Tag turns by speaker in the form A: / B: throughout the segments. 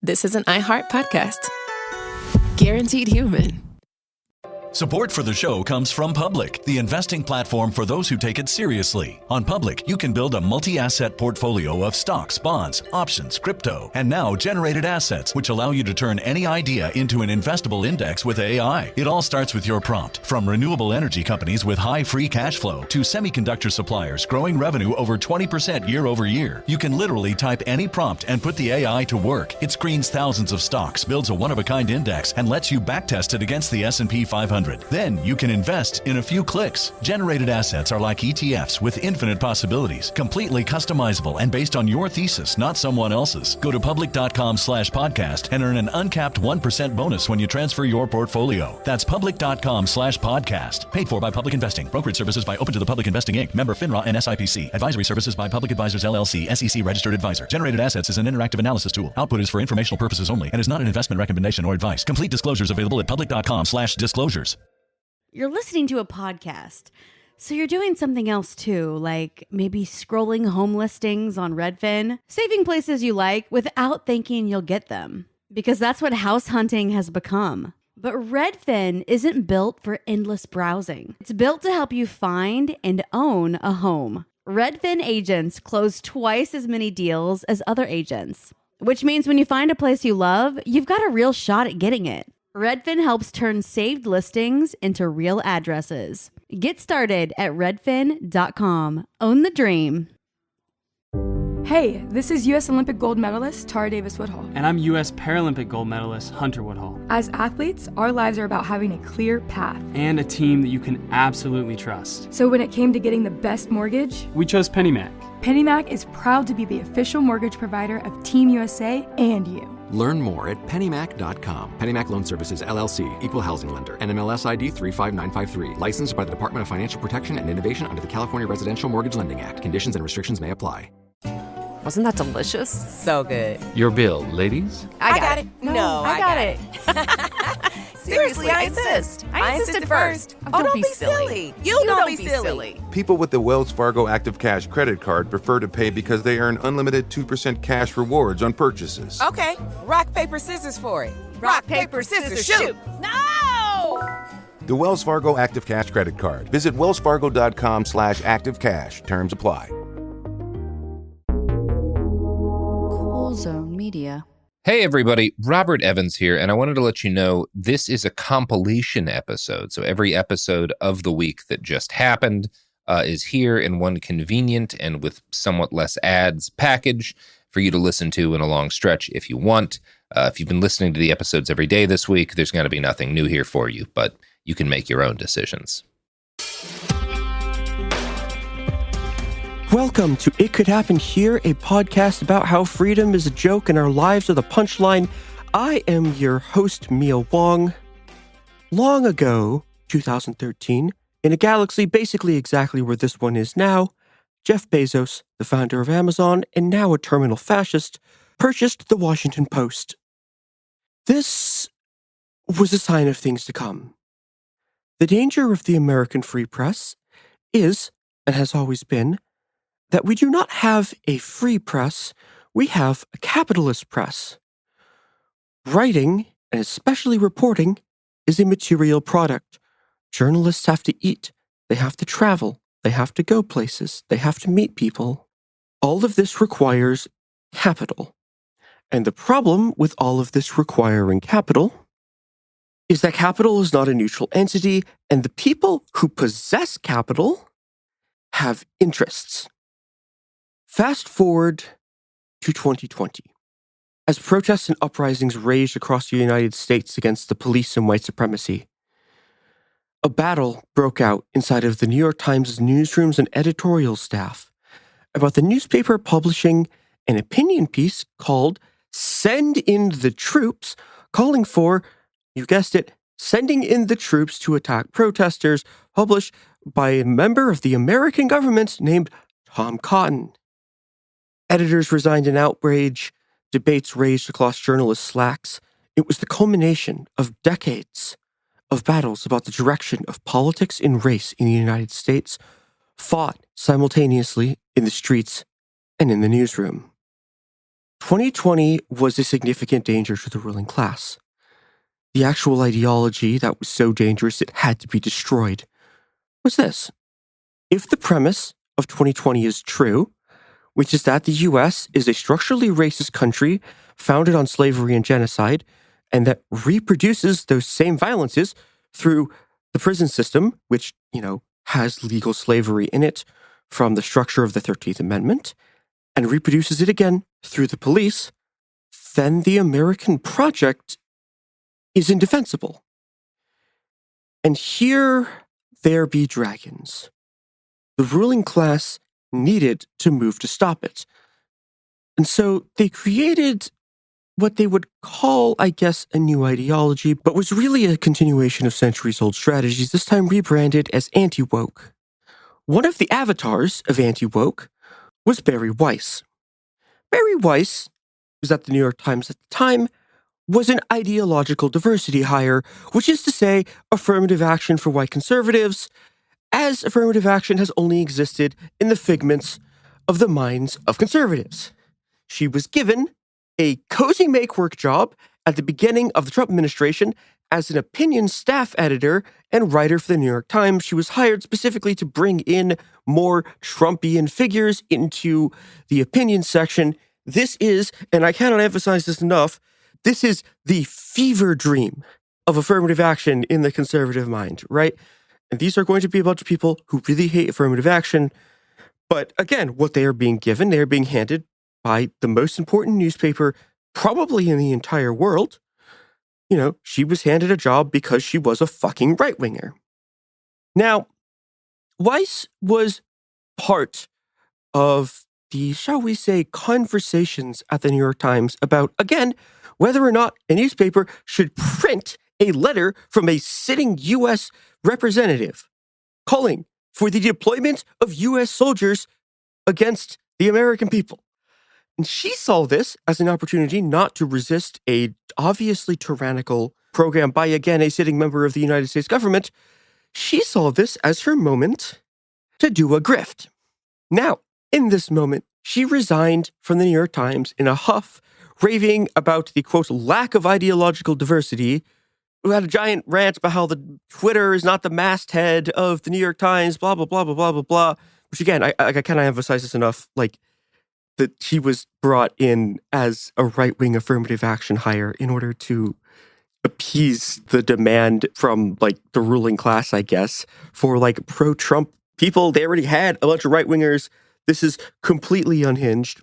A: this is an iHeart podcast. Guaranteed human.
B: Support for the show comes from Public, the investing platform for those who take it seriously. On Public, you can build a multi-asset portfolio of stocks, bonds, options, crypto, and now generated assets, which allow you to turn any idea into an investable index with AI. It all starts with your prompt. From renewable energy companies with high free cash flow to semiconductor suppliers growing revenue over 20% year over year, you can literally type any prompt and put the AI to work. It screens thousands of stocks, builds a one-of-a-kind index, and lets you backtest it against the S&P 500. Then you can invest in a few clicks. Generated assets are like ETFs with infinite possibilities, completely customizable and based on your thesis, not someone else's. Go to public.com/podcast and earn an uncapped 1% bonus when you transfer your portfolio. That's public.com/podcast. Paid for by Public Investing. Brokerage services by Open to the Public Investing Inc. Member FINRA and SIPC. Advisory services by Public Advisors LLC, SEC registered advisor. Generated assets is an interactive analysis tool. Output is for informational purposes only and is not an investment recommendation or advice. Complete disclosures available at public.com/disclosures.
C: You're listening to a podcast, so you're doing something else too, like maybe scrolling home listings on Redfin, saving places you like without thinking you'll get them, because that's what house hunting has become. But Redfin isn't built for endless browsing. It's built to help you find and own a home. Redfin agents close twice as many deals as other agents, which means when you find a place you love, you've got a real shot at getting it. Redfin helps turn saved listings into real addresses. Get started at redfin.com. Own the dream.
D: Hey, this is U.S. Olympic gold medalist Tara Davis-Woodhull.
E: And I'm U.S. Paralympic gold medalist Hunter Woodhull.
D: As athletes, our lives are about having a clear path.
E: And a team that you can absolutely trust.
D: So when it came to getting the best mortgage,
E: we chose PennyMac.
D: PennyMac is proud to be the official mortgage provider of Team USA and you.
F: Learn more at pennymac.com. PennyMac Loan Services, LLC, Equal Housing Lender, NMLS ID 35953. Licensed by the Department of Financial Protection and Innovation under the California Residential Mortgage Lending Act. Conditions and restrictions may apply.
G: Wasn't that delicious? So good.
H: Your bill, ladies?
G: I got it.
C: No, I got it.
G: Seriously, I insist. I insisted first. Oh, don't be silly. You don't be silly.
I: People with the Wells Fargo Active Cash credit card prefer to pay because they earn unlimited 2% cash rewards on purchases.
G: Okay, rock, paper, scissors for it. Rock, paper, scissors, shoot. No!
I: The Wells Fargo Active Cash credit card. Visit wellsfargo.com/activecash. Terms apply.
C: Zone Media.
H: Hey everybody, Robert Evans here, and I wanted to let you know this is a compilation episode. So every episode of the week that just happened is here in one convenient and with somewhat less ads package for you to listen to in a long stretch if you want. If you've been listening to the episodes every day this week, there's going to be nothing new here for you, but you can make your own decisions.
J: Welcome to It Could Happen Here, a podcast about how freedom is a joke and our lives are the punchline. I am your host, Mia Wong. Long ago, 2013, in a galaxy basically exactly where this one is now, Jeff Bezos, the founder of Amazon and now a terminal fascist, purchased the Washington Post. This was a sign of things to come. The danger of the American free press is, and has always been, that we do not have a free press, we have a capitalist press. Writing, and especially reporting, is a material product. Journalists have to eat, they have to travel, they have to go places, they have to meet people. All of this requires capital. And the problem with all of this requiring capital is that capital is not a neutral entity, and the people who possess capital have interests. Fast forward to 2020. As protests and uprisings raged across the United States against the police and white supremacy, a battle broke out inside of the New York Times' newsrooms and editorial staff about the newspaper publishing an opinion piece called Send in the Troops, calling for, you guessed it, sending in the troops to attack protesters, published by a member of the American government named Tom Cotton. Editors resigned in outrage, debates raged across journalist slacks. It was the culmination of decades of battles about the direction of politics and race in the United States, fought simultaneously in the streets and in the newsroom. 2020 was a significant danger to the ruling class. The actual ideology that was so dangerous it had to be destroyed was this. If the premise of 2020 is true, which is that the US is a structurally racist country founded on slavery and genocide, and that reproduces those same violences through the prison system, which, has legal slavery in it from the structure of the 13th Amendment, and reproduces it again through the police, then the American project is indefensible. And here there be dragons. The ruling class needed to move to stop it. And so they created what they would call, I guess, a new ideology, but was really a continuation of centuries-old strategies, this time rebranded as anti-woke. One of the avatars of anti-woke was Barry Weiss. Barry Weiss was at the New York Times at the time, was an ideological diversity hire, which is to say, affirmative action for white conservatives, as affirmative action has only existed in the figments of the minds of conservatives. She was given a cozy make-work job at the beginning of the Trump administration as an opinion staff editor and writer for the New York Times. She was hired specifically to bring in more Trumpian figures into the opinion section. This is, and I cannot emphasize this enough, this is the fever dream of affirmative action in the conservative mind, right? And these are going to be a bunch of people who really hate affirmative action. But again, what they are being given, they are being handed by the most important newspaper probably in the entire world. She was handed a job because she was a fucking right-winger. Now, Weiss was part of the, shall we say, conversations at the New York Times about, again, whether or not a newspaper should print a letter from a sitting U.S. representative calling for the deployment of U.S. soldiers against the American people. And she saw this as an opportunity not to resist a obviously tyrannical program by, again, a sitting member of the United States government. She saw this as her moment to do a grift. Now, in this moment, she resigned from the New York Times in a huff, raving about the, quote, lack of ideological diversity, who had a giant rant about how the Twitter is not the masthead of the New York Times, blah, blah, blah, blah, blah, blah, blah. Which, again, I cannot emphasize this enough, that she was brought in as a right-wing affirmative action hire in order to appease the demand from, the ruling class, I guess, for, pro-Trump people. They already had a bunch of right-wingers. This is completely unhinged.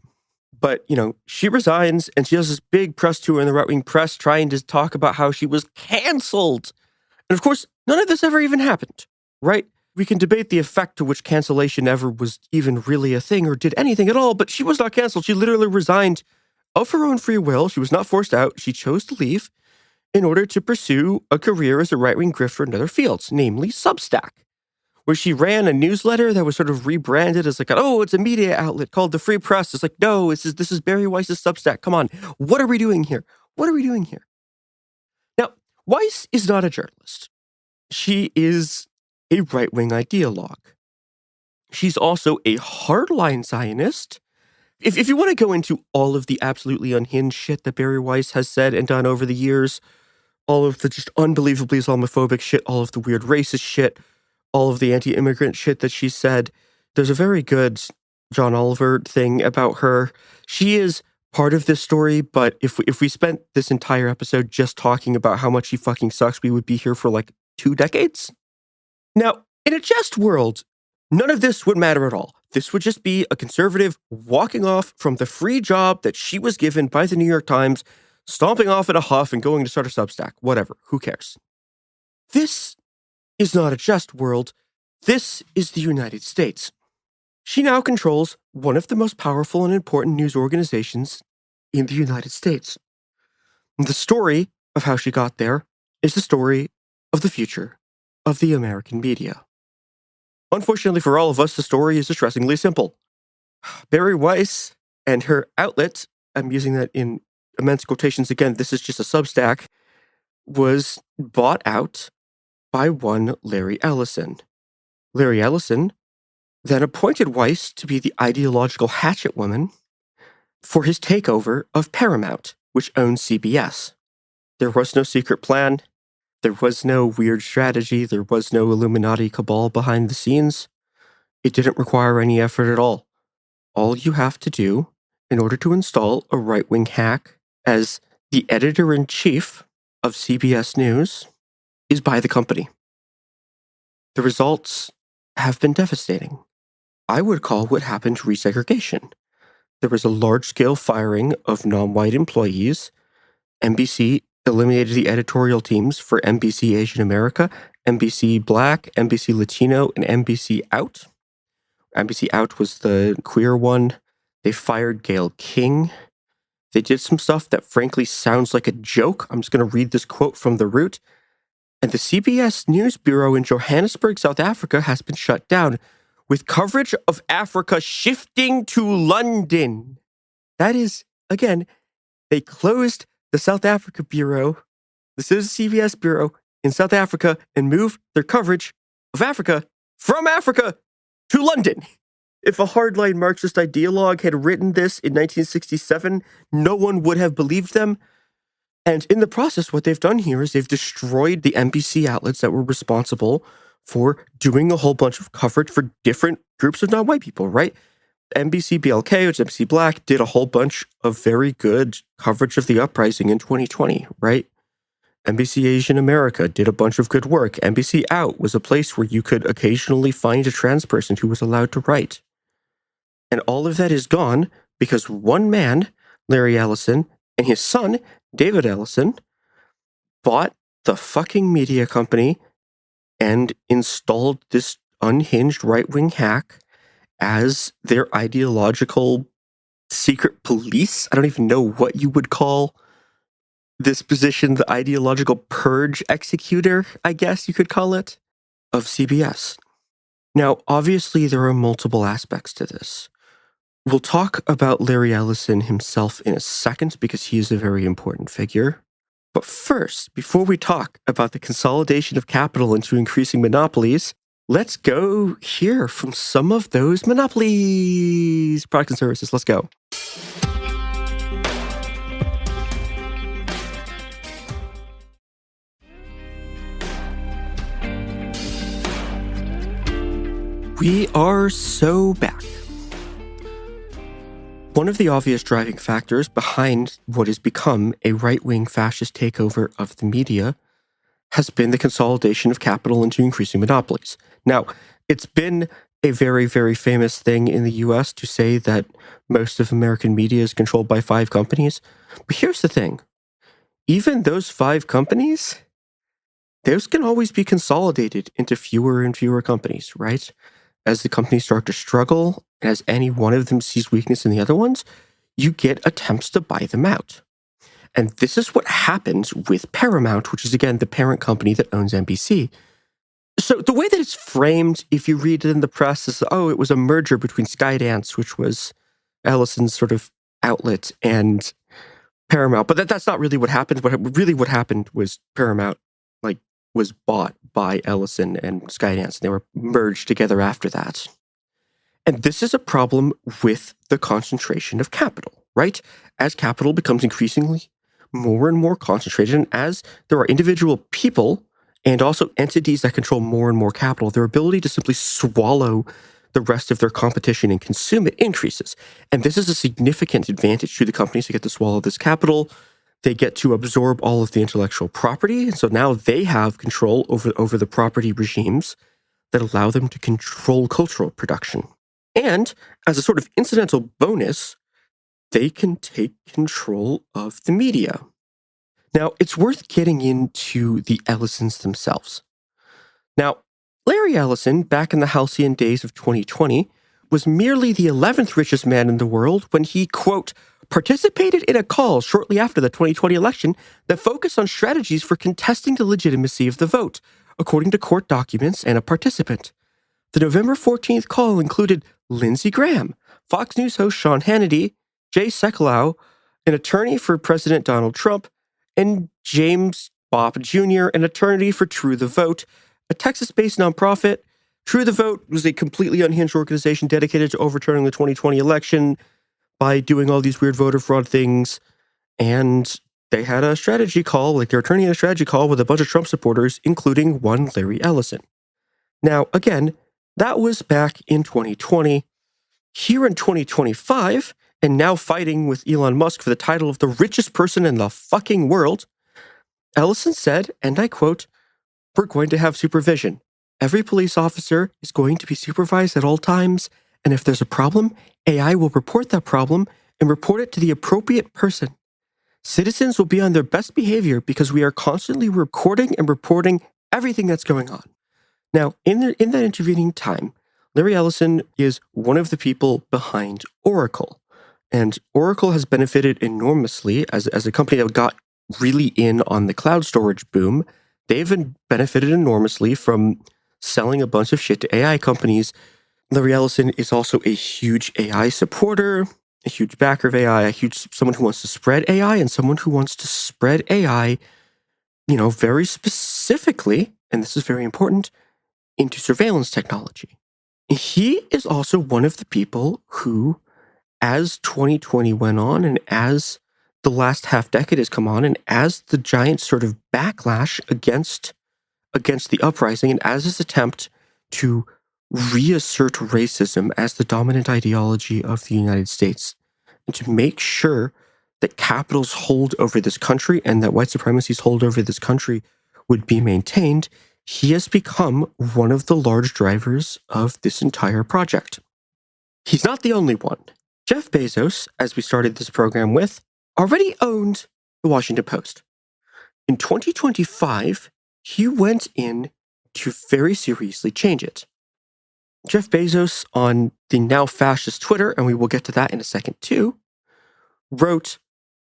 J: But, she resigns and she does this big press tour in the right-wing press trying to talk about how she was canceled. And, of course, none of this ever even happened, right? We can debate the effect to which cancellation ever was even really a thing or did anything at all, but she was not canceled. She literally resigned of her own free will. She was not forced out. She chose to leave in order to pursue a career as a right-wing grifter in other fields, namely Substack, where she ran a newsletter that was sort of rebranded as it's a media outlet called the Free Press. It's no, this is Barry Weiss's Substack. Come on. What are we doing here? What are we doing here? Now, Weiss is not a journalist. She is a right-wing ideologue. She's also a hardline Zionist. If you want to go into all of the absolutely unhinged shit that Barry Weiss has said and done over the years, all of the just unbelievably Islamophobic shit, all of the weird racist shit, all of the anti-immigrant shit that she said, there's a very good John Oliver thing about her. She is part of this story, but if we spent this entire episode just talking about how much she fucking sucks, we would be here for 2 decades. Now, in a just world, none of this would matter at all. This would just be a conservative walking off from the free job that she was given by the New York Times, stomping off in a huff and going to start a Substack. Whatever. Who cares? This is not a just world. This is the United States. She now controls one of the most powerful and important news organizations in the United States. The story of how she got there is the story of the future of the American media. Unfortunately for all of us, the story is distressingly simple. Barry Weiss and her outlet, I'm using that in immense quotations again, this is just a Substack, was bought out by one Larry Ellison. Larry Ellison then appointed Weiss to be the ideological hatchet woman for his takeover of Paramount, which owns CBS. There was no secret plan. There was no weird strategy. There was no Illuminati cabal behind the scenes. It didn't require any effort at all. All you have to do in order to install a right-wing hack as the editor-in-chief of CBS News is buy the company. The results have been devastating. I would call what happened resegregation. There was a large-scale firing of non-white employees. NBC eliminated the editorial teams for NBC Asian America, NBC Black, NBC Latino, and NBC Out. NBC Out was the queer one. They fired Gayle King. They did some stuff that frankly sounds like a joke. I'm just going to read this quote from The Root. And the CBS News Bureau in Johannesburg, South Africa has been shut down, with coverage of Africa shifting to London. That is, again, they closed the South Africa Bureau, the CBS Bureau in South Africa, and moved their coverage of Africa from Africa to London. If a hardline Marxist ideologue had written this in 1967, no one would have believed them. And in the process, what they've done here is they've destroyed the NBC outlets that were responsible for doing a whole bunch of coverage for different groups of non-white people, right? NBC BLK, which is NBC Black, did a whole bunch of very good coverage of the uprising in 2020, right? NBC Asian America did a bunch of good work. NBC Out was a place where you could occasionally find a trans person who was allowed to write. And all of that is gone because one man, Larry Ellison, and his son, David Ellison, bought the fucking media company and installed this unhinged right-wing hack as their ideological secret police. I don't even know what you would call this position, the ideological purge executor, I guess you could call it, of CBS. Now, obviously, there are multiple aspects to this. We'll talk about Larry Ellison himself in a second because he is a very important figure. But first, before we talk about the consolidation of capital into increasing monopolies, let's go hear from some of those monopolies. Products and services, let's go. We are so back. One of the obvious driving factors behind what has become a right-wing fascist takeover of the media has been the consolidation of capital into increasing monopolies. Now, it's been a very, very famous thing in the US to say that most of American media is controlled by 5 companies. But here's the thing. Even those 5 companies, those can always be consolidated into fewer and fewer companies, right? As the companies start to struggle, as any one of them sees weakness in the other ones, you get attempts to buy them out. And this is what happens with Paramount, which is, again, the parent company that owns NBC. So the way that it's framed, if you read it in the press, is, oh, it was a merger between Skydance, which was Ellison's sort of outlet, and Paramount. But that's not really what happened. What happened was Paramount, was bought by Ellison and Skydance, and they were merged together after that. And this is a problem with the concentration of capital, right? As capital becomes increasingly more and more concentrated, and as there are individual people and also entities that control more and more capital, their ability to simply swallow the rest of their competition and consume it increases. And this is a significant advantage to the companies that get to swallow this capital. They get to absorb all of the intellectual property. And so now they have control over the property regimes that allow them to control cultural production. And as a sort of incidental bonus, they can take control of the media. Now, it's worth getting into the Ellisons themselves. Now, Larry Ellison, back in the halcyon days of 2020, was merely the 11th richest man in the world when he, quote, participated in a call shortly after the 2020 election that focused on strategies for contesting the legitimacy of the vote, according to court documents and a participant. The November 14th call included Lindsey Graham, Fox News host Sean Hannity, Jay Sekulow, an attorney for President Donald Trump, and James Bopp Jr., an attorney for True the Vote, a Texas-based nonprofit. True the Vote was a completely unhinged organization dedicated to overturning the 2020 election. by doing all these weird voter fraud things. And they had a strategy call, like their attorney had a strategy call with a bunch of Trump supporters, including one Larry Ellison. Now, again, that was back in 2020. Here in 2025, and now fighting with Elon Musk for the title of the richest person in the fucking world, Ellison said, and I quote, "We're going to have supervision. Every police officer is going to be supervised at all times, and if there's a problem, AI will report that problem and report it to the appropriate person. Citizens will be on their best behavior because we are constantly recording and reporting everything that's going on." Now, in that intervening time, Larry Ellison is one of the people behind Oracle. And Oracle has benefited enormously as a company that got really in on the cloud storage boom. They've benefited enormously from selling a bunch of shit to AI companies. Larry Ellison is also a huge AI supporter, a huge backer of AI, someone who wants to spread AI, and someone who wants to spread AI, very specifically, and this is very important, into surveillance technology. He is also one of the people who, as 2020 went on and as the last half decade has come on and as the giant sort of backlash against the uprising and as his attempt to reassert racism as the dominant ideology of the United States and to make sure that capital's hold over this country and that white supremacy's hold over this country would be maintained, he has become one of the large drivers of this entire project. He's not the only one. Jeff Bezos, as we started this program with, already owned the Washington Post. In 2025, he went in to very seriously change it. Jeff Bezos, on the now fascist Twitter, and we will get to that in a second too, wrote,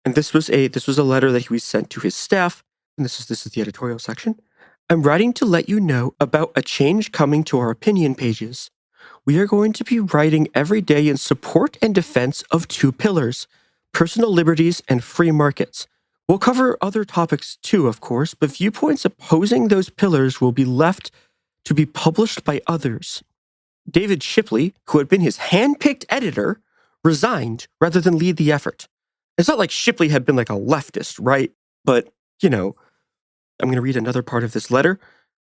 J: and this was a letter that he sent to his staff, and this is the editorial section. "I'm writing to let you know about a change coming to our opinion pages. We are going to be writing every day in support and defense of two pillars, personal liberties and free markets. We'll cover other topics too, of course, but viewpoints opposing those pillars will be left to be published by others." David Shipley, who had been his hand-picked editor, resigned rather than lead the effort. It's not like Shipley had been like a leftist, right? But, I'm going to read another part of this letter.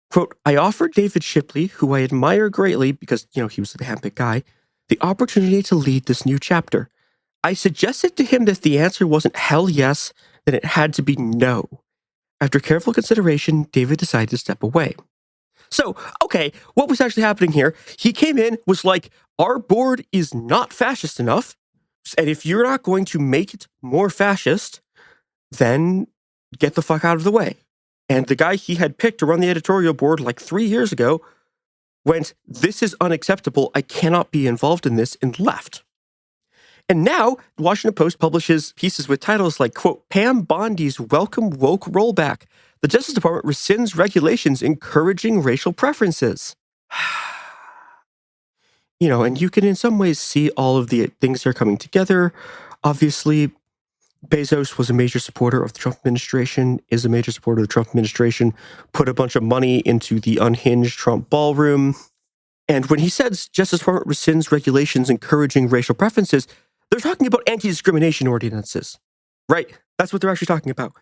J: Quote, "I offered David Shipley, who I admire greatly because, he was the handpicked guy, the opportunity to lead this new chapter. I suggested to him that if the answer wasn't hell yes, then it had to be no. After careful consideration, David decided to step away." So, okay, what was actually happening here? He came in, was like, our board is not fascist enough, and if you're not going to make it more fascist, then get the fuck out of the way. And the guy he had picked to run the editorial board like 3 years ago went, "This is unacceptable. I cannot be involved in this," and left. And now, the Washington Post publishes pieces with titles like, quote, "Pam Bondi's welcome woke rollback. The Justice Department rescinds regulations encouraging racial preferences." And you can in some ways see all of the things that are coming together. Obviously, Bezos was a major supporter of the Trump administration, is a major supporter of the Trump administration, put a bunch of money into the unhinged Trump ballroom. And when he says Justice Department rescinds regulations encouraging racial preferences, they're talking about anti-discrimination ordinances, right? That's what they're actually talking about.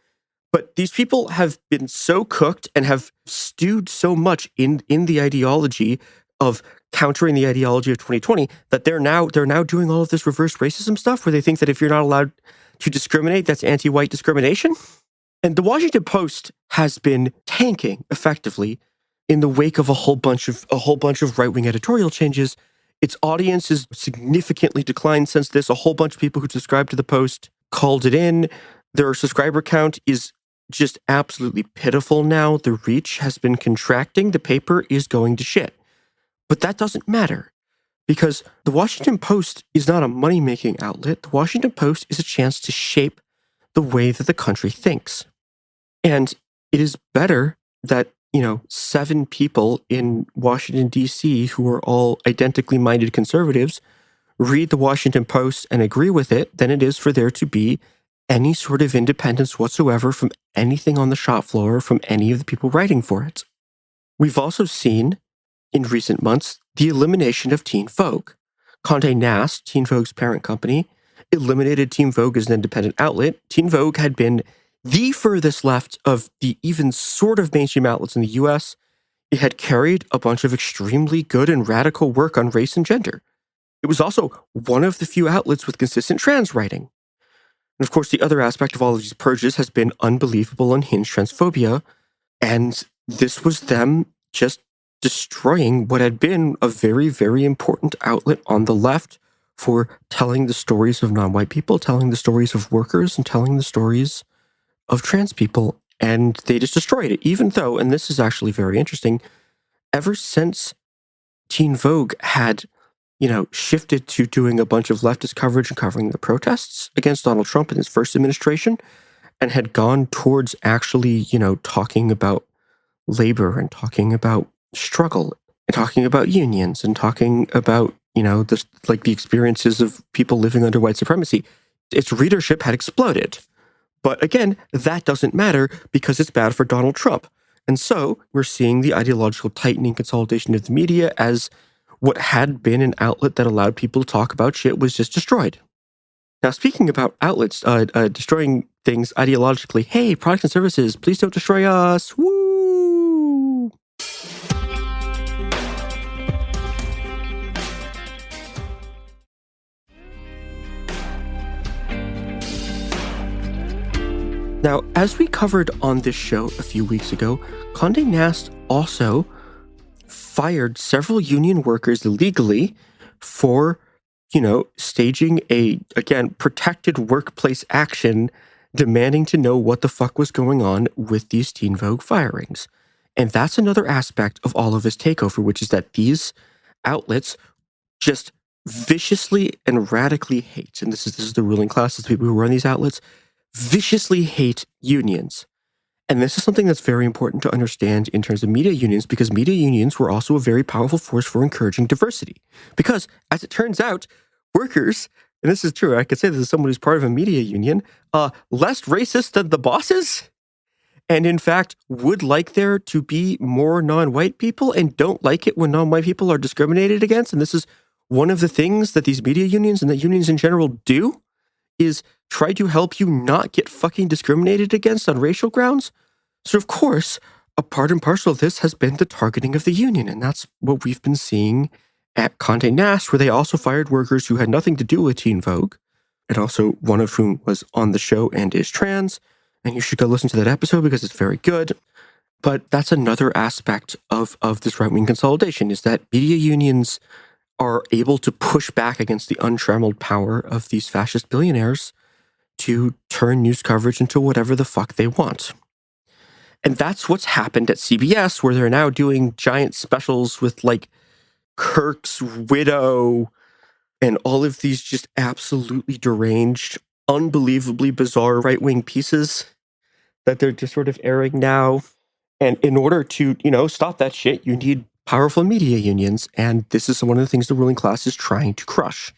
J: But these people have been so cooked and have stewed so much in the ideology of countering the ideology of 2020 that they're now doing all of this reverse racism stuff where they think that if you're not allowed to discriminate, that's anti-white discrimination. And the Washington Post has been tanking effectively in the wake of a whole bunch of right-wing editorial changes. Its audience has significantly declined since this. A whole bunch of people who subscribed to the Post called it in. Their subscriber count is just absolutely pitiful now. The reach has been contracting. The paper is going to shit. But that doesn't matter because the Washington Post is not a money-making outlet. The Washington Post is a chance to shape the way that the country thinks. And it is better that, 7 people in Washington, D.C., who are all identically minded conservatives, read the Washington Post and agree with it than it is for there to be any sort of independence whatsoever from anything on the shop floor, from any of the people writing for it. We've also seen, in recent months, the elimination of Teen Vogue. Condé Nast, Teen Vogue's parent company, eliminated Teen Vogue as an independent outlet. Teen Vogue had been the furthest left of the even sort of mainstream outlets in the US. It had carried a bunch of extremely good and radical work on race and gender. It was also one of the few outlets with consistent trans writing. And of course, the other aspect of all of these purges has been unbelievable unhinged transphobia. And this was them just destroying what had been a very, very important outlet on the left for telling the stories of non-white people, telling the stories of workers, and telling the stories of trans people. And they just destroyed it, even though, and this is actually very interesting, ever since Teen Vogue had, shifted to doing a bunch of leftist coverage and covering the protests against Donald Trump in his first administration, and had gone towards actually, talking about labor and talking about struggle and talking about unions and talking about, the experiences of people living under white supremacy, its readership had exploded. But again, that doesn't matter because it's bad for Donald Trump. And so we're seeing the ideological tightening consolidation of the media as what had been an outlet that allowed people to talk about shit was just destroyed. Now, speaking about outlets destroying things ideologically, hey, products and services, please don't destroy us. Woo! Now, as we covered on this show a few weeks ago, Condé Nast also fired several union workers illegally for, staging a, again, protected workplace action demanding to know what the fuck was going on with these Teen Vogue firings. And that's another aspect of all of this takeover, which is that these outlets just viciously and radically hate, and this is the ruling class, the people who run these outlets, viciously hate unions. And this is something that's very important to understand in terms of media unions, because media unions were also a very powerful force for encouraging diversity. Because, as it turns out, workers, and this is true, I could say this as someone who's part of a media union, less racist than the bosses, and in fact, would like there to be more non-white people and don't like it when non-white people are discriminated against. And this is one of the things that these media unions and that unions in general do, is try to help you not get fucking discriminated against on racial grounds. So, of course, a part and parcel of this has been the targeting of the union. And that's what we've been seeing at Condé Nast, where they also fired workers who had nothing to do with Teen Vogue, and also one of whom was on the show and is trans. And you should go listen to that episode because it's very good. But that's another aspect of this right-wing consolidation, is that media unions are able to push back against the untrammeled power of these fascist billionaires to turn news coverage into whatever the fuck they want. And that's what's happened at CBS, where they're now doing giant specials with Kirk's widow and all of these just absolutely deranged, unbelievably bizarre right-wing pieces that they're just sort of airing now. And in order to, stop that shit, you need powerful media unions, and this is one of the things the ruling class is trying to crush.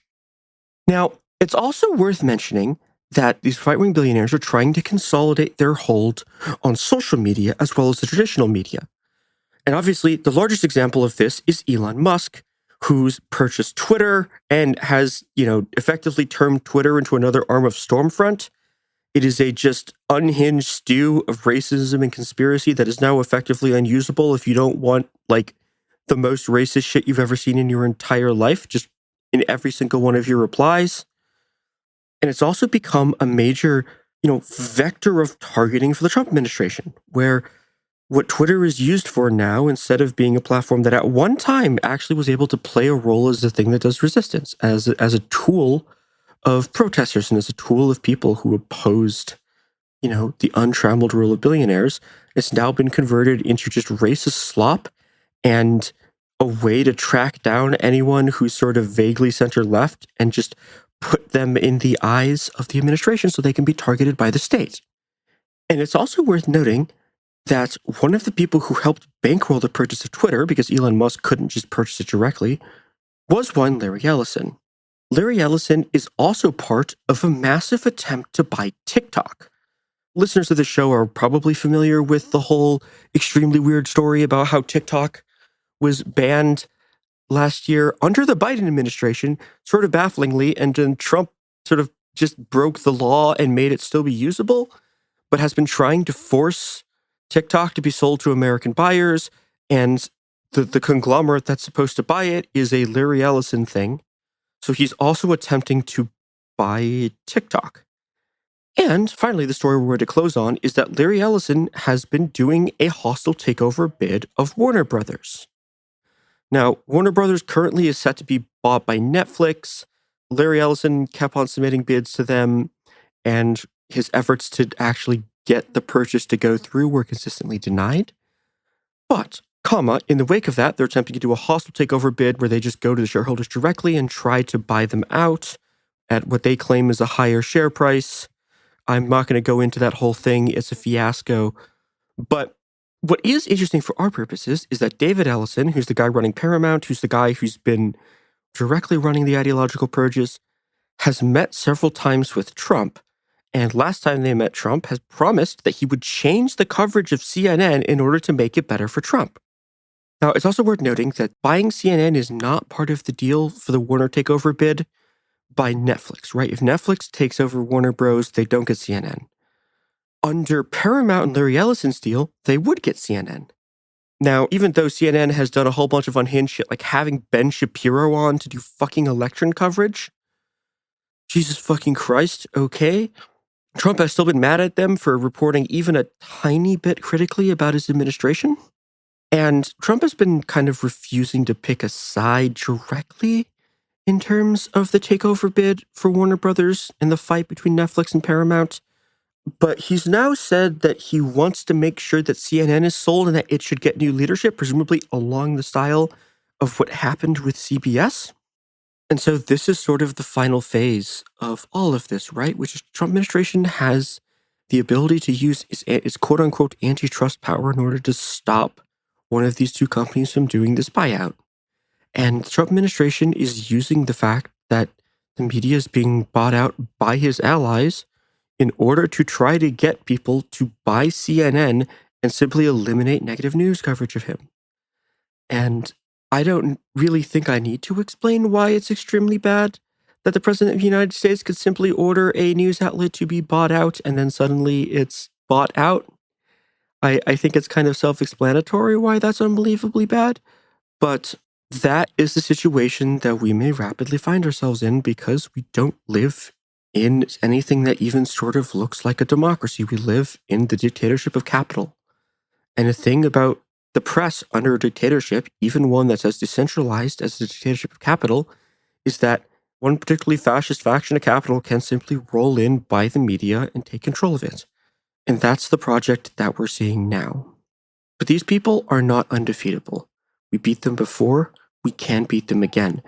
J: Now, it's also worth mentioning that these right-wing billionaires are trying to consolidate their hold on social media as well as the traditional media. And obviously, the largest example of this is Elon Musk, who's purchased Twitter and has, effectively turned Twitter into another arm of Stormfront. It is a just unhinged stew of racism and conspiracy that is now effectively unusable if you don't want, the most racist shit you've ever seen in your entire life, just in every single one of your replies. And it's also become a major, vector of targeting for the Trump administration, where what Twitter is used for now, instead of being a platform that at one time actually was able to play a role as the thing that does resistance, as a tool of protesters and as a tool of people who opposed, the untrammeled rule of billionaires, it's now been converted into just racist slop and a way to track down anyone who's sort of vaguely center-left and just put them in the eyes of the administration so they can be targeted by the state. And it's also worth noting that one of the people who helped bankroll the purchase of Twitter, because Elon Musk couldn't just purchase it directly, was one Larry Ellison. Larry Ellison is also part of a massive attempt to buy TikTok. Listeners of the show are probably familiar with the whole extremely weird story about how TikTok was banned last year under the Biden administration, sort of bafflingly, and then Trump sort of just broke the law and made it still be usable, but has been trying to force TikTok to be sold to American buyers. And the conglomerate that's supposed to buy it is a Larry Ellison thing. So he's also attempting to buy TikTok. And finally, the story we're going to close on is that Larry Ellison has been doing a hostile takeover bid of Warner Brothers. Now, Warner Brothers currently is set to be bought by Netflix. Larry Ellison kept on submitting bids to them, and his efforts to actually get the purchase to go through were consistently denied. But, in the wake of that, they're attempting to do a hostile takeover bid where they just go to the shareholders directly and try to buy them out at what they claim is a higher share price. I'm not going to go into that whole thing. It's a fiasco. But what is interesting for our purposes is that David Ellison, who's the guy running Paramount, who's the guy who's been directly running the ideological purges, has met several times with Trump. And last time they met, Trump has promised that he would change the coverage of CNN in order to make it better for Trump. Now, it's also worth noting that buying CNN is not part of the deal for the Warner takeover bid by Netflix, right? If Netflix takes over Warner Bros., they don't get CNN. Under Paramount and Larry Ellison's deal, they would get CNN. Now, even though CNN has done a whole bunch of unhinged shit, like having Ben Shapiro on to do fucking election coverage, Jesus fucking Christ, okay? Trump has still been mad at them for reporting even a tiny bit critically about his administration. And Trump has been kind of refusing to pick a side directly in terms of the takeover bid for Warner Brothers and the fight between Netflix and Paramount. But he's now said that he wants to make sure that CNN is sold and that it should get new leadership, presumably along the style of what happened with CBS. And so this is sort of the final phase of all of this, right? Which is the Trump administration has the ability to use its quote-unquote antitrust power in order to stop one of these two companies from doing this buyout. And the Trump administration is using the fact that the media is being bought out by his allies in order to try to get people to buy CNN and simply eliminate negative news coverage of him. And I don't really think I need to explain why it's extremely bad that the President of the United States could simply order a news outlet to be bought out and then suddenly it's bought out. I think it's kind of self-explanatory why that's unbelievably bad, but that is the situation that we may rapidly find ourselves in because we don't live in anything that even sort of looks like a democracy. We live in the dictatorship of capital. And the thing about the press under a dictatorship, even one that's as decentralized as the dictatorship of capital, is that one particularly fascist faction of capital can simply roll in, buy the media, and take control of it. And that's the project that we're seeing now. But these people are not undefeatable. We beat them before, we can beat them again.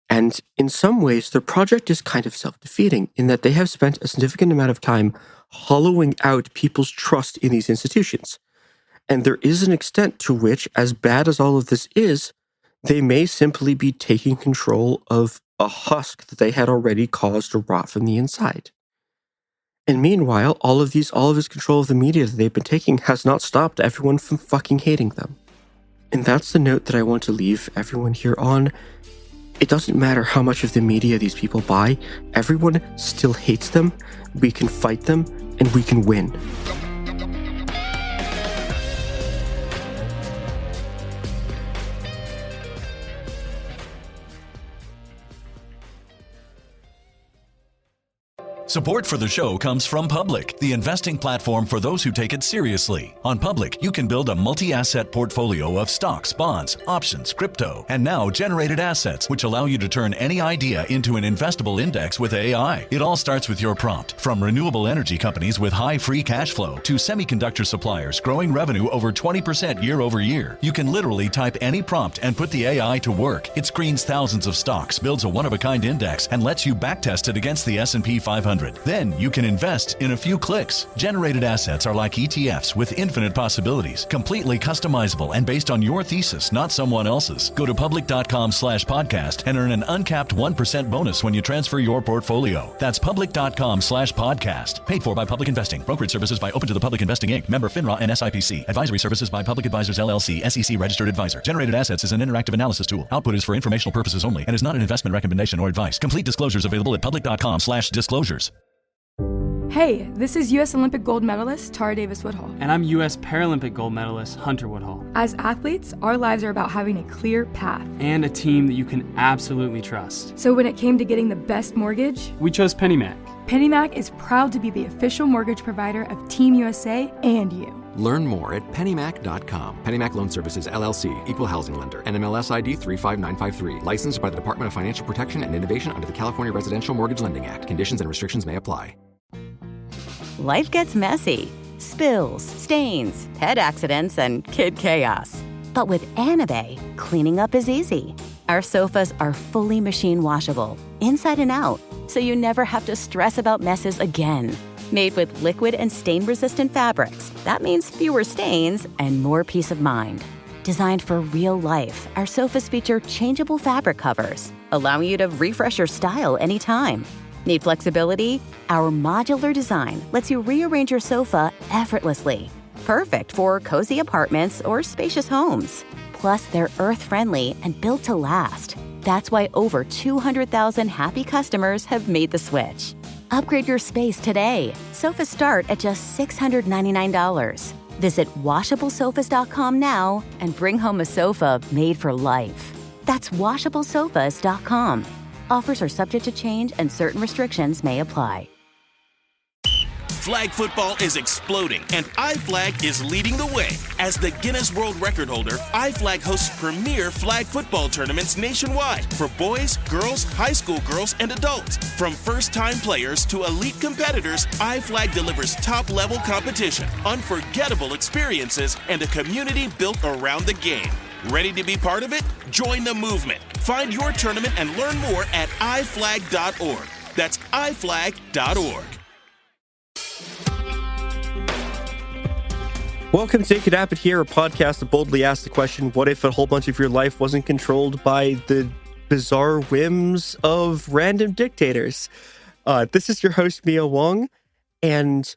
J: And in some ways, their project is kind of self-defeating in that they have spent a significant amount of time hollowing out people's trust in these institutions. And there is an extent to which, as bad as all of this is, they may simply be taking control of a husk that they had already caused to rot from the inside. And meanwhile, all of his control of the media that they've been taking has not stopped everyone from fucking hating them. And that's the note that I want to leave everyone here on. It doesn't matter how much of the media these people buy, everyone still hates them, we can fight them, and we can win.
B: Support for the show comes from Public, the investing platform for those who take it seriously. On Public, you can build a multi-asset portfolio of stocks, bonds, options, crypto, and now generated assets, which allow you to turn any idea into an investable index with AI. It all starts with your prompt. From renewable energy companies with high free cash flow to semiconductor suppliers growing revenue over 20% year over year, you can literally type any prompt and put the AI to work. It screens thousands of stocks, builds a one-of-a-kind index, and lets you backtest it against the S&P 500. 100. Then you can invest in a few clicks. Generated assets are like ETFs with infinite possibilities, completely customizable and based on your thesis, not someone else's. Go to public.com/podcast and earn an uncapped 1% bonus when you transfer your portfolio. That's public.com/podcast. Paid for by Public Investing. Brokerage services by Open to the Public Investing Inc. Member FINRA and SIPC. Advisory services by Public Advisors LLC, SEC registered advisor. Generated assets is an interactive analysis tool. Output is for informational purposes only and is not an investment recommendation or advice. Complete disclosures available at public.com/disclosures.
D: Hey, this is U.S. Olympic gold medalist Tara Davis Woodhull.
E: And I'm U.S. Paralympic gold medalist Hunter Woodhull.
D: As athletes, our lives are about having a clear path.
E: And a team that you can absolutely trust.
D: So when it came to getting the best mortgage,
E: we chose PennyMac.
D: PennyMac is proud to be the official mortgage provider of Team USA and you.
F: Learn more at pennymac.com. PennyMac Loan Services, LLC, Equal Housing Lender, NMLS ID 35953. Licensed by the Department of Financial Protection and Innovation under the California Residential Mortgage Lending Act. Conditions and restrictions may apply.
K: Life gets messy. Spills, stains, pet accidents, and kid chaos. But with Anabay, cleaning up is easy. Our sofas are fully machine washable, inside and out, so you never have to stress about messes again. Made with liquid and stain-resistant fabrics, that means fewer stains and more peace of mind. Designed for real life, our sofas feature changeable fabric covers, allowing you to refresh your style anytime. Need flexibility? Our modular design lets you rearrange your sofa effortlessly. Perfect for cozy apartments or spacious homes. Plus, they're earth-friendly and built to last. That's why over 200,000 happy customers have made the switch. Upgrade your space today. Sofas start at just $699. Visit washablesofas.com now and bring home a sofa made for life. That's washablesofas.com. Offers are subject to change and certain restrictions may apply.
L: Flag football is exploding, and iFlag is leading the way. As the Guinness World Record holder, iFlag hosts premier flag football tournaments nationwide for boys, girls, high school girls, and adults. From first-time players to elite competitors, iFlag delivers top-level competition, unforgettable experiences, and a community built around the game. Ready to be part of it? Join the movement. Find your tournament and learn more at iflag.org. That's iflag.org.
J: Welcome to Take It Happen Here, a podcast that boldly asks the question, what if a whole bunch of your life wasn't controlled by the bizarre whims of random dictators? This is your host, Mia Wong, and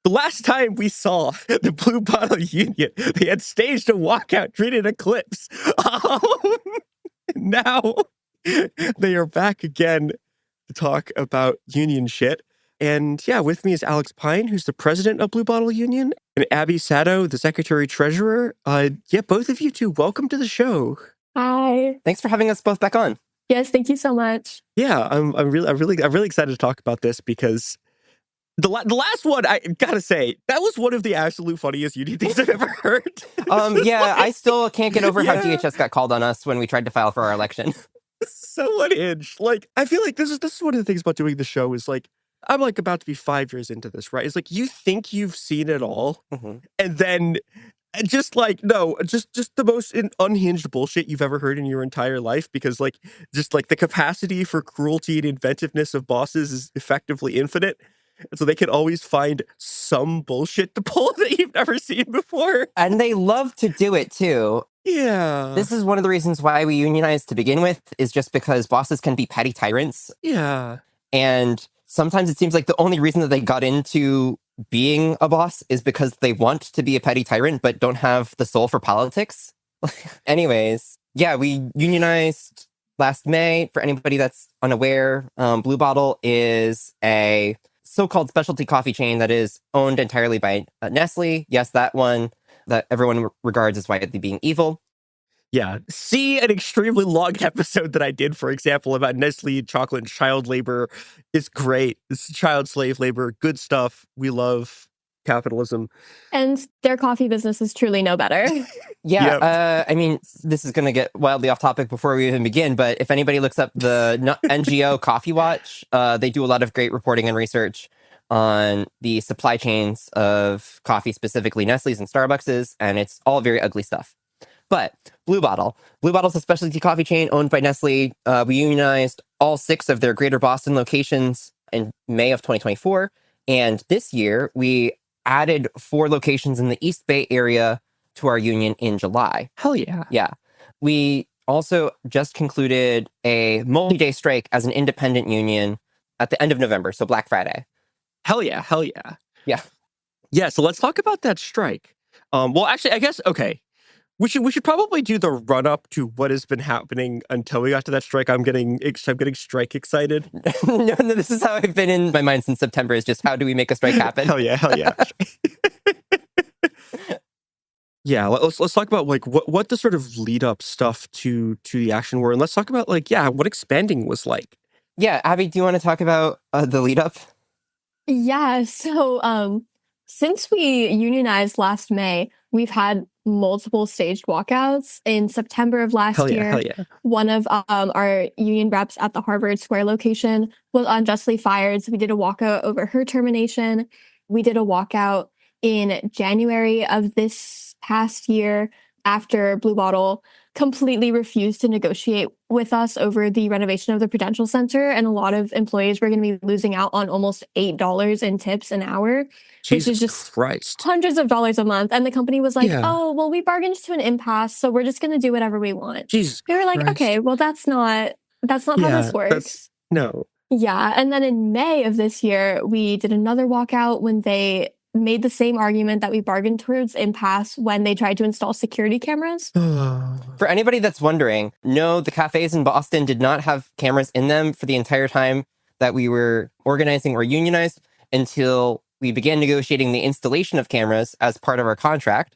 J: the last time we saw the Blue Bottle Union, they had staged a walkout during an eclipse. Now they are back again to talk about union shit. And yeah, with me is Alex Pine, who's the president of Blue Bottle Union, and Abby Sato, the secretary treasurer. Yeah, both of you two, welcome to the show.
M: Hi.
N: Thanks for having us both back on.
M: Yes, thank you so much.
J: Yeah, I'm really excited to talk about this because the last one, I gotta say, that was one of the absolute funniest union things I've ever heard.
N: Yeah, I still can't get over how DHS got called on us when we tried to file for our election.
J: So unhinged. Like, I feel like this is one of the things about doing the show is like, I'm like about to be 5 years into this, right? It's like you think you've seen it all, and then just like just the most unhinged bullshit you've ever heard in your entire life, because like just like the capacity for cruelty and inventiveness of bosses is effectively infinite. And so they can always find some bullshit to pull that you've never seen before.
N: And they love to do it too.
J: Yeah.
N: This is one of the reasons why we unionize to begin with, is just because bosses can be petty tyrants.
J: Yeah.
N: And sometimes it seems like the only reason that they got into being a boss is because they want to be a petty tyrant, but don't have the soul for politics. Anyways, yeah, we unionized last May. For anybody that's unaware, Blue Bottle is a so-called specialty coffee chain that is owned entirely by Nestlé. Yes, that one that everyone regards as widely being evil.
J: Yeah. See an extremely long episode that I did, for example, about Nestle chocolate and child labor. It's great. It's child slave labor. Good stuff. We love capitalism.
M: And their coffee business is truly no better.
N: Yeah. I mean, this is going to get wildly off topic before we even begin, but if anybody looks up the NGO Coffee Watch, they do a lot of great reporting and research on the supply chains of coffee, specifically Nestle's and Starbucks's, and it's all very ugly stuff. But Blue Bottle's a specialty coffee chain owned by Nestle. We unionized all 6 of their greater Boston locations in May of 2024. And this year, we added 4 locations in the East Bay area to our union in July.
J: Hell yeah.
N: Yeah. We also just concluded a multi-day strike as an independent union at the end of November, so Black Friday.
J: Hell yeah. Hell yeah.
N: Yeah.
J: Yeah, so let's talk about that strike. Well, actually, I guess, okay. We should probably do the run-up to what has been happening until we got to that strike. I'm getting strike excited.
N: No, this is how I've been in my mind since September, is just how do we make a strike happen?
J: Hell yeah, hell yeah. Yeah, let's talk about like what the sort of lead up stuff to the action were, and let's talk about like what expanding was like.
N: Yeah, Abby, do you want to talk about the lead up?
M: Yeah, so since we unionized last May, we've had multiple staged walkouts. In September of last year,
J: hell yeah.
M: One of our union reps at the Harvard Square location was unjustly fired, so we did a walkout over her termination. We did a walkout in January of this past year after Blue Bottle completely refused to negotiate with us over the renovation of the Prudential Center, and a lot of employees were going to be losing out on almost $8 in tips an hour, which is just
J: Christ.
M: hundreds of dollars a month. And the company was like, oh, well, we bargained to an impasse, so we're just going to do whatever we want.
J: Jesus
M: we were like,
J: Christ.
M: okay, well, that's not how this works.
J: No.
M: Yeah, and then in May of this year, we did another walkout when they made the same argument that we bargained towards impasse when they tried to install security cameras.
N: For anybody that's wondering, no, the cafes in Boston did not have cameras in them for the entire time that we were organizing or unionized until we began negotiating the installation of cameras as part of our contract.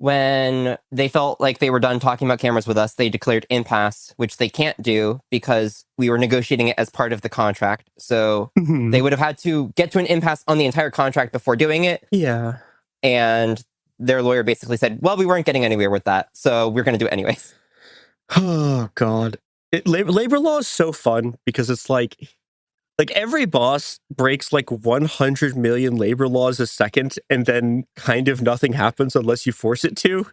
N: When they felt like they were done talking about cameras with us, they declared impasse, which they can't do because we were negotiating it as part of the contract. So they would have had to get to an impasse on the entire contract before doing it.
J: Yeah.
N: And their lawyer basically said, well, we weren't getting anywhere with that, so we're going to do it anyways.
J: Oh, God. Labor law is so fun because it's like every boss breaks like 100 million labor laws a second, and then kind of nothing happens unless you force it to.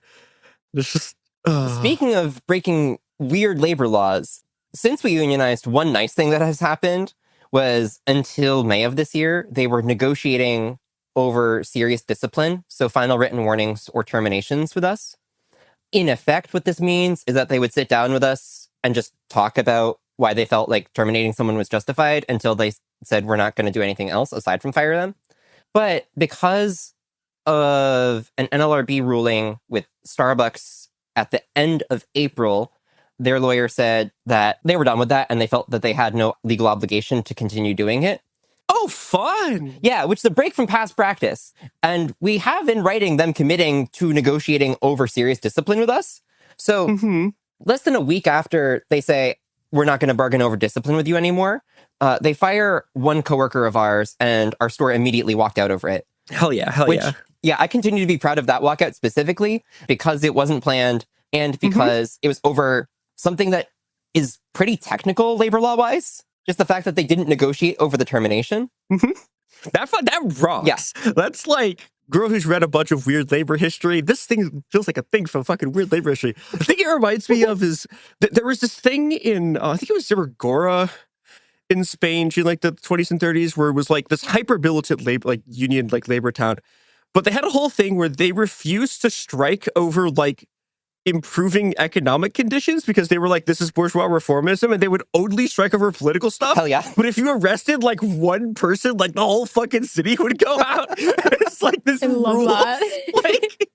J: It's just...
N: Speaking of breaking weird labor laws, since we unionized, one nice thing that has happened was until May of this year, they were negotiating over serious discipline, so final written warnings or terminations with us. In effect, what this means is that they would sit down with us and just talk about why they felt like terminating someone was justified until they said we're not going to do anything else aside from fire them. But because of an NLRB ruling with Starbucks at the end of April, their lawyer said that they were done with that and they felt that they had no legal obligation to continue doing it.
J: Oh, fun!
N: Yeah, which is a break from past practice. And we have in writing them committing to negotiating over serious discipline with us. So less than a week after they say, we're not going to bargain over discipline with you anymore, they fire one coworker of ours, and our store immediately walked out over it.
J: Hell yeah, hell yeah.
N: Yeah, I continue to be proud of that walkout specifically because it wasn't planned and because it was over something that is pretty technical labor law-wise. Just the fact that they didn't negotiate over the termination.
J: That rocks.
N: Yeah.
J: That's like... Girl who's read a bunch of weird labor history. This thing feels like a thing from fucking weird labor history. The thing it reminds me of is that there was this thing in, I think it was Zaragoza in Spain during like the 20s and 30s, where it was like this hyper militant labor, like union, like labor town. But they had a whole thing where they refused to strike over like improving economic conditions because they were like, this is bourgeois reformism, and they would only strike over political stuff.
N: Hell yeah.
J: But if you arrested like one person, like the whole fucking city would go out. It's like this rule. Like,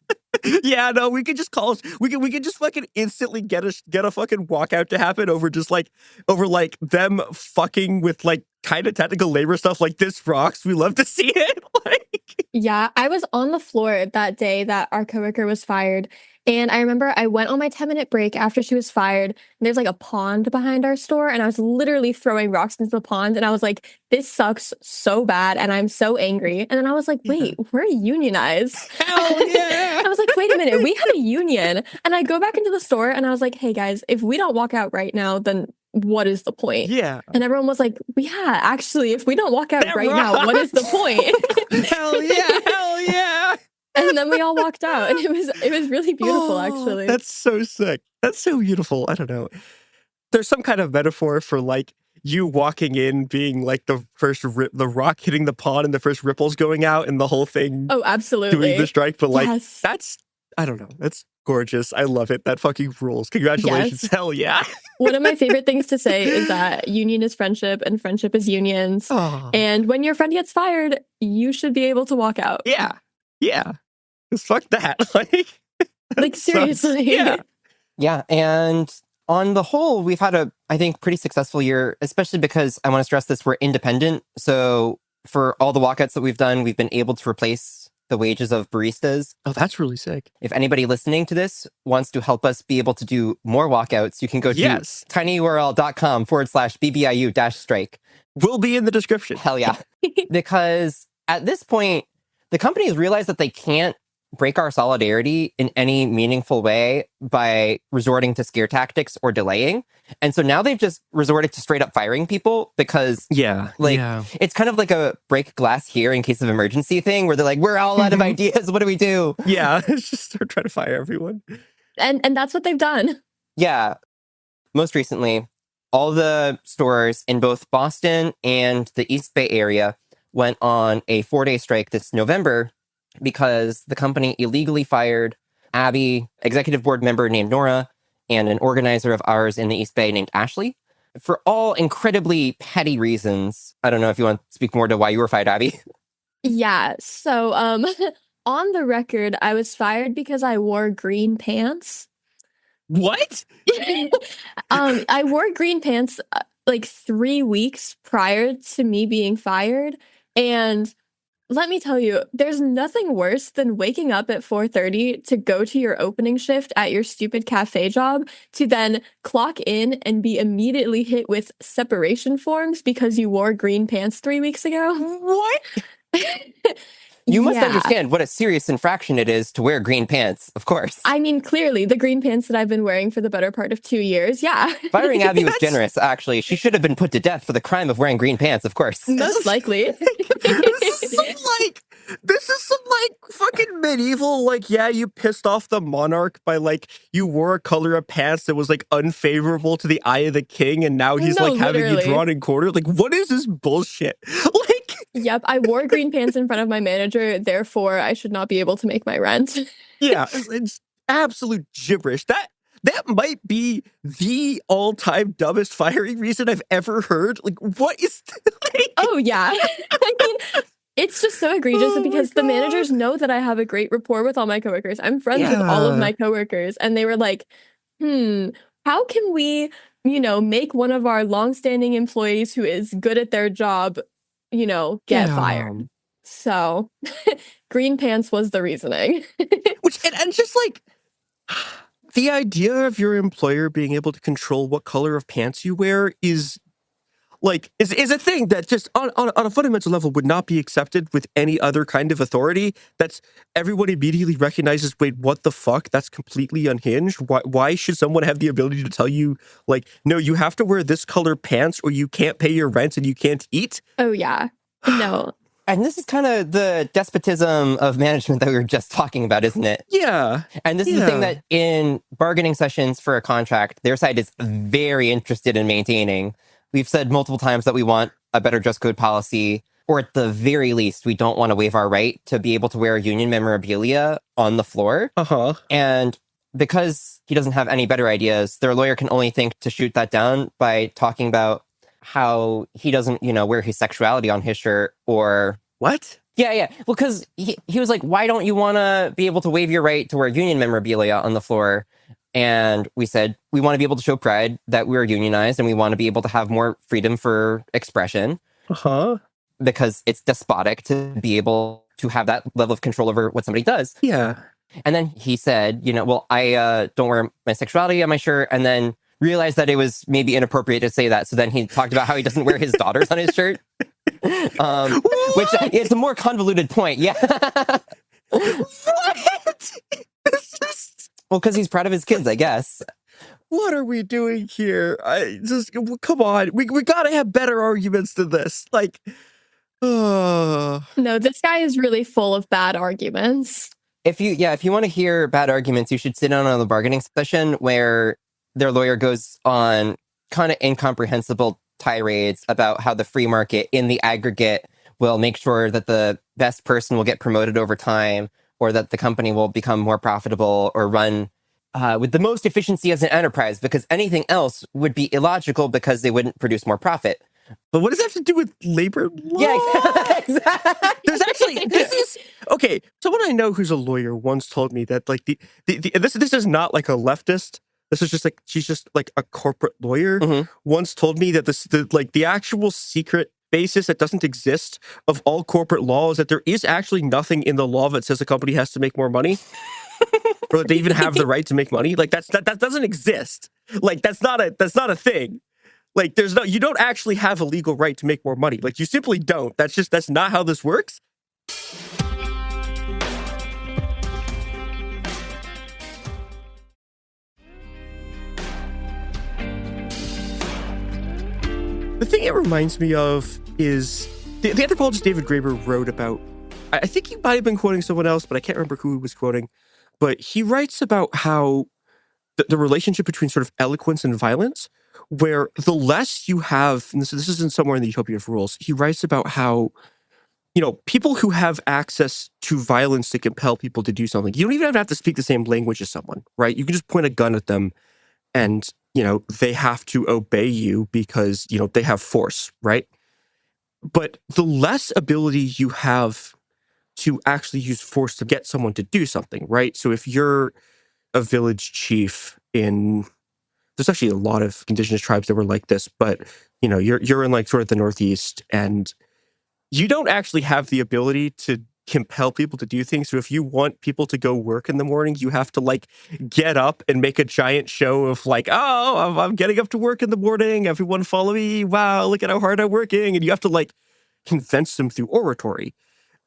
J: yeah, no, we could just we could just fucking instantly get a fucking walkout to happen over them fucking with like kind of technical labor stuff. Like, this rocks. We love to see it.
M: Yeah, I was on the floor that day that our coworker was fired. And I remember I went on my 10-minute break after she was fired. And there's like a pond behind our store. And I was literally throwing rocks into the pond. And I was like, this sucks so bad. And I'm so angry. And then I was like, wait, we're unionized.
J: Hell yeah.
M: I was like, wait a minute, we have a union. And I go back into the store and I was like, hey guys, if we don't walk out right now, then what is the point?
J: Yeah.
M: And everyone was like, yeah, actually, if we don't walk out now, what is the point?
J: Hell yeah. Hell yeah.
M: And then we all walked out, and it was really beautiful, actually.
J: That's so sick. That's so beautiful. I don't know. There's some kind of metaphor for like, you walking in being like the first the rock hitting the pond and the first ripples going out and the whole thing.
M: Oh, absolutely.
J: Doing the strike, but like
M: Yes.
J: that's I don't know. That's gorgeous. I love it. That fucking rules. Congratulations.
M: Yes.
J: Hell yeah.
M: One of my favorite things to say is that union is friendship and friendship is unions.
J: Oh.
M: And when your friend gets fired, you should be able to walk out.
J: Yeah. Yeah. Just fuck that.
M: Like seriously.
J: Yeah.
N: Yeah, and on the whole, we've had a, I think, pretty successful year, especially because I want to stress this, we're independent. So for all the walkouts that we've done, we've been able to replace the wages of baristas.
J: Oh, that's really sick.
N: If anybody listening to this wants to help us be able to do more walkouts, you can go to tinyurl.com/BBIU-strike.
J: Will be in the description.
N: Hell yeah. Because at this point, the company has realized that they can't break our solidarity in any meaningful way by resorting to scare tactics or delaying. And so now they've just resorted to straight up firing people because it's kind of like a break glass here in case of emergency thing where they're like, we're all out of ideas. What do we do?
J: Yeah, it's just start trying to fire everyone.
M: And that's what they've done.
N: Yeah. Most recently, all the stores in both Boston and the East Bay area went on a 4-day strike this November because the company illegally fired Abby, executive board member named Nora, and an organizer of ours in the East Bay named Ashley, for all incredibly petty reasons. I don't know if you want to speak more to why you were fired, Abby.
M: Yeah, so on the record, I was fired because I wore green pants.
J: What?
M: I wore green pants like 3 weeks prior to me being fired, and let me tell you, there's nothing worse than waking up at 4:30 to go to your opening shift at your stupid cafe job to then clock in and be immediately hit with separation forms because you wore green pants 3 weeks ago.
J: What?
N: You must understand what a serious infraction it is to wear green pants, of course.
M: I mean, clearly, the green pants that I've been wearing for the better part of 2 years, yeah.
N: Firing Abby was generous, actually. She should have been put to death for the crime of wearing green pants, of course.
M: Most likely.
J: This is some fucking medieval, you pissed off the monarch by you wore a color of pants that was unfavorable to the eye of the king, and now he's having you drawn and quartered. What is this bullshit?
M: Yep, I wore green pants in front of my manager, therefore I should not be able to make my rent.
J: Yeah, it's absolute gibberish. That might be the all-time dumbest firing reason I've ever heard. What is
M: Oh, yeah. I mean, it's just so egregious because the managers know that I have a great rapport with all my coworkers. I'm friends with all of my coworkers, and they were like, how can we, make one of our longstanding employees who is good at their job, get fired? So green pants was the reasoning.
J: And just the idea of your employer being able to control what color of pants you wear is a thing that just on a fundamental level would not be accepted with any other kind of authority. That's everyone immediately recognizes, wait, what the fuck? That's completely unhinged. Why should someone have the ability to tell you, no, you have to wear this color pants or you can't pay your rent and you can't eat?
M: Oh, yeah. No.
N: And this is kind of the despotism of management that we were just talking about, isn't it?
J: Yeah.
N: And this is the thing that in bargaining sessions for a contract, their side is very interested in maintaining. We've said multiple times that we want a better dress code policy, or at the very least, we don't want to waive our right to be able to wear union memorabilia on the floor.
J: Uh-huh.
N: And because he doesn't have any better ideas, their lawyer can only think to shoot that down by talking about how he doesn't, wear his sexuality on his shirt or...
J: What?
N: Yeah. Well, because he was like, why don't you want to be able to waive your right to wear union memorabilia on the floor? And we said, we want to be able to show pride that we're unionized and we want to be able to have more freedom for expression.
J: Uh-huh.
N: Because it's despotic to be able to have that level of control over what somebody does.
J: Yeah.
N: And then he said, well, I don't wear my sexuality on my shirt, and then realized that it was maybe inappropriate to say that. So then he talked about how he doesn't wear his daughters on his shirt. Which is a more convoluted point. Yeah.
J: What?
N: Well, because he's proud of his kids, I guess.
J: What are we doing here? Come on. We gotta have better arguments than this.
M: No, this guy is really full of bad arguments.
N: If you want to hear bad arguments, you should sit down on the bargaining session where their lawyer goes on kind of incomprehensible tirades about how the free market in the aggregate will make sure that the best person will get promoted over time, or that the company will become more profitable or run with the most efficiency as an enterprise, because anything else would be illogical because they wouldn't produce more profit.
J: But what does that have to do with labor law?
N: Yeah, exactly.
J: There's actually, this is, okay, someone I know who's a lawyer once told me that, like, this is not like a leftist. This is just like, she's just like a corporate lawyer. Once told me that the actual secret basis that doesn't exist of all corporate law is that there is actually nothing in the law that says a company has to make more money. Or that they even have the right to make money. Like, that doesn't exist. Like, that's not a thing. Like, you don't actually have a legal right to make more money. Like, you simply don't. That's not how this works. The thing it reminds me of is the anthropologist David Graeber wrote about, I think he might have been quoting someone else, but I can't remember who he was quoting. But he writes about how the relationship between sort of eloquence and violence, where the less you have, and this isn't somewhere in the Utopia of Rules, he writes about how, people who have access to violence to compel people to do something, you don't even have to speak the same language as someone, right? You can just point a gun at them and, they have to obey you because, they have force, right? But the less ability you have to actually use force to get someone to do something, right? So if you're a village chief there's actually a lot of indigenous tribes that were like this, but you're in like sort of the Northeast, and you don't actually have the ability to compel people to do things. So if you want people to go work in the morning, you have to like get up and make a giant show of like, oh, I'm getting up to work in the morning. Everyone follow me. Wow, look at how hard I'm working. And you have to like convince them through oratory.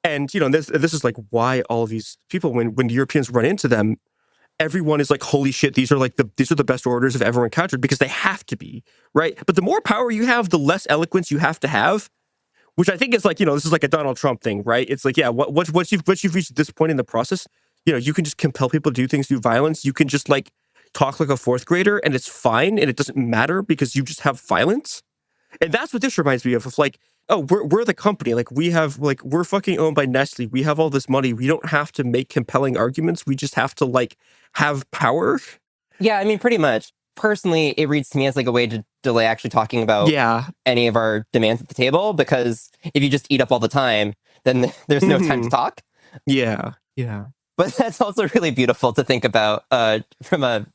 J: And, this is like why all of these people, when Europeans run into them, everyone is like, holy shit, these are the best orators I've ever encountered, because they have to be, right? But the more power you have, the less eloquence you have to have, which I think is like, this is like a Donald Trump thing, right? It's like, yeah, once you've reached this point in the process, you can just compel people to do things through violence. You can just like talk like a fourth grader and it's fine and it doesn't matter because you just have violence. And that's what this reminds me of like, oh, we're the company. Like we're fucking owned by Nestlé. We have all this money. We don't have to make compelling arguments. We just have to like have power.
N: Yeah, I mean, pretty much. Personally, it reads to me as like a way to delay actually talking about any of our demands at the table, because if you just eat up all the time, then there's no time to talk.
J: Yeah.
N: But that's also really beautiful to think about from a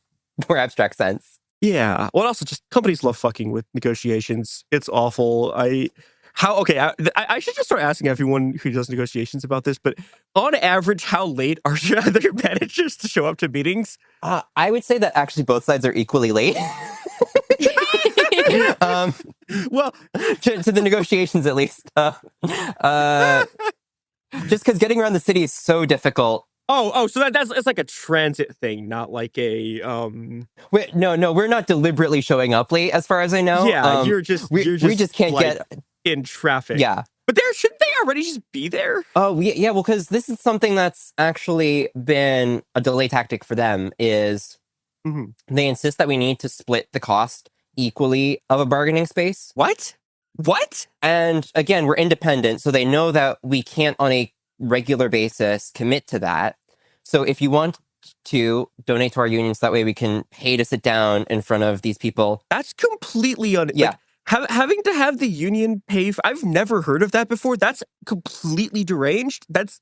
N: more abstract sense.
J: Yeah. Well, also just companies love fucking with negotiations. It's awful. I should just start asking everyone who does negotiations about this, but on average, how late are your managers to show up to meetings?
N: I would say that actually both sides are equally late. Well, to the negotiations at least. Just because getting around the city is so difficult.
J: So it's like a transit thing, not like a
N: No, we're not deliberately showing up late, as far as I know.
J: Yeah,
N: we just can't
J: like,
N: get
J: in traffic.
N: Yeah.
J: But shouldn't they already just be there?
N: Oh, yeah, well, because this is something that's actually been a delay tactic for them, is they insist that we need to split the cost equally of a bargaining space.
J: What?
N: And again, we're independent, so they know that we can't on a regular basis commit to that. So if you want to donate to our union so that way we can pay to sit down in front of these people.
J: That's completely having to have the union pay I've never heard of that before. That's completely deranged. That's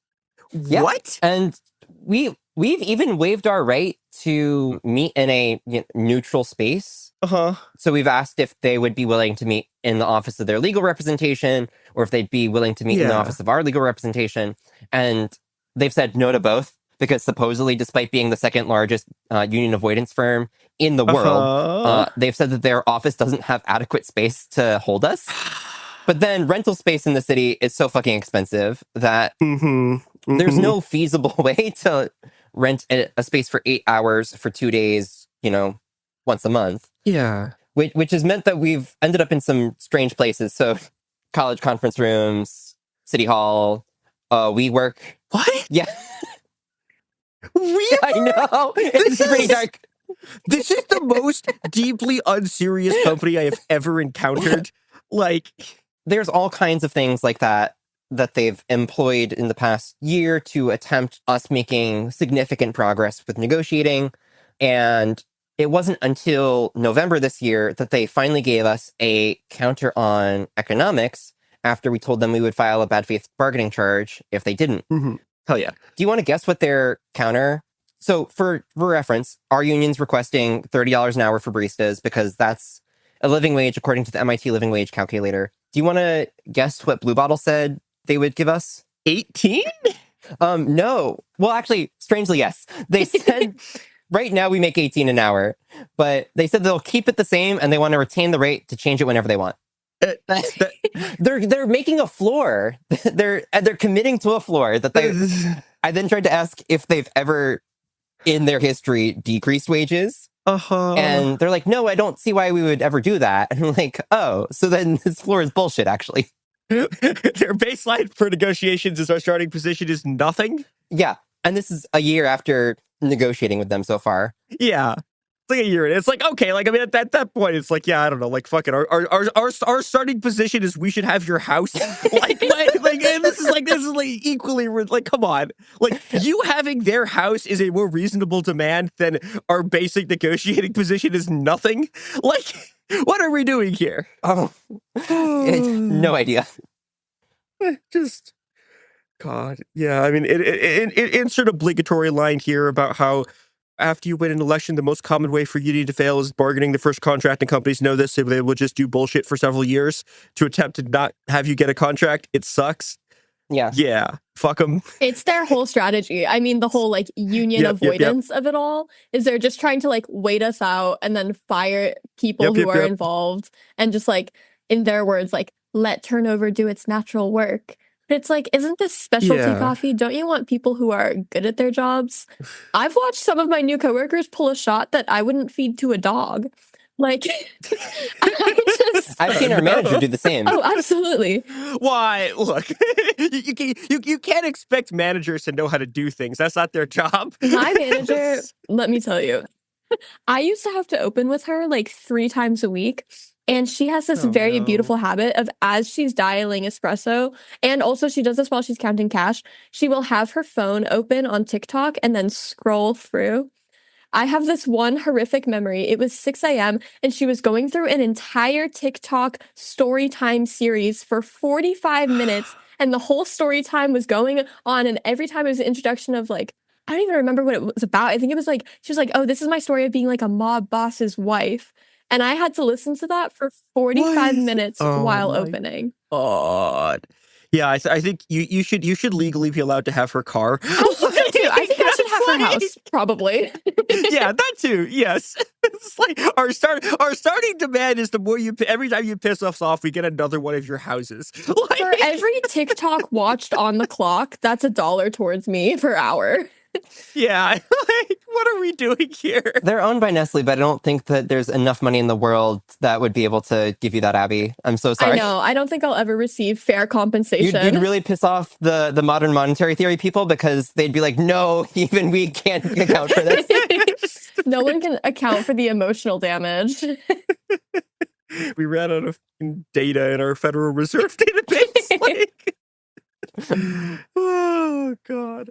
J: what?
N: And we've even waived our right to meet in a neutral space. So we've asked if they would be willing to meet in the office of their legal representation, or if they'd be willing to meet in the office of our legal representation. And they've said no to both, because supposedly, despite being the second largest union avoidance firm in the world, they've said that their office doesn't have adequate space to hold us. But then rental space in the city is so fucking expensive that there's no feasible way to rent a space for 8 hours for 2 days, once a month.
J: Yeah.
N: Which has meant that we've ended up in some strange places. So college conference rooms, city hall, WeWork.
J: What?
N: Yeah.
J: WeWork?
N: I know. It's pretty dark.
J: This is the most deeply unserious company I have ever encountered. Like,
N: there's all kinds of things like that they've employed in the past year to attempt us making significant progress with negotiating. And it wasn't until November this year that they finally gave us a counter on economics after we told them we would file a bad faith bargaining charge if they didn't.
J: Mm-hmm. Hell yeah.
N: Do you want to guess what their counter? So for reference, our union's requesting $30 an hour for baristas because that's a living wage according to the MIT living wage calculator. Do you want to guess what Blue Bottle said they would give us?
J: 18?
N: No. Well, actually, strangely, yes. They said right now we make 18 an hour, but they said they'll keep it the same and they want to retain the rate to change it whenever they want. They're making a floor. They're committing to a floor that they. I then tried to ask if they've ever in their history decreased wages. And they're like, no, I don't see why we would ever do that. And I'm like, oh, so then this floor is bullshit, actually.
J: Their baseline for negotiations is our starting position is nothing?
N: Yeah. And this is a year after negotiating with them so far.
J: Yeah. It's like a year. It's like, okay, like, I mean, at that point, it's like, yeah, I don't know, like, fuck it. Our starting position is we should have your house. like, and this is like equally, like, come on. Like, you having their house is a more reasonable demand than our basic negotiating position is nothing. Like, what are we doing here?
N: Oh, no idea.
J: Just, God. Yeah, I mean, insert obligatory line here about how after you win an election, the most common way for union to fail is bargaining. The first contracting companies know this, so they will just do bullshit for several years to attempt to not have you get a contract. It sucks.
N: Yeah.
J: Yeah. Fuck them.
M: It's their whole strategy. I mean, the whole like union avoidance of it all is they're just trying to like wait us out and then fire people who are involved and just like, in their words, like let turnover do its natural work. But it's like, isn't this specialty coffee? Don't you want people who are good at their jobs? I've watched some of my new coworkers pull a shot that I wouldn't feed to a dog. Like,
N: I've seen our manager do the same.
M: Oh, absolutely.
J: Why? Look, you can't expect managers to know how to do things. That's not their job.
M: My manager, let me tell you, I used to have to open with her like 3 times a week. And she has this very beautiful habit of, as she's dialing espresso, and also she does this while she's counting cash, she will have her phone open on TikTok and then scroll through. I have this one horrific memory. It was 6 a.m. and she was going through an entire TikTok story time series for 45 minutes. And the whole story time was going on. And every time it was an introduction of like, I don't even remember what it was about. I think it was like, she was like, oh, this is my story of being like a mob boss's wife. And I had to listen to that for 45 minutes while opening.
J: God. Yeah, I think you should legally be allowed to have her car.
M: I think I should have her house, probably.
J: Yeah, that too. Yes, it's like our starting demand is the more you every time you piss us off, we get another one of your houses. Like,
M: for every TikTok watched on the clock, that's $1 towards me per hour.
J: Yeah, like, what are we doing here?
N: They're owned by Nestlé, but I don't think that there's enough money in the world that would be able to give you that, Abby. I'm so sorry.
M: I know. I don't think I'll ever receive fair compensation.
N: You'd really piss off the modern monetary theory people because they'd be like, no, even we can't account for this.
M: No one can account for the emotional damage.
J: We ran out of data in our Federal Reserve database. Like, oh, God.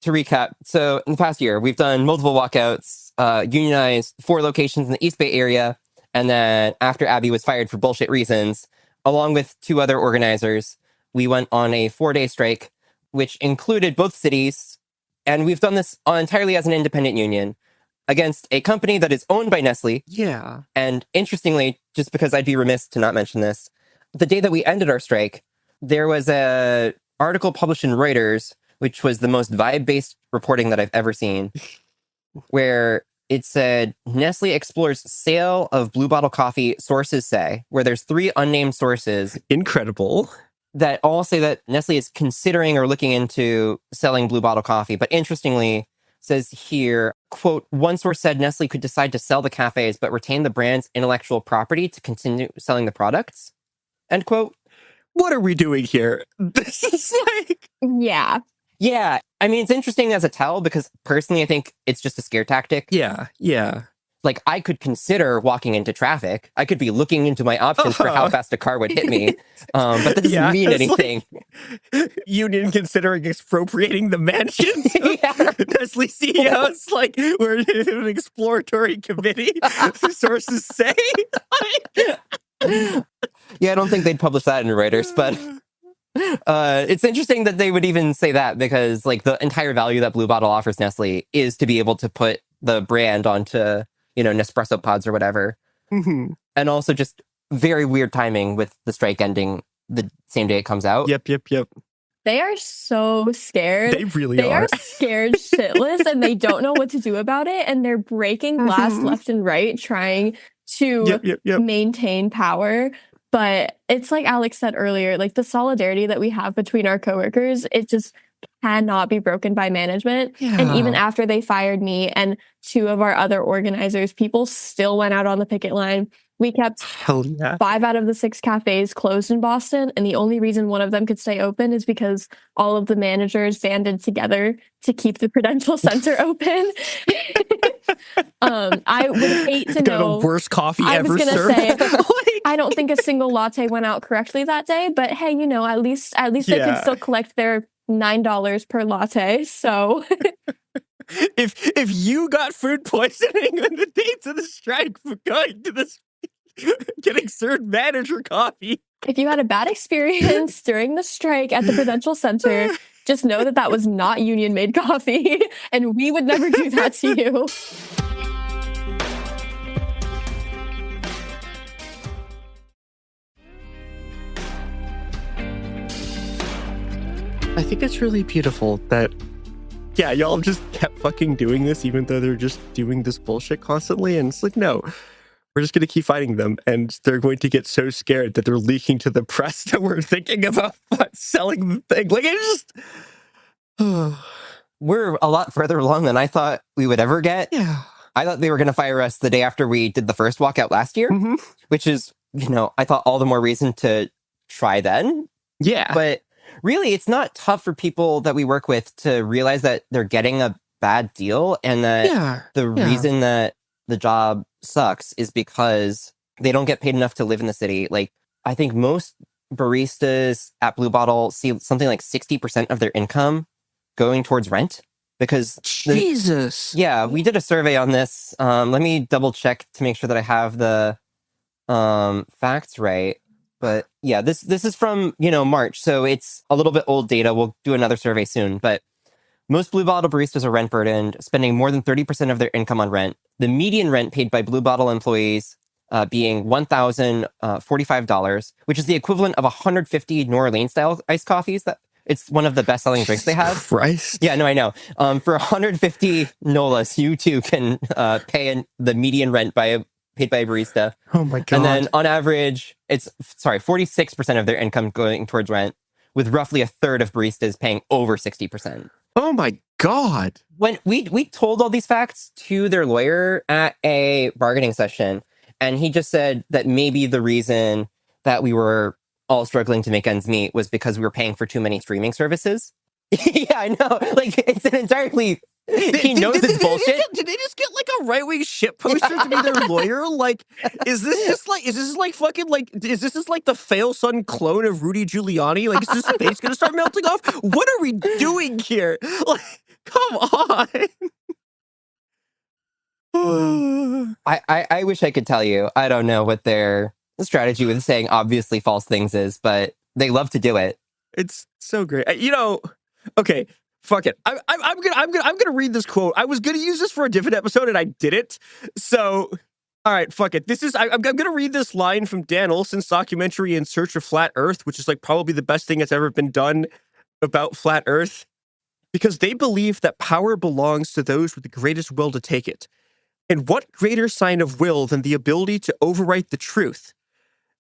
N: To recap, so in the past year, we've done multiple walkouts, unionized 4 locations in the East Bay area, and then after Abby was fired for bullshit reasons, along with 2 other organizers, we went on a 4-day strike, which included both cities, and we've done this entirely as an independent union against a company that is owned by Nestlé.
J: Yeah.
N: And interestingly, just because I'd be remiss to not mention this, the day that we ended our strike, there was an article published in Reuters, which was the most vibe-based reporting that I've ever seen, where it said, Nestlé explores sale of Blue Bottle coffee, sources say, where there's 3 unnamed sources.
J: Incredible.
N: That all say that Nestlé is considering or looking into selling Blue Bottle coffee. But interestingly, says here, quote, one source said Nestlé could decide to sell the cafes, but retain the brand's intellectual property to continue selling the products, end quote.
J: What are we doing here? This is like...
M: Yeah.
N: Yeah, I mean, it's interesting as a tell because personally, I think it's just a scare tactic.
J: Yeah.
N: like I could consider walking into traffic. I could be looking into my options for how fast a car would hit me. But that doesn't mean anything.
J: Like, union considering expropriating the mansions. Nestle CEOs, like, we're in an exploratory committee. Sources say.
N: Yeah, I don't think they'd publish that in Reuters, but it's interesting that they would even say that, because like the entire value that Blue Bottle offers Nestle is to be able to put the brand onto, Nespresso pods or whatever.
J: Mm-hmm.
N: And also just very weird timing with the strike ending the same day it comes out.
J: Yep.
M: They are so scared.
J: They really
M: They
J: are.
M: are scared shitless, and they don't know what to do about it. And they're breaking glass left and right, trying to maintain power. But it's like Alex said earlier, like the solidarity that we have between our coworkers, it just cannot be broken by management.
J: Yeah.
M: And even after they fired me and 2 of our other organizers, people still went out on the picket line. We kept 5 out of the 6 cafes closed in Boston. And the only reason one of them could stay open is because all of the managers banded together to keep the Prudential Center open. I would hate to know.
J: The worst coffee
M: I
J: ever
M: was going to
J: served.
M: say, I don't think a single latte went out correctly that day. But hey, at least they could still collect their $9 per latte. So
J: if you got food poisoning on the dates of the strike for going to this, getting served manager coffee.
M: If you had a bad experience during the strike at the Prudential Center, just know that that was not union-made coffee, and we would never do that to you.
J: I think it's really beautiful that, y'all just kept fucking doing this, even though they're just doing this bullshit constantly. And it's like, no, we're just going to keep fighting them. And they're going to get so scared that they're leaking to the press that we're thinking about selling the thing. Like, it's just...
N: We're a lot further along than I thought we would ever get.
J: Yeah.
N: I thought they were going to fire us the day after we did the first walkout last year, which is, I thought all the more reason to try then.
J: Yeah.
N: But really, it's not tough for people that we work with to realize that they're getting a bad deal, and that the reason that the job sucks is because they don't get paid enough to live in the city. Like, I think most baristas at Blue Bottle see something like 60% of their income going towards rent, because
J: Jesus.
N: We did a survey on this. Let me double check to make sure that I have the facts right. But yeah, this is from, March, so it's a little bit old data. We'll do another survey soon. But most Blue Bottle baristas are rent burdened, spending more than 30% of their income on rent. The median rent paid by Blue Bottle employees being $1,045, which is the equivalent of 150 New Orleans style iced coffees. It's one of the best selling drinks they have.
J: Christ.
N: Yeah, no, I know. For 150 NOLAs, you too can pay the median rent paid by a barista.
J: Oh my God.
N: And then on average, 46% of their income going towards rent, with roughly a third of baristas paying over 60%.
J: Oh my God.
N: When we told all these facts to their lawyer at a bargaining session, and he just said that maybe the reason that we were all struggling to make ends meet was because we were paying for too many streaming services. Yeah, I know. Like, it's an entirely... He knows it's bullshit.
J: Did they just get like a right-wing shit poster to be their lawyer? Like, is this like the fail son clone of Rudy Giuliani? Like, is this space gonna start melting off? What are we doing here? Like, come on.
N: I wish I could tell you. I don't know what their strategy with saying obviously false things is, but they love to do it.
J: It's so great. Okay. Fuck it. I'm gonna read this quote. I was gonna use this for a different episode and I didn't. So, all right, fuck it. I'm gonna read this line from Dan Olson's documentary In Search of Flat Earth, which is like probably the best thing that's ever been done about flat Earth, because they believe that power belongs to those with the greatest will to take it. And what greater sign of will than the ability to overwrite the truth?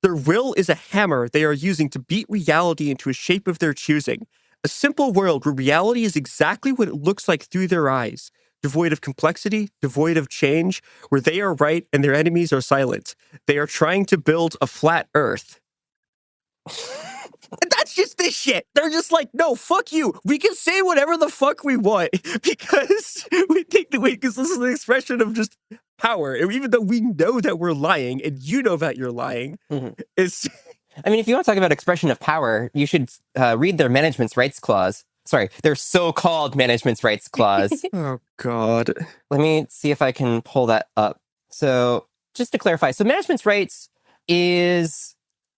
J: Their will is a hammer they are using to beat reality into a shape of their choosing. A simple world where reality is exactly what it looks like through their eyes, devoid of complexity, devoid of change, where they are right and their enemies are silent. They are trying to build a flat Earth. And that's just this shit. They're just like, no, fuck you. We can say whatever the fuck we want because we think because this is an expression of just power, even though we know that we're lying and you know that you're lying, is...
N: I mean, if you want to talk about expression of power, you should read their management's rights clause. Sorry, their so-called management's rights clause.
J: Oh, God.
N: Let me see if I can pull that up. So just to clarify, so management's rights is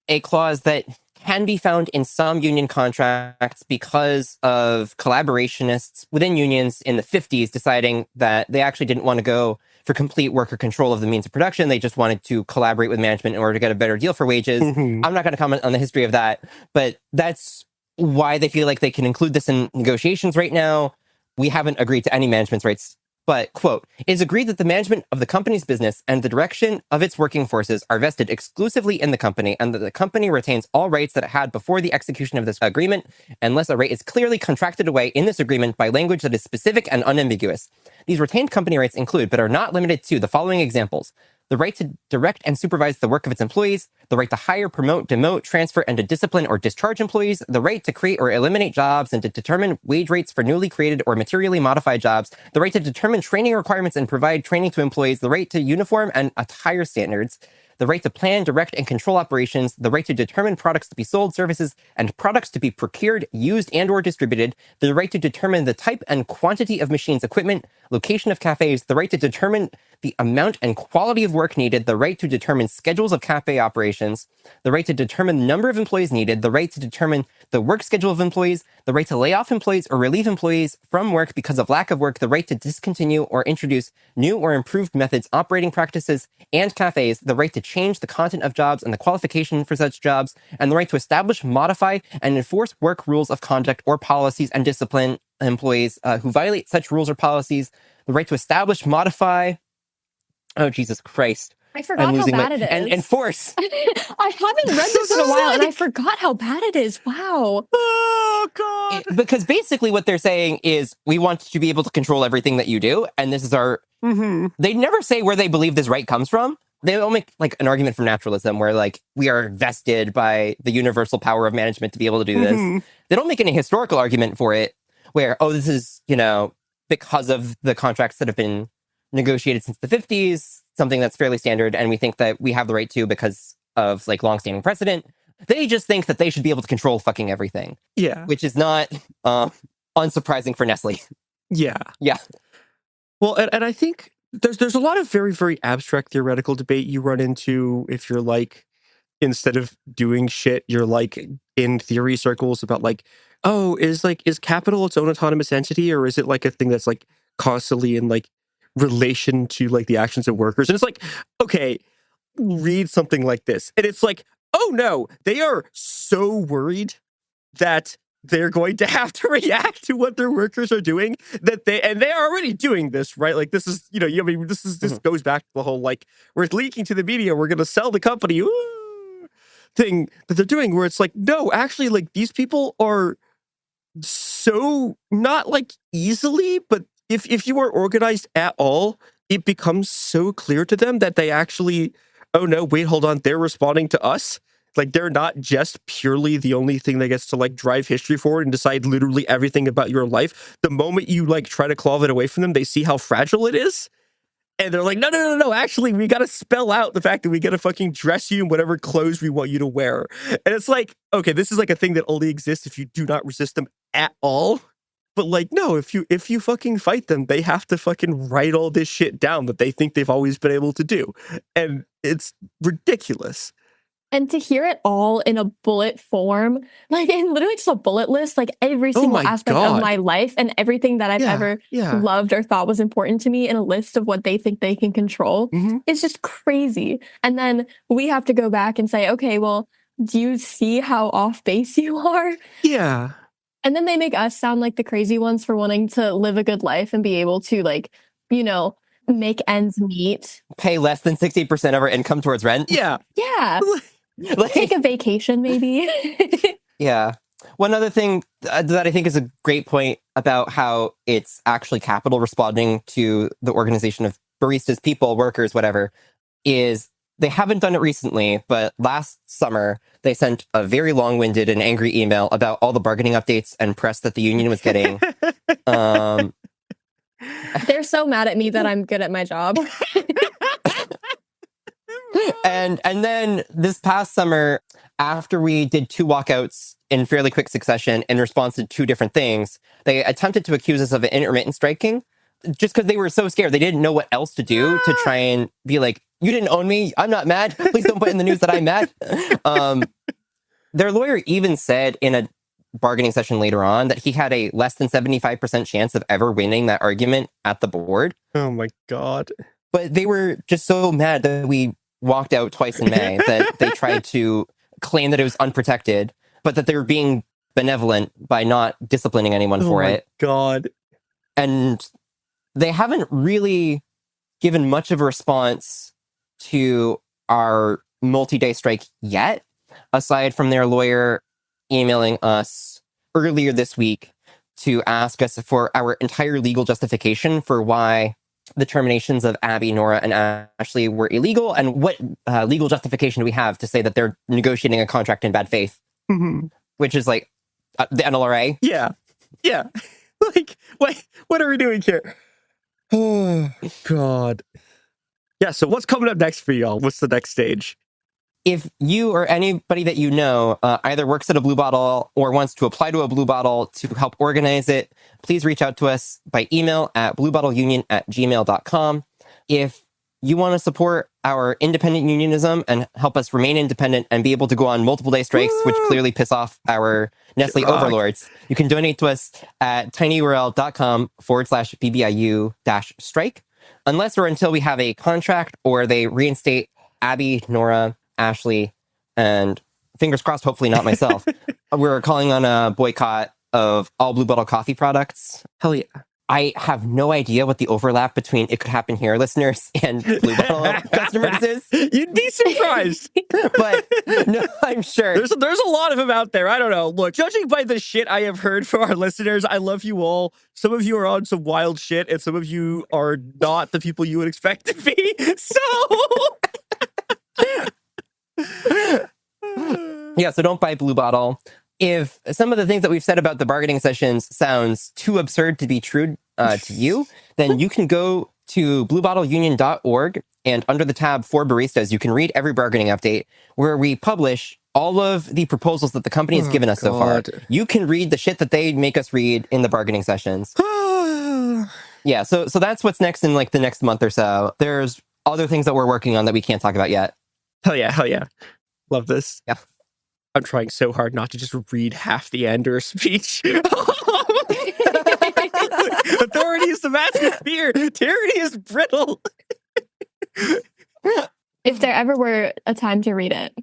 N: a clause that can be found in some union contracts because of collaborationists within unions in the 50s deciding that they actually didn't want to go for complete worker control of the means of production. They just wanted to collaborate with management in order to get a better deal for wages. I'm not going to comment on the history of that, but that's why they feel like they can include this in negotiations right now. We haven't agreed to any management's rights. But, quote, it is agreed that the management of the company's business and the direction of its working forces are vested exclusively in the company, and that the company retains all rights that it had before the execution of this agreement, unless a right is clearly contracted away in this agreement by language that is specific and unambiguous. These retained company rights include, but are not limited to, the following examples: the right to direct and supervise the work of its employees, the right to hire, promote, demote, transfer, and to discipline or discharge employees, the right to create or eliminate jobs and to determine wage rates for newly created or materially modified jobs, the right to determine training requirements and provide training to employees, the right to uniform and attire standards, the right to plan, direct, and control operations, the right to determine products to be sold, services, and products to be procured, used, and or distributed, the right to determine the type and quantity of machines, equipment, location of cafes, the right to determine the amount and quality of work needed, the right to determine schedules of cafe operations, the right to determine the number of employees needed, the right to determine the work schedule of employees, the right to lay off employees or relieve employees from work because of lack of work, the right to discontinue or introduce new or improved methods, operating practices, and cafes, the right to change the content of jobs and the qualification for such jobs, and the right to establish, modify, and enforce work rules of conduct or policies and discipline employees who violate such rules or policies, the right to establish, modify, oh, Jesus Christ.
M: I forgot how bad it is.
N: And enforce.
M: I haven't read this in a while, and I forgot how bad it is. Wow.
J: Oh, God.
N: Because basically what they're saying is, we want to be able to control everything that you do, and this is our... They never say where they believe this right comes from. They don't make, like, an argument from naturalism where, like, we are vested by the universal power of management to be able to do this. They don't make any historical argument for it where, oh, this is, you know, because of the contracts that have been negotiated since the 50s, something that's fairly standard, and we think that we have the right to because of, like, longstanding precedent. They just think that they should be able to control fucking everything.
J: Yeah.
N: Which is not unsurprising for Nestlé.
J: Yeah.
N: Yeah.
J: Well, and I think there's a lot of very, very abstract theoretical debate you run into if you're, like, instead of doing shit, you're, like, in theory circles about, like, oh, is capital its own autonomous entity, or is it, like, a thing that's, like, constantly in, like, relation to, like, the actions of workers? And it's like, okay, read something like this. And it's like, oh no, they are so worried that they're going to have to react to what their workers are doing that they are already doing this, right? Like, this is, you know, I mean, this goes back to the whole, like, we're leaking to the media, we're going to sell the company thing that they're doing, where it's like, no, actually, like, these people are so not, like, easily, but if you are organized at all, it becomes so clear to them that they actually, oh no, wait, hold on, they're responding to us. Like, they're not just purely the only thing that gets to, like, drive history forward and decide literally everything about your life. The moment you, like, try to claw it away from them, they see how fragile it is. And they're like, no, actually, we got to spell out the fact that we got to fucking dress you in whatever clothes we want you to wear. And it's like, okay, this is, like, a thing that only exists if you do not resist them at all. But, like, no, if you fucking fight them, they have to fucking write all this shit down that they think they've always been able to do. And it's ridiculous.
M: And to hear it all in a bullet form, like, in literally just a bullet list, like, every single aspect of my life and everything that I've ever loved or thought was important to me in a list of what they think they can control, is just crazy. And then we have to go back and say, okay, well, do you see how off base you are?
J: Yeah.
M: And then they make us sound like the crazy ones for wanting to live a good life and be able to, like, you know, make ends meet.
N: Pay less than 60% of our income towards rent.
J: Yeah.
M: Yeah. Like, take a vacation, maybe.
N: Yeah. One other thing that I think is a great point about how it's actually capital responding to the organization of baristas, people, workers, whatever, is they haven't done it recently, but last summer they sent a very long-winded and angry email about all the bargaining updates and press that the union was getting.
M: They're so mad at me that I'm good at my job.
N: And then this past summer, after we did 2 walkouts in fairly quick succession in response to 2 different things, they attempted to accuse us of intermittent striking just because they were so scared. They didn't know what else to do to try and be like, you didn't own me. I'm not mad. Please don't put in the news that I'm mad. Their lawyer even said in a bargaining session later on that he had a less than 75% chance of ever winning that argument at the board.
J: Oh my God.
N: But they were just so mad that we walked out twice in May that they tried to claim that it was unprotected, but that they were being benevolent by not disciplining anyone for it.
J: God.
N: And they haven't really given much of a response to our multi-day strike yet, aside from their lawyer emailing us earlier this week to ask us for our entire legal justification for why the terminations of Abby, Nora, and Ashley were illegal, and what legal justification do we have to say that they're negotiating a contract in bad faith, which is like the NLRA.
J: Yeah. Like, what are we doing here? Oh, God. Yeah, so what's coming up next for y'all? What's the next stage?
N: If you or anybody that you know either works at a Blue Bottle or wants to apply to a Blue Bottle to help organize it, please reach out to us by email at bluebottleunion@gmail.com. If you want to support our independent unionism and help us remain independent and be able to go on multiple day strikes, which clearly piss off our Nestlé overlords, you can donate to us at tinyurl.com/BBIU-strike, unless or until we have a contract or they reinstate Abby, Nora, Ashley, and fingers crossed, hopefully not myself. We're calling on a boycott of all Blue Bottle coffee products.
J: Hell yeah.
N: I have no idea what the overlap between It Could Happen Here listeners and Blue Bottle customers is.
J: You'd be surprised.
N: But no, I'm sure.
J: There's a lot of them out there. I don't know. Look, judging by the shit I have heard from our listeners, I love you all. Some of you are on some wild shit, and some of you are not the people you would expect to be. So...
N: Yeah, so don't buy Blue Bottle. If some of the things that we've said about the bargaining sessions sounds too absurd to be true to you, then you can go to bluebottleunion.org, and under the tab for baristas, you can read every bargaining update where we publish all of the proposals that the company has given us so far. You can read the shit that they make us read in the bargaining sessions. Yeah, so that's what's next in like the next month or so. There's other things that we're working on that we can't talk about yet.
J: Hell yeah. Love this.
N: Yeah.
J: I'm trying so hard not to just read half the end or a speech. Authority is the mask of fear. Tyranny is brittle.
M: If there ever were a time to read it,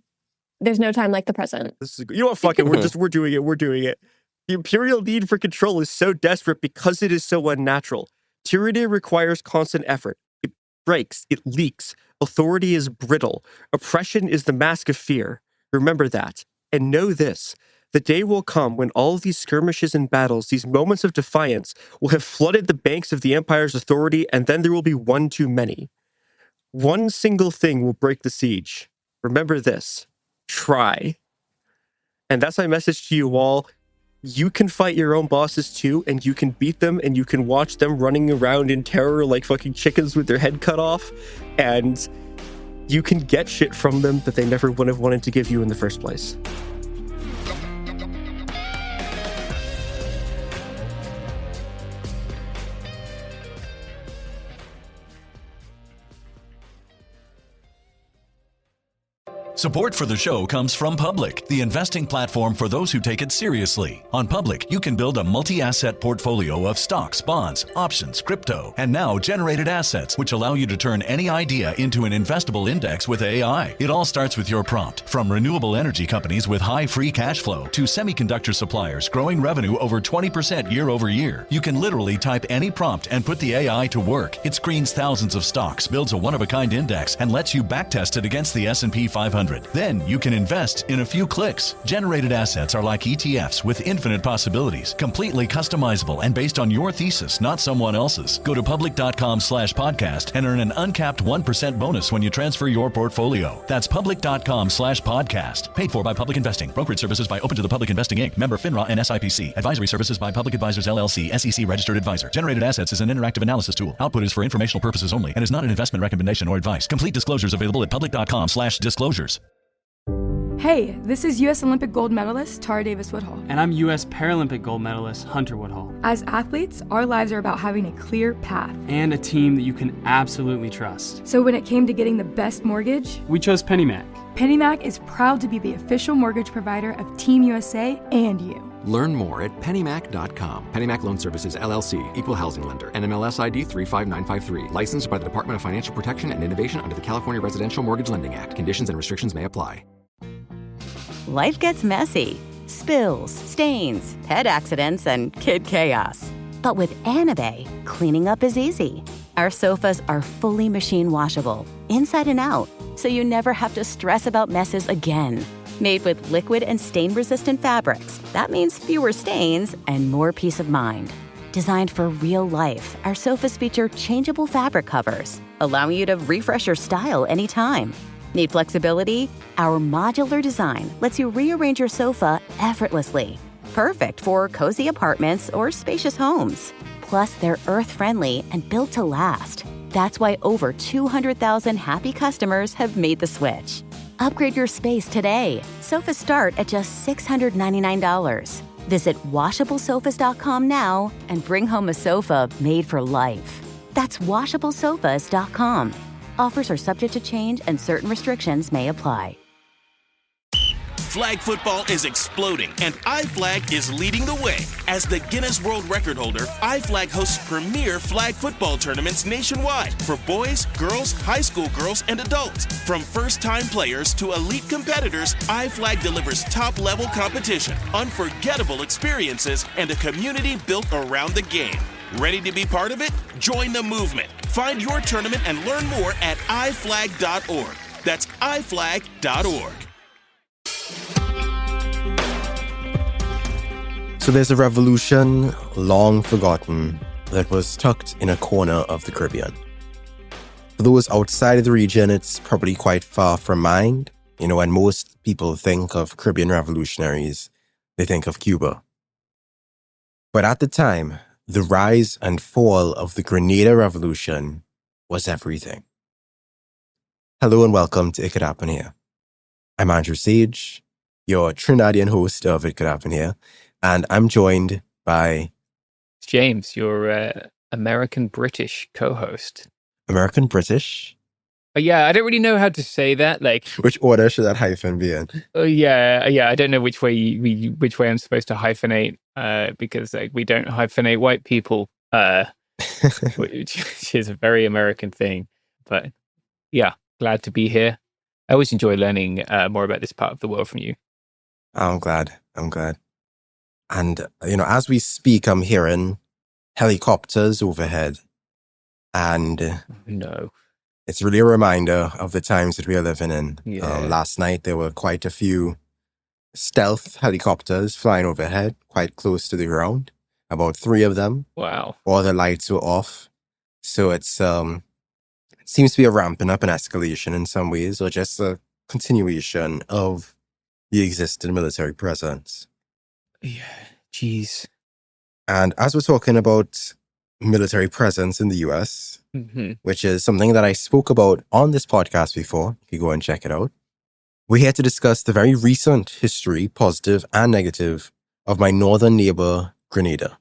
M: there's no time like the present.
J: You know what? Fuck it. We're doing it. We're doing it. The imperial need for control is so desperate because it is so unnatural. Tyranny requires constant effort. It breaks. It leaks. Authority is brittle. Oppression is the mask of fear. Remember that. And know this. The day will come when all of these skirmishes and battles, these moments of defiance, will have flooded the banks of the Empire's authority, and then there will be one too many. One single thing will break the siege. Remember this. Try. And that's my message to you all. You can fight your own bosses too, and you can beat them, and you can watch them running around in terror like fucking chickens with their head cut off, and you can get shit from them that they never would have wanted to give you in the first place.
B: Support for the show comes from Public, the investing platform for those who take it seriously. On Public, you can build a multi-asset portfolio of stocks, bonds, options, crypto, and now generated assets, which allow you to turn any idea into an investable index with AI. It all starts with your prompt. From renewable energy companies with high free cash flow to semiconductor suppliers growing revenue over 20% year over year, you can literally type any prompt and put the AI to work. It screens thousands of stocks, builds a one-of-a-kind index, and lets you backtest it against the S&P 500. 100. Then you can invest in a few clicks. Generated assets are like ETFs with infinite possibilities, completely customizable and based on your thesis, not someone else's. Go to public.com/podcast and earn an uncapped 1% bonus when you transfer your portfolio. That's public.com/podcast. Paid for by Public Investing. Brokerage services by Open to the Public Investing Inc. Member FINRA and SIPC. Advisory services by Public Advisors LLC, SEC registered advisor. Generated assets is an interactive analysis tool. Output is for informational purposes only and is not an investment recommendation or advice. Complete disclosures available at public.com/disclosures.
D: Hey, this is U.S. Olympic gold medalist Tara Davis Woodhull.
E: And I'm U.S. Paralympic gold medalist Hunter Woodhull.
D: As athletes, our lives are about having a clear path.
E: And a team that you can absolutely trust.
D: So when it came to getting the best mortgage,
E: we chose PennyMac.
D: PennyMac is proud to be the official mortgage provider of Team USA and you.
F: Learn more at pennymac.com. PennyMac Loan Services, LLC, Equal Housing Lender, NMLS ID 35953. Licensed by the Department of Financial Protection and Innovation under the California Residential Mortgage Lending Act. Conditions and restrictions may apply.
K: Life gets messy. Spills, stains, pet accidents, and kid chaos. But with Anabay, cleaning up is easy. Our sofas are fully machine washable, inside and out, so you never have to stress about messes again. Made with liquid and stain-resistant fabrics, that means fewer stains and more peace of mind. Designed for real life, our sofas feature changeable fabric covers, allowing you to refresh your style anytime. Need flexibility? Our modular design lets you rearrange your sofa effortlessly. Perfect for cozy apartments or spacious homes. Plus, they're earth-friendly and built to last. That's why over 200,000 happy customers have made the switch. Upgrade your space today. Sofas start at just $699. Visit washablesofas.com now and bring home a sofa made for life. That's washablesofas.com. Offers are subject to change and certain restrictions may apply.
L: Flag football is exploding, and iFlag is leading the way. As the Guinness World Record holder, iFlag hosts premier flag football tournaments nationwide for boys, girls, high school girls, and adults. From first-time players to elite competitors, iFlag delivers top-level competition, unforgettable experiences, and a community built around the game. Ready to be part of it? Join the movement. Find your tournament and learn more at iflag.org. That's iflag.org.
J: So there's a revolution long forgotten that was tucked in a corner of the Caribbean. For those outside of the region, it's probably quite far from mind. You know, when most people think of Caribbean revolutionaries, they think of Cuba. But at the time, the rise and fall of the Grenada Revolution was everything. Hello and welcome to It Could Happen Here. I'm Andrew Sage, your Trinidadian host of It Could Happen Here, and I'm joined by
O: James, your American-British co-host.
J: American-British?
O: Yeah, I don't really know how to say that. Like,
J: which order should that hyphen be in?
O: Yeah. I don't know which way I'm supposed to hyphenate, because like we don't hyphenate white people, which is a very American thing. But yeah, glad to be here. I always enjoy learning more about this part of the world from you.
J: I'm glad. And, you know, as we speak, I'm hearing helicopters overhead. And
O: no,
J: it's really a reminder of the times that we are living in.
O: Yeah.
J: Last night, there were quite a few stealth helicopters flying overhead, quite close to the ground. About 3 of them.
O: Wow.
J: All the lights were off. So it seems to be a ramping up and escalation in some ways, or just a continuation of the existing military presence.
O: Yeah, jeez.
J: And as we're talking about military presence in the US, which is something that I spoke about on this podcast before, you can go and check it out. We're here to discuss the very recent history, positive and negative, of my northern neighbor, Grenada.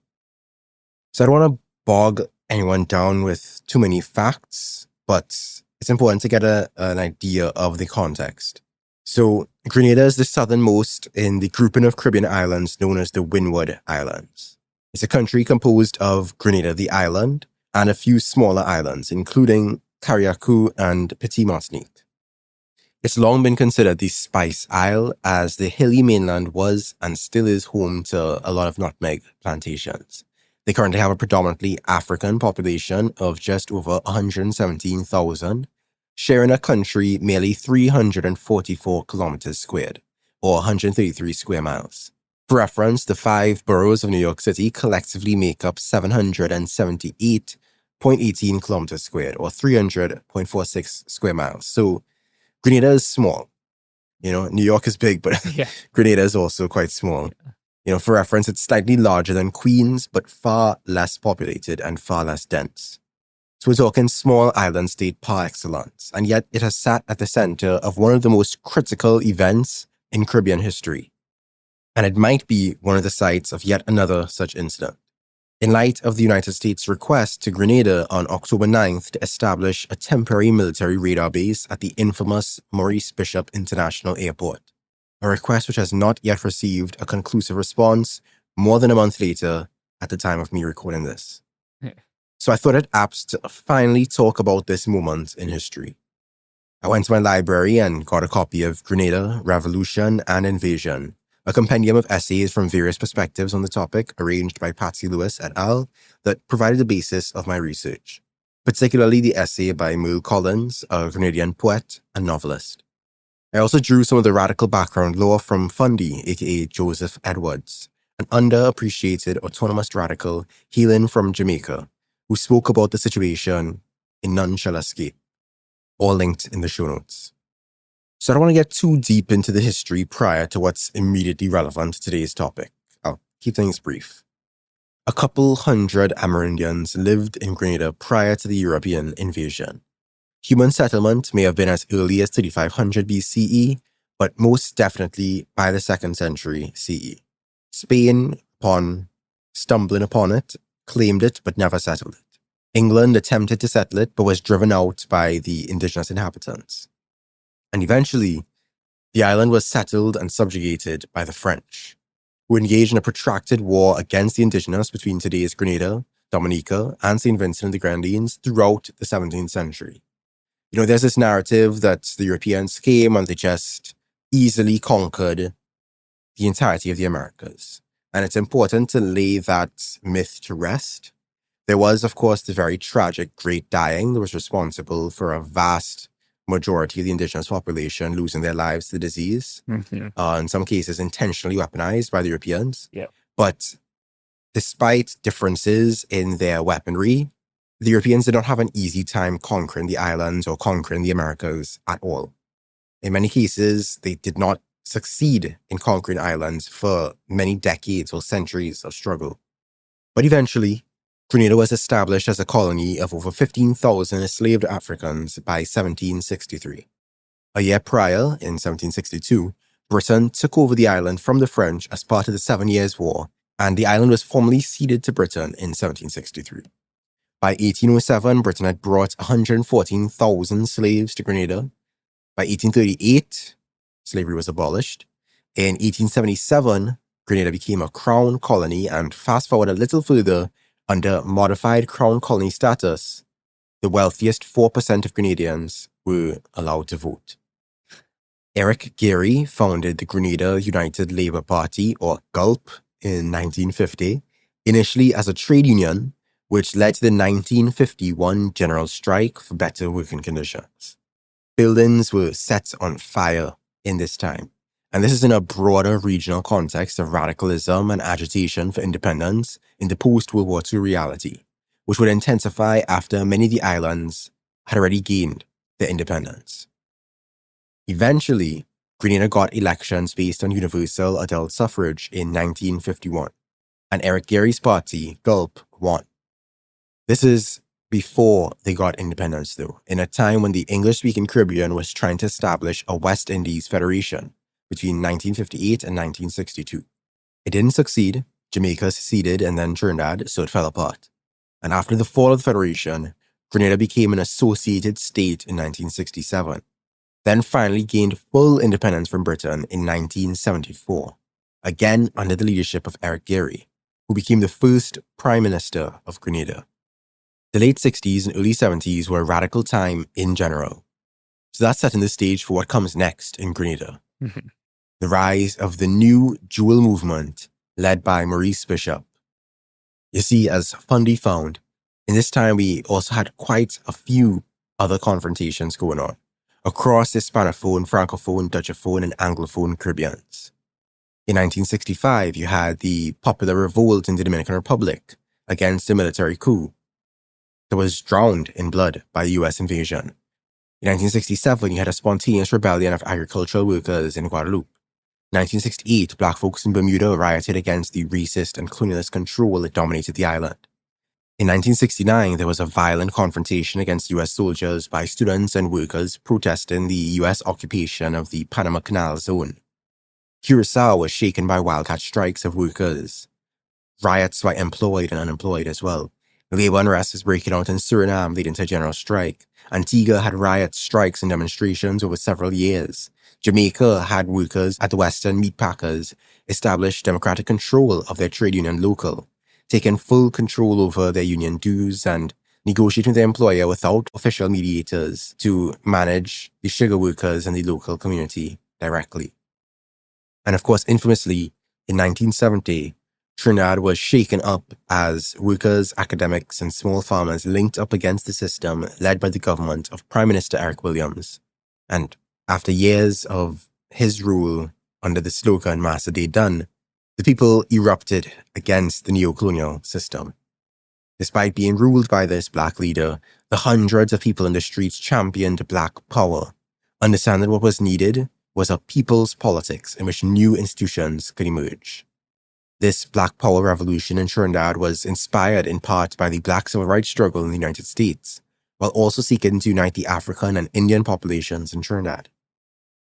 J: So I don't want to bog anyone down with too many facts, but it's important to get an idea of the context. So Grenada is the southernmost in the grouping of Caribbean islands known as the Windward Islands. It's a country composed of Grenada, the island, and a few smaller islands, including Carriacou and Petit Martinique. It's long been considered the Spice Isle, as the hilly mainland was and still is home to a lot of nutmeg plantations. They currently have a predominantly African population of just over 117,000,
P: sharing a country merely 344 kilometers squared, or 133 square miles. For reference, the 5 boroughs of New York City collectively make up 778.18 kilometers squared, or 300.46 square miles. So Grenada is small. New York is big, but Grenada is also quite small. For reference, it's slightly larger than Queens, but far less populated and far less dense. So we're talking small island state par excellence, and yet it has sat at the center of one of the most critical events in Caribbean history. And it might be one of the sites of yet another such incident. In light of the United States' request to Grenada on October 9th to establish a temporary military radar base at the infamous Maurice Bishop International Airport, a request which has not yet received a conclusive response more than a month later at the time of me recording this. So I thought it apt to finally talk about this moment in history. I went to my library and got a copy of Grenada, Revolution and Invasion, a compendium of essays from various perspectives on the topic arranged by Patsy Lewis et al. That provided the basis of my research, particularly the essay by Merle Collins, a Grenadian poet and novelist. I also drew some of the radical background lore from Fundi, aka Joseph Edwards, an underappreciated autonomous radical hailing from Jamaica, who spoke about the situation in None Shall Escape, all linked in the show notes. So I don't want to get too deep into the history prior to what's immediately relevant to today's topic. I'll keep things brief. A couple hundred Amerindians lived in Grenada prior to the European invasion. Human settlement may have been as early as 3500 BCE, but most definitely by the 2nd century CE. Spain, upon stumbling upon it, claimed it but never settled it. England attempted to settle it but was driven out by the indigenous inhabitants. And eventually, the island was settled and subjugated by the French, who engaged in a protracted war against the indigenous between today's Grenada, Dominica, and St. Vincent and the Grenadines throughout the 17th century. There's this narrative that the Europeans came and they just easily conquered the entirety of the Americas. And it's important to lay that myth to rest. There was, of course, the very tragic Great Dying that was responsible for a vast majority of the indigenous population losing their lives to the disease. In some cases, intentionally weaponized by the Europeans. But despite differences in their weaponry, the Europeans did not have an easy time conquering the islands or conquering the Americas at all. In many cases, they did not succeed in conquering islands for many decades or centuries of struggle. But eventually, Grenada was established as a colony of over 15,000 enslaved Africans by 1763. A year prior, in 1762, Britain took over the island from the French as part of the 7 Years' War, and the island was formally ceded to Britain in 1763. By 1807, Britain had brought 114,000 slaves to Grenada. By 1838, slavery was abolished. In 1877, Grenada became a crown colony, and fast forward a little further, under modified crown colony status, the wealthiest 4% of Grenadians were allowed to vote. Eric Gairy founded the Grenada United Labour Party, or GULP, in 1950, initially as a trade union, which led to the 1951 general strike for better working conditions. Buildings were set on fire in this time, and this is in a broader regional context of radicalism and agitation for independence in the post-World War II reality, which would intensify after many of the islands had already gained their independence. Eventually, Grenada got elections based on universal adult suffrage in 1951, and Eric Gairy's party, GULP, won. This is before they got independence, though, in a time when the English-speaking Caribbean was trying to establish a West Indies federation between 1958 and 1962. It didn't succeed. Jamaica seceded and then Trinidad, so it fell apart. And after the fall of the Federation, Grenada became an associated state in 1967, then finally gained full independence from Britain in 1974, again under the leadership of Eric Gairy, who became the first Prime Minister of Grenada. The late 60s and early 70s were a radical time in general, so that's setting the stage for what comes next in Grenada. The rise of the new dual movement led by Maurice Bishop. You see, as Fundi found, in this time we also had quite a few other confrontations going on across the Hispanophone, Francophone, Dutchophone, and Anglophone Caribbeans. In 1965, you had the popular revolt in the Dominican Republic against the military coup that was drowned in blood by the U.S. invasion. In 1967, you had a spontaneous rebellion of agricultural workers in Guadeloupe. In 1968, black folks in Bermuda rioted against the racist and colonialist control that dominated the island. In 1969, there was a violent confrontation against U.S. soldiers by students and workers protesting the U.S. occupation of the Panama Canal Zone. Curacao was shaken by wildcat strikes of workers. Riots by employed and unemployed as well. Labor unrest was breaking out in Suriname, leading to a general strike. Antigua had riots, strikes, and demonstrations over several years. Jamaica had workers at the Western Meat Packers establish democratic control of their trade union local, taking full control over their union dues and negotiating with their employer without official mediators to manage the sugar workers in the local community directly. And of course, infamously, in 1970, Trinidad was shaken up as workers, academics, and small farmers linked up against the system led by the government of Prime Minister Eric Williams. And after years of his rule under the slogan Master Day Done, the people erupted against the neo-colonial system. Despite being ruled by this black leader, the hundreds of people in the streets championed black power, understanding what was needed was a people's politics in which new institutions could emerge. This Black Power revolution in Trinidad was inspired in part by the Black Civil Rights struggle in the United States, while also seeking to unite the African and Indian populations in Trinidad.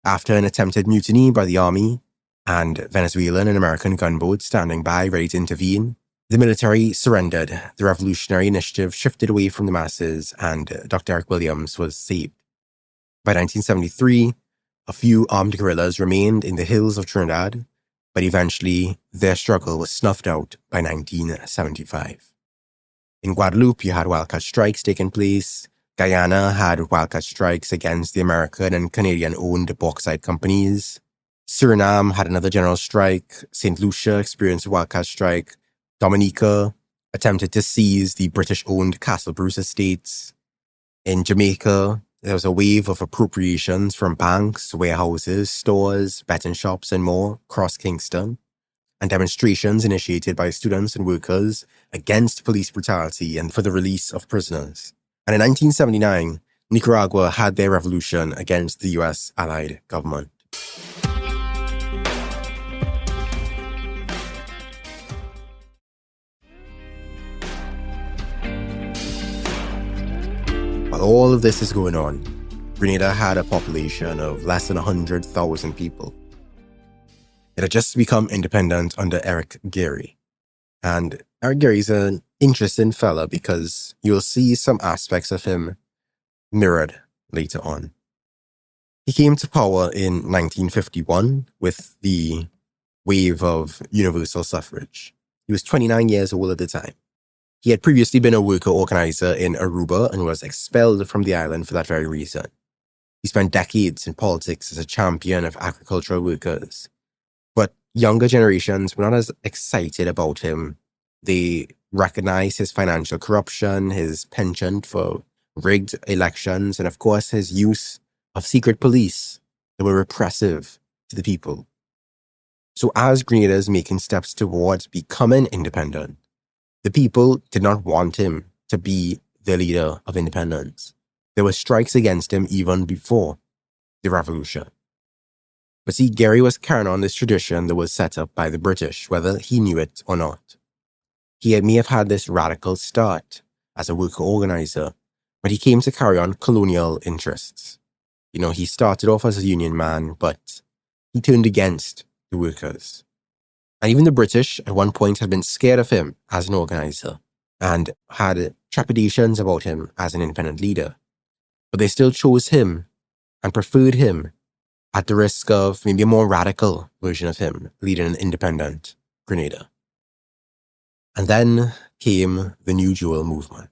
P: After an attempted mutiny by the army and Venezuelan and American gunboats standing by ready to intervene, the military surrendered, the revolutionary initiative shifted away from the masses, and Dr. Eric Williams was saved. By 1973, a few armed guerrillas remained in the hills of Trinidad, but eventually their struggle was snuffed out by 1975. In Guadeloupe, you had wildcat strikes taking place. Guyana had wildcat strikes against the American and Canadian-owned bauxite companies. Suriname had another general strike. St. Lucia experienced a wildcat strike. Dominica attempted to seize the British-owned Castle Bruce estates. In Jamaica, there was a wave of appropriations from banks, warehouses, stores, betting shops, and more across Kingston, and demonstrations initiated by students and workers against police brutality and for the release of prisoners. And in 1979, Nicaragua had their revolution against the U.S. allied government. While all of this is going on, Grenada had a population of less than 100,000 people. It had just become independent under Eric Gairy. And Eric Gairy's an interesting fella because you'll see some aspects of him mirrored later on. He came to power in 1951 with the wave of universal suffrage. He was 29 years old at the time. He had previously been a worker organizer in Aruba and was expelled from the island for that very reason. He spent decades in politics as a champion of agricultural workers. But younger generations were not as excited about him. They recognized his financial corruption, his penchant for rigged elections, and of course his use of secret police that were repressive to the people. So as Grenada is making steps towards becoming independent, the people did not want him to be the leader of independence. There were strikes against him even before the revolution. But see, Gairy was carrying on this tradition that was set up by the British, whether he knew it or not. He may have had this radical start as a worker organizer, but he came to carry on colonial interests. You know, he started off as a union man, but he turned against the workers. And even the British at one point had been scared of him as an organizer and had trepidations about him as an independent leader. But they still chose him and preferred him at the risk of maybe a more radical version of him leading an independent Grenada. And then came the New Jewel movement.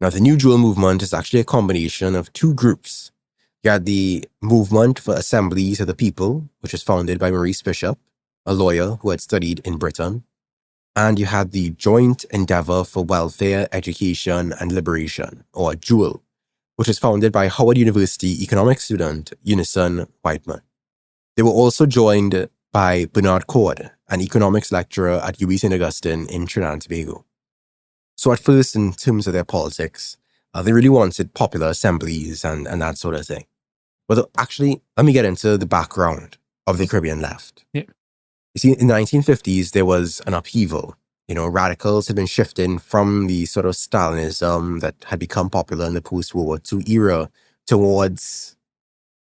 P: Now, the New Jewel movement is actually a combination of two groups. You had the Movement for Assemblies of the People, which was founded by Maurice Bishop, a lawyer who had studied in Britain, and you had the Joint Endeavour for Welfare, Education and Liberation, or JEWEL, which was founded by Howard University economics student Unison Whiteman. They were also joined by Bernard Cord, an economics lecturer at UB St. Augustine in Trinidad and Tobago. So at first, in terms of their politics, they really wanted popular assemblies and that sort of thing. But actually, let me get into the background of the Caribbean left.
O: Yeah.
P: You see, in the 1950s, there was an upheaval. Radicals had been shifting from the sort of Stalinism that had become popular in the post-World War II era towards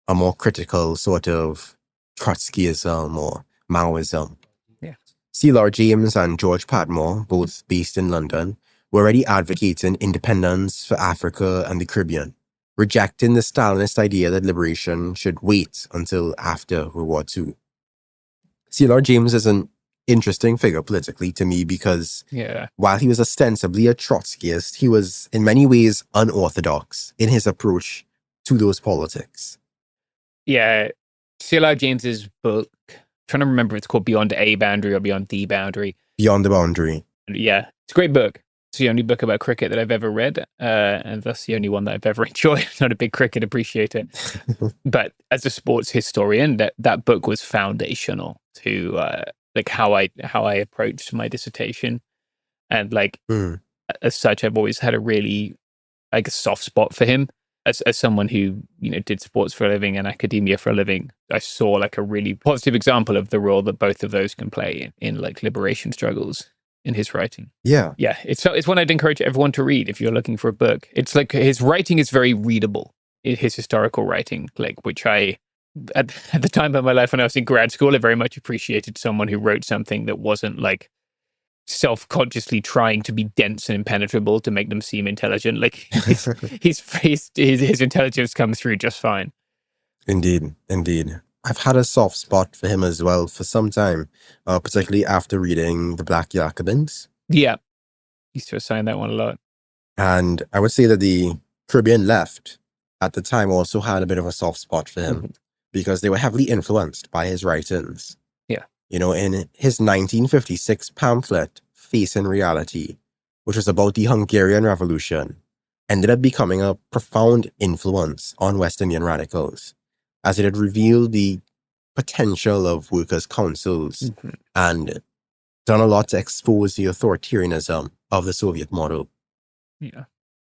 P: a more critical sort of Trotskyism or Maoism.
O: Yeah.
P: C. Lord James and George Patmore, both based in London, were already advocating independence for Africa and the Caribbean, rejecting the Stalinist idea that liberation should wait until after World War II. C. Lord James is an interesting figure politically to me because while he was ostensibly a Trotskyist, he was in many ways unorthodox in his approach to those politics.
O: Yeah. C.L.R. James's book, I'm trying to remember if it's called Beyond a Boundary or Beyond the Boundary.
P: Beyond the Boundary.
O: Yeah, it's a great book. It's the only book about cricket that I've ever read, and that's the only one that I've ever enjoyed. I'm not a big cricket appreciator. But as a sports historian, that book was foundational to how I approached my dissertation. And as such, I've always had a really a soft spot for him. As someone who, did sports for a living and academia for a living, I saw a really positive example of the role that both of those can play in liberation struggles in his writing.
P: Yeah.
O: Yeah. It's one I'd encourage everyone to read if you're looking for a book. It's his writing is very readable, his historical writing, which I, at the time of my life when I was in grad school, I very much appreciated someone who wrote something that wasn't self-consciously trying to be dense and impenetrable to make them seem intelligent. His intelligence comes through just fine.
P: Indeed. I've had a soft spot for him as well for some time, particularly after reading The Black Jacobins.
O: Yeah, used to assign that one a lot.
P: And I would say that the Caribbean left at the time also had a bit of a soft spot for him because they were heavily influenced by his writings.
O: Yeah.
P: In his 1956 pamphlet, Facing Reality, which was about the Hungarian Revolution, ended up becoming a profound influence on West Indian radicals, as it had revealed the potential of workers' councils and done a lot to expose the authoritarianism of the Soviet model.
O: Yeah.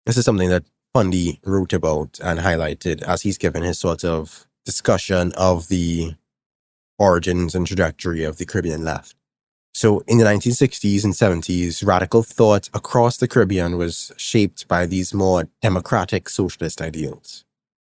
P: This is something that Fundi wrote about and highlighted as he's given his sort of discussion of the origins and trajectory of the Caribbean left. So in the 1960s and 70s, radical thought across the Caribbean was shaped by these more democratic socialist ideals.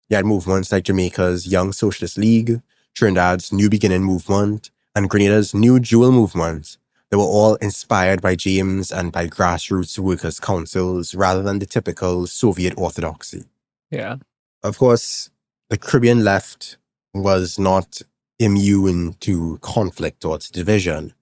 P: You had movements like Jamaica's Young Socialist League, Trinidad's New Beginning movement, and Grenada's New Jewel movement that were all inspired by James and by grassroots workers' councils rather than the typical Soviet orthodoxy.
O: Yeah.
P: Of course, the Caribbean left was not immune to conflict or to division.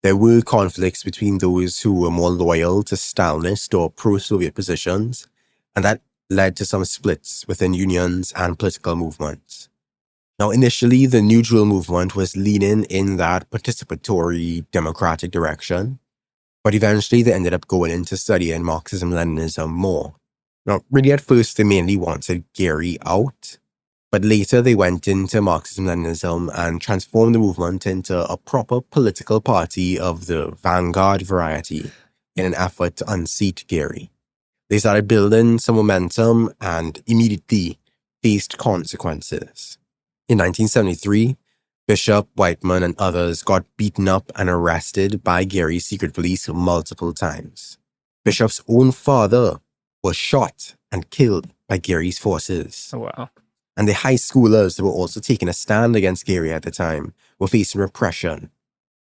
P: There were conflicts between those who were more loyal to Stalinist or pro-Soviet positions, and that led to some splits within unions and political movements. Now, initially, the New Jewel movement was leaning in that participatory democratic direction, but eventually they ended up going into studying Marxism-Leninism more. Now, really at first, they mainly wanted Gary out, but later they went into Marxism-Leninism and transformed the movement into a proper political party of the vanguard variety in an effort to unseat Gary. They started building some momentum and immediately faced consequences. In 1973, Bishop, Whiteman, and others got beaten up and arrested by Gary's secret police multiple times. Bishop's own father was shot and killed by Gary's forces.
O: Oh, wow.
P: And the high schoolers that were also taking a stand against Gary at the time were facing repression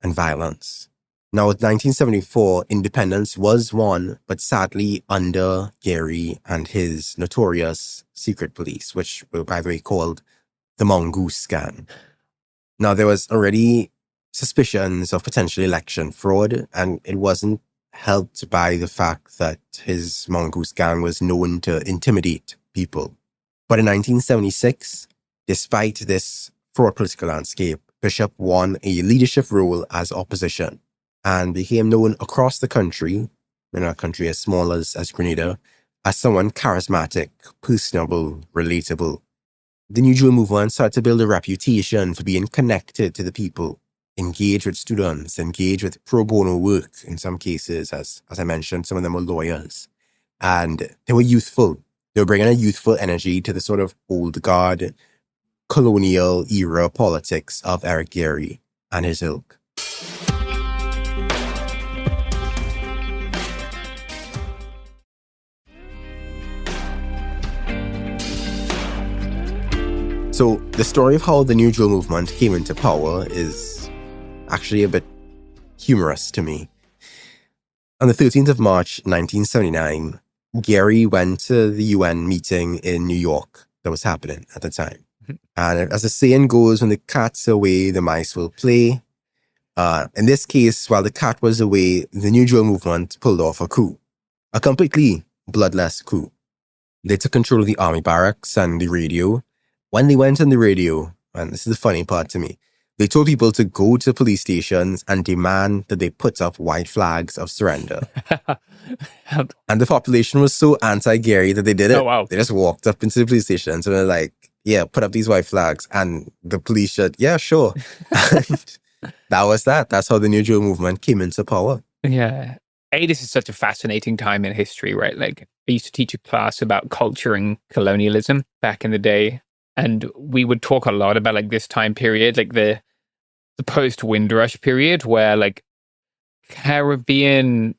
P: and violence. Now, in 1974, independence was won, but sadly under Gary and his notorious secret police, which were, by the way, called the Mongoose Gang. Now, there was already suspicions of potential election fraud, and it wasn't helped by the fact that his Mongoose Gang was known to intimidate people. But in 1976, despite this fraud political landscape, Bishop won a leadership role as opposition and became known across the country, in a country as small as Grenada, as someone charismatic, personable, relatable. The New Jewel movement started to build a reputation for being connected to the people, engage with students, engage with pro bono work in some cases. As I mentioned, some of them were lawyers. And they were youthful. They were bringing a youthful energy to the sort of old guard, colonial era politics of Eric Gary and his ilk. So the story of how the New Jewel movement came into power is actually a bit humorous to me. On the 13th of March, 1979, Gary went to the UN meeting in New York that was happening at the time. And as the saying goes, when the cat's away, the mice will play. In this case, while the cat was away, the New Jewel movement pulled off a coup. A completely bloodless coup. They took control of the army barracks and the radio. When they went on the radio, and this is the funny part to me, they told people to go to police stations and demand that they put up white flags of surrender. And the population was so anti-Gary that they did it.
O: Oh, wow.
P: They just walked up into the police stations and they're like, yeah, put up these white flags. And the police said, yeah, sure. And that was that. That's how the New Jewel movement came into power.
O: Yeah. This is such a fascinating time in history, right? Like, I used to teach a class about culture and colonialism back in the day. And we would talk a lot about like this time period, like the post-Windrush period, where like Caribbean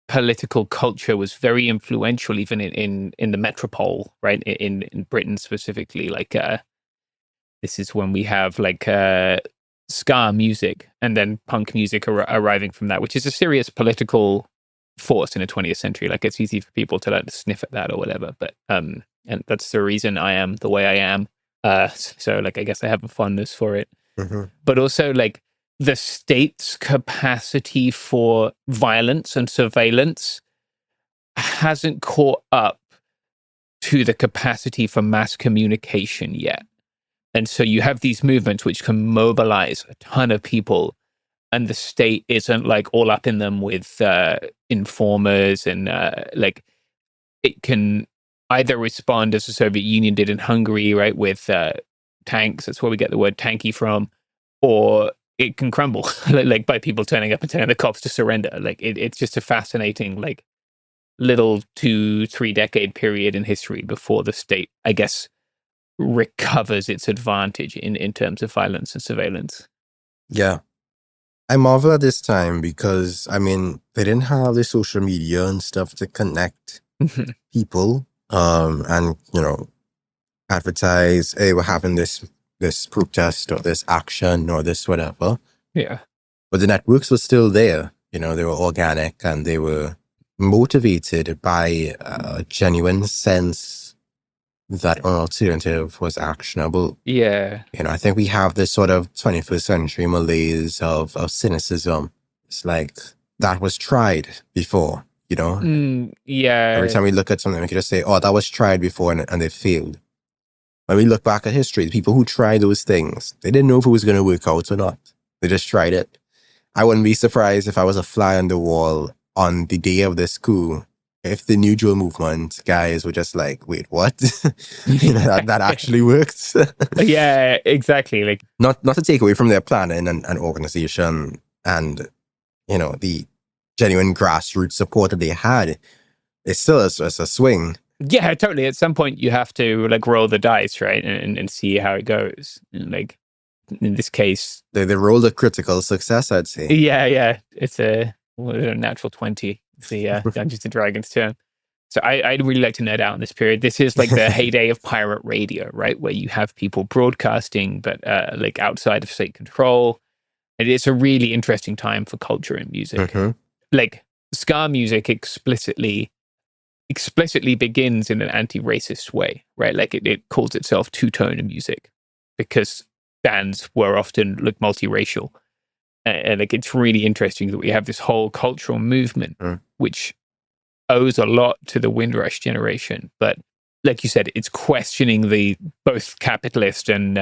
O: political culture was very influential, even in the metropole, right? In Britain specifically. Like this is when we have like ska music and then punk music arriving from that, which is a serious political force in the 20th century. Like it's easy for people to like sniff at that or whatever, but and that's the reason I am the way I am. So like I guess I have a fondness for it. Mm-hmm. But also like the state's capacity for violence and surveillance hasn't caught up to the capacity for mass communication yet. And so you have these movements which can mobilize a ton of people, and the state isn't like all up in them with informers and like it can either respond as the Soviet Union did in Hungary, right, with tanks. That's where we get the word tanky from, or it can crumble, like by people turning up and telling the cops to surrender. Like it's just a fascinating, like little 2-3 decade period in history before the state, I guess, recovers its advantage in terms of violence and surveillance.
P: Yeah. I marvel at this time because, I mean, they didn't have the social media and stuff to connect people. And, you know, advertise, hey, we're having this protest or this action or this whatever.
O: Yeah.
P: But the networks were still there. You know, they were organic and they were motivated by a genuine sense that an alternative was actionable.
O: Yeah.
P: You know, I think we have this sort of 21st century malaise of cynicism. It's like, that was tried before. You know?
O: Yeah.
P: Every time we look at something, we can just say, oh, that was tried before and it failed. When we look back at history, the people who tried those things, they didn't know if it was going to work out or not. They just tried it. I wouldn't be surprised if I was a fly on the wall on the day of this coup, if the New Jewel movement guys were just like, wait, what? You know, that actually worked.
O: Yeah, exactly. Like
P: not to take away from their planning and organization and, you know, the genuine grassroots support that they had, it's still a swing.
O: Yeah, totally. At some point, you have to like roll the dice, right, and see how it goes. And, like in this case,
P: they rolled a critical success, I'd say.
O: Yeah. It's a natural 20. It's the Dungeons and Dragons term. So I'd really like to nerd out in this period. This is like the heyday of pirate radio, right, where you have people broadcasting, but like outside of state control. And it's a really interesting time for culture and music.
P: Mm-hmm.
O: Like ska music explicitly begins in an anti-racist way, right? Like it calls itself two-tone music because bands were often like multiracial. And like it's really interesting that we have this whole cultural movement which owes a lot to the Windrush generation. But like you said, it's questioning the both capitalist and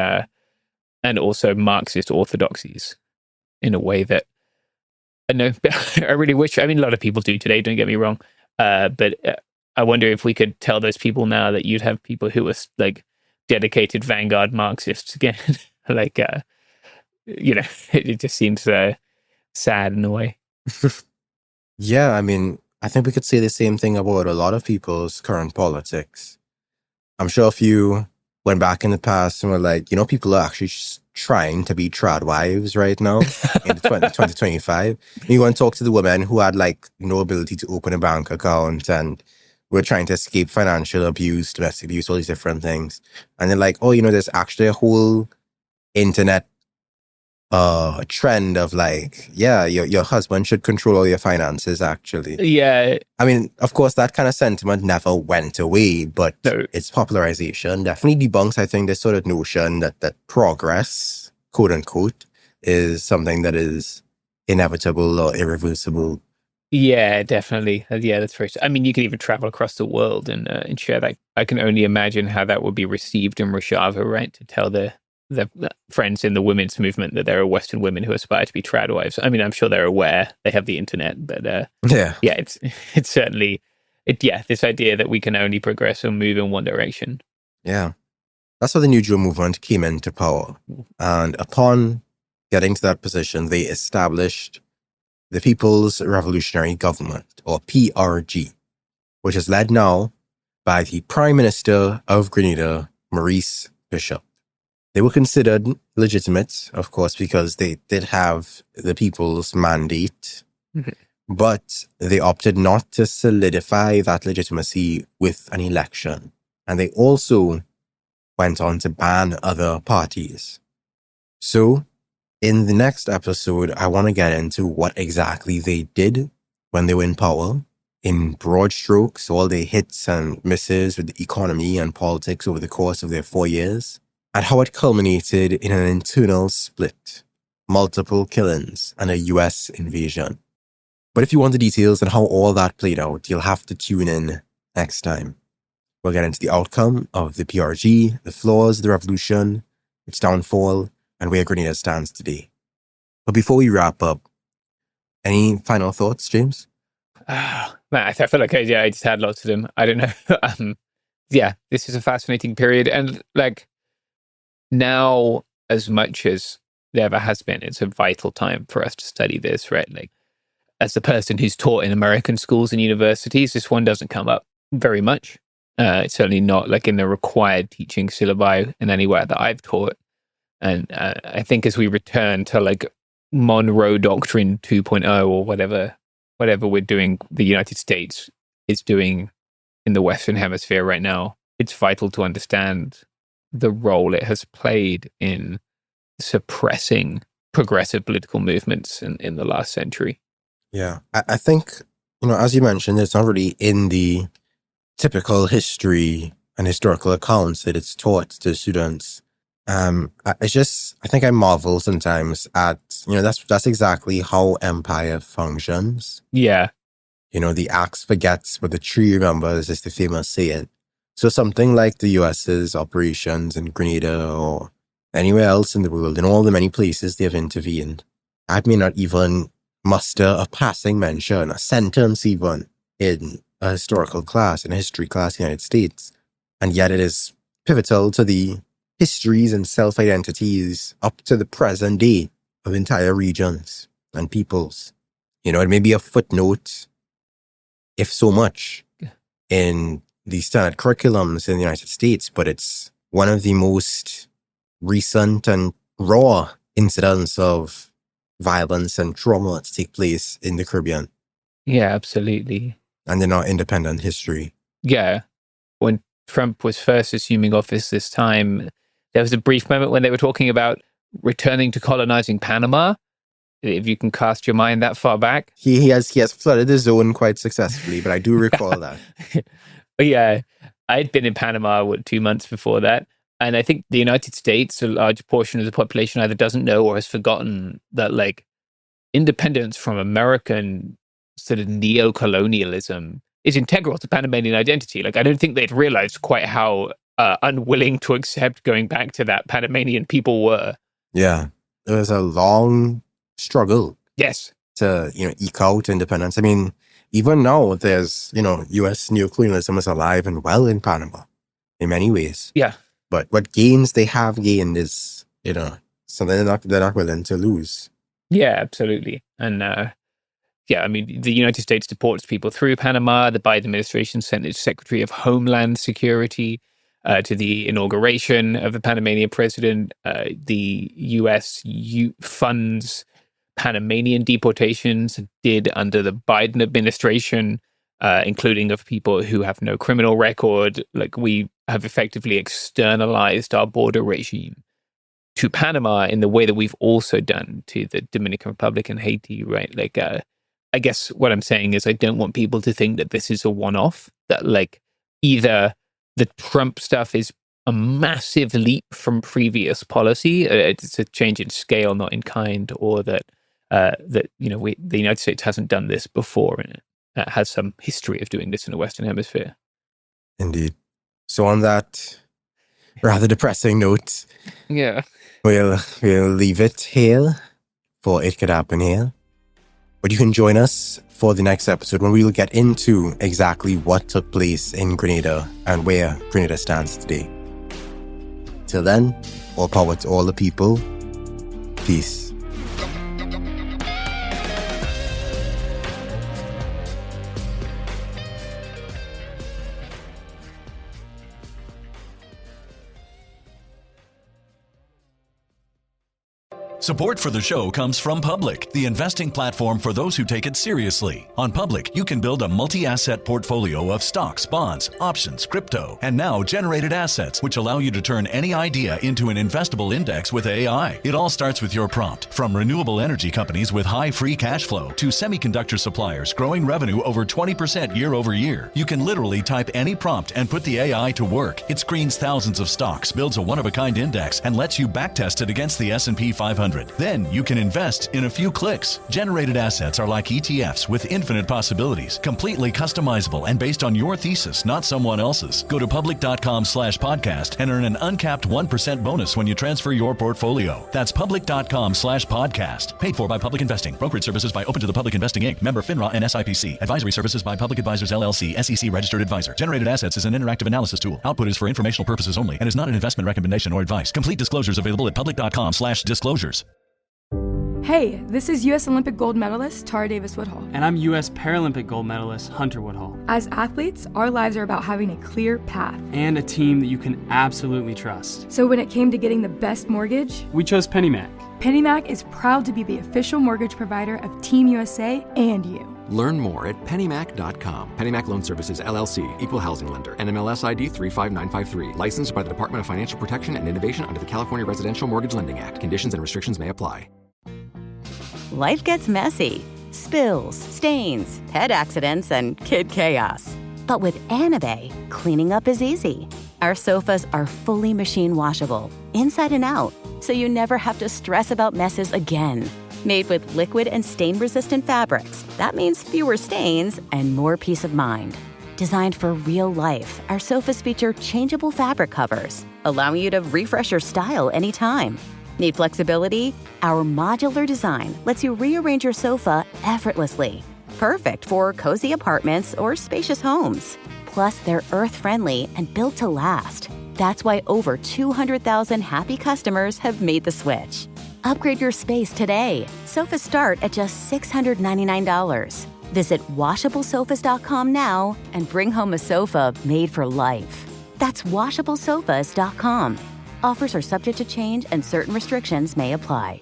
O: also Marxist orthodoxies in a way that I know I really wish. I mean, a lot of people do today. Don't get me wrong, but I wonder if we could tell those people now that you'd have people who were like dedicated vanguard Marxists again. Like, it just seems sad in a way.
P: Yeah, I mean, I think we could say the same thing about a lot of people's current politics. I'm sure if you went back in the past and were like, people are actually trying to be tradwives right now in 2025. You want to talk to the women who had like no ability to open a bank account and were trying to escape financial abuse, domestic abuse, all these different things. And they're like, there's actually a whole internet trend of like, your husband should control all your finances, actually.
O: Yeah.
P: I mean, of course, that kind of sentiment never went away, but its popularization definitely debunks, I think, this sort of notion that progress, quote unquote, is something that is inevitable or irreversible.
O: Yeah, definitely. Yeah, that's very. I mean, you can even travel across the world and share that. I can only imagine how that would be received in Rojava, right? To tell the friends in the women's movement that there are Western women who aspire to be tradwives. I mean, I'm sure they're aware they have the internet, but it's certainly this idea that we can only progress or move in one direction.
P: Yeah, that's how the New Deal movement came into power, and upon getting to that position, they established the People's Revolutionary Government, or PRG, which is led now by the Prime Minister of Grenada, Maurice Bishop. They were considered legitimate, of course, because they did have the people's mandate, but they opted not to solidify that legitimacy with an election. And they also went on to ban other parties. So, in the next episode, I want to get into what exactly they did when they were in power, in broad strokes, all their hits and misses with the economy and politics over the course of their 4 years, and how it culminated in an internal split, multiple killings, and a US invasion. But if you want the details on how all that played out, you'll have to tune in next time. We'll get into the outcome of the PRG, the flaws of the revolution, its downfall, and where Grenada stands today. But before we wrap up, any final thoughts, James?
O: Man, I feel like I just had lots of them. I don't know. This is a fascinating period, and like, now, as much as there ever has been, it's a vital time for us to study this, right? Like, as the person who's taught in American schools and universities, this one doesn't come up very much. It's certainly not like in the required teaching syllabi in anywhere that I've taught. And I think as we return to like Monroe Doctrine 2.0 or whatever we're doing, the United States is doing in the Western Hemisphere right now, it's vital to understand the role it has played in suppressing progressive political movements in the last century.
P: Yeah, I think, as you mentioned, it's not really in the typical history and historical accounts that it's taught to students. I think I marvel sometimes at, that's exactly how empire functions.
O: Yeah.
P: The axe forgets, but the tree remembers, is the famous saying. So something like the US's operations in Grenada or anywhere else in the world, in all the many places they have intervened, I may not even muster a passing mention, a sentence even, in a historical class, in a history class in the United States. And yet it is pivotal to the histories and self-identities up to the present day of entire regions and peoples. It may be a footnote, if so much, in the standard curriculums in the United States, but it's one of the most recent and raw incidents of violence and trauma to take place in the Caribbean.
O: Yeah, absolutely.
P: And in our independent history.
O: Yeah. When Trump was first assuming office this time, there was a brief moment when they were talking about returning to colonizing Panama. If you can cast your mind that far back.
P: He has flooded the zone quite successfully, but I do recall that.
O: Yeah, I'd been in Panama 2 months before that. And I think the United States, a large portion of the population either doesn't know or has forgotten that like independence from American sort of neo-colonialism is integral to Panamanian identity. Like, I don't think they'd realized quite how unwilling to accept going back to that Panamanian people were.
P: Yeah, it was a long struggle.
O: Yes.
P: To, eke out independence. I mean, even now, there's, U.S. neocolonialism is alive and well in Panama in many ways.
O: Yeah.
P: But what gains they have gained is, something they're not willing to lose.
O: Yeah, absolutely. And the United States deports people through Panama. The Biden administration sent its Secretary of Homeland Security to the inauguration of the Panamanian president. The U.S. funds Panamanian deportations, did under the Biden administration, including of people who have no criminal record. Like, we have effectively externalized our border regime to Panama in the way that we've also done to the Dominican Republic and Haiti, right? Like, I guess what I'm saying is I don't want people to think that this is a one-off, that like either the Trump stuff is a massive leap from previous policy, it's a change in scale, not in kind, or that the United States hasn't done this before and it has some history of doing this in the Western Hemisphere.
P: Indeed. So on that rather depressing note,
O: yeah,
P: we'll leave it here for It Could Happen Here. But you can join us for the next episode when we will get into exactly what took place in Grenada and where Grenada stands today. Till then, all power to all the people. Peace.
B: Support for the show comes from Public, the investing platform for those who take it seriously. On Public, you can build a multi-asset portfolio of stocks, bonds, options, crypto, and now generated assets, which allow you to turn any idea into an investable index with AI. It all starts with your prompt. From renewable energy companies with high free cash flow to semiconductor suppliers growing revenue over 20% year over year, you can literally type any prompt and put the AI to work. It screens thousands of stocks, builds a one-of-a-kind index, and lets you backtest it against the S&P 500. Then you can invest in a few clicks. Generated assets are like ETFs with infinite possibilities, completely customizable and based on your thesis, not someone else's. Go to public.com/podcast and earn an uncapped 1% bonus when you transfer your portfolio. That's public.com/podcast. Paid for by Public Investing. Brokerage services by Open to the Public Investing Inc. Member FINRA and SIPC. Advisory services by Public Advisors LLC, SEC registered advisor. Generated assets is an interactive analysis tool. Output is for informational purposes only and is not an investment recommendation or advice. Complete disclosures available at public.com/disclosures.
D: Hey, this is U.S. Olympic gold medalist Tara Davis Woodhull.
E: And I'm U.S. Paralympic gold medalist Hunter Woodhull.
D: As athletes, our lives are about having a clear path.
E: And a team that you can absolutely trust.
D: So when it came to getting the best mortgage,
E: we chose PennyMac.
D: PennyMac is proud to be the official mortgage provider of Team USA and you.
F: Learn more at pennymac.com. PennyMac Loan Services, LLC, Equal Housing Lender, NMLS ID 35953. Licensed by the Department of Financial Protection and Innovation under the California Residential Mortgage Lending Act. Conditions and restrictions may apply.
K: Life gets messy. Spills, stains, pet accidents, and kid chaos. But with Anabay, cleaning up is easy. Our sofas are fully machine washable, inside and out, so you never have to stress about messes again. Made with liquid and stain-resistant fabrics, that means fewer stains and more peace of mind. Designed for real life, our sofas feature changeable fabric covers, allowing you to refresh your style anytime. Need flexibility? Our modular design lets you rearrange your sofa effortlessly. Perfect for cozy apartments or spacious homes. Plus, they're earth-friendly and built to last. That's why over 200,000 happy customers have made the switch. Upgrade your space today. Sofas start at just $699. Visit washablesofas.com now and bring home a sofa made for life. That's washablesofas.com. Offers are subject to change and certain restrictions may apply.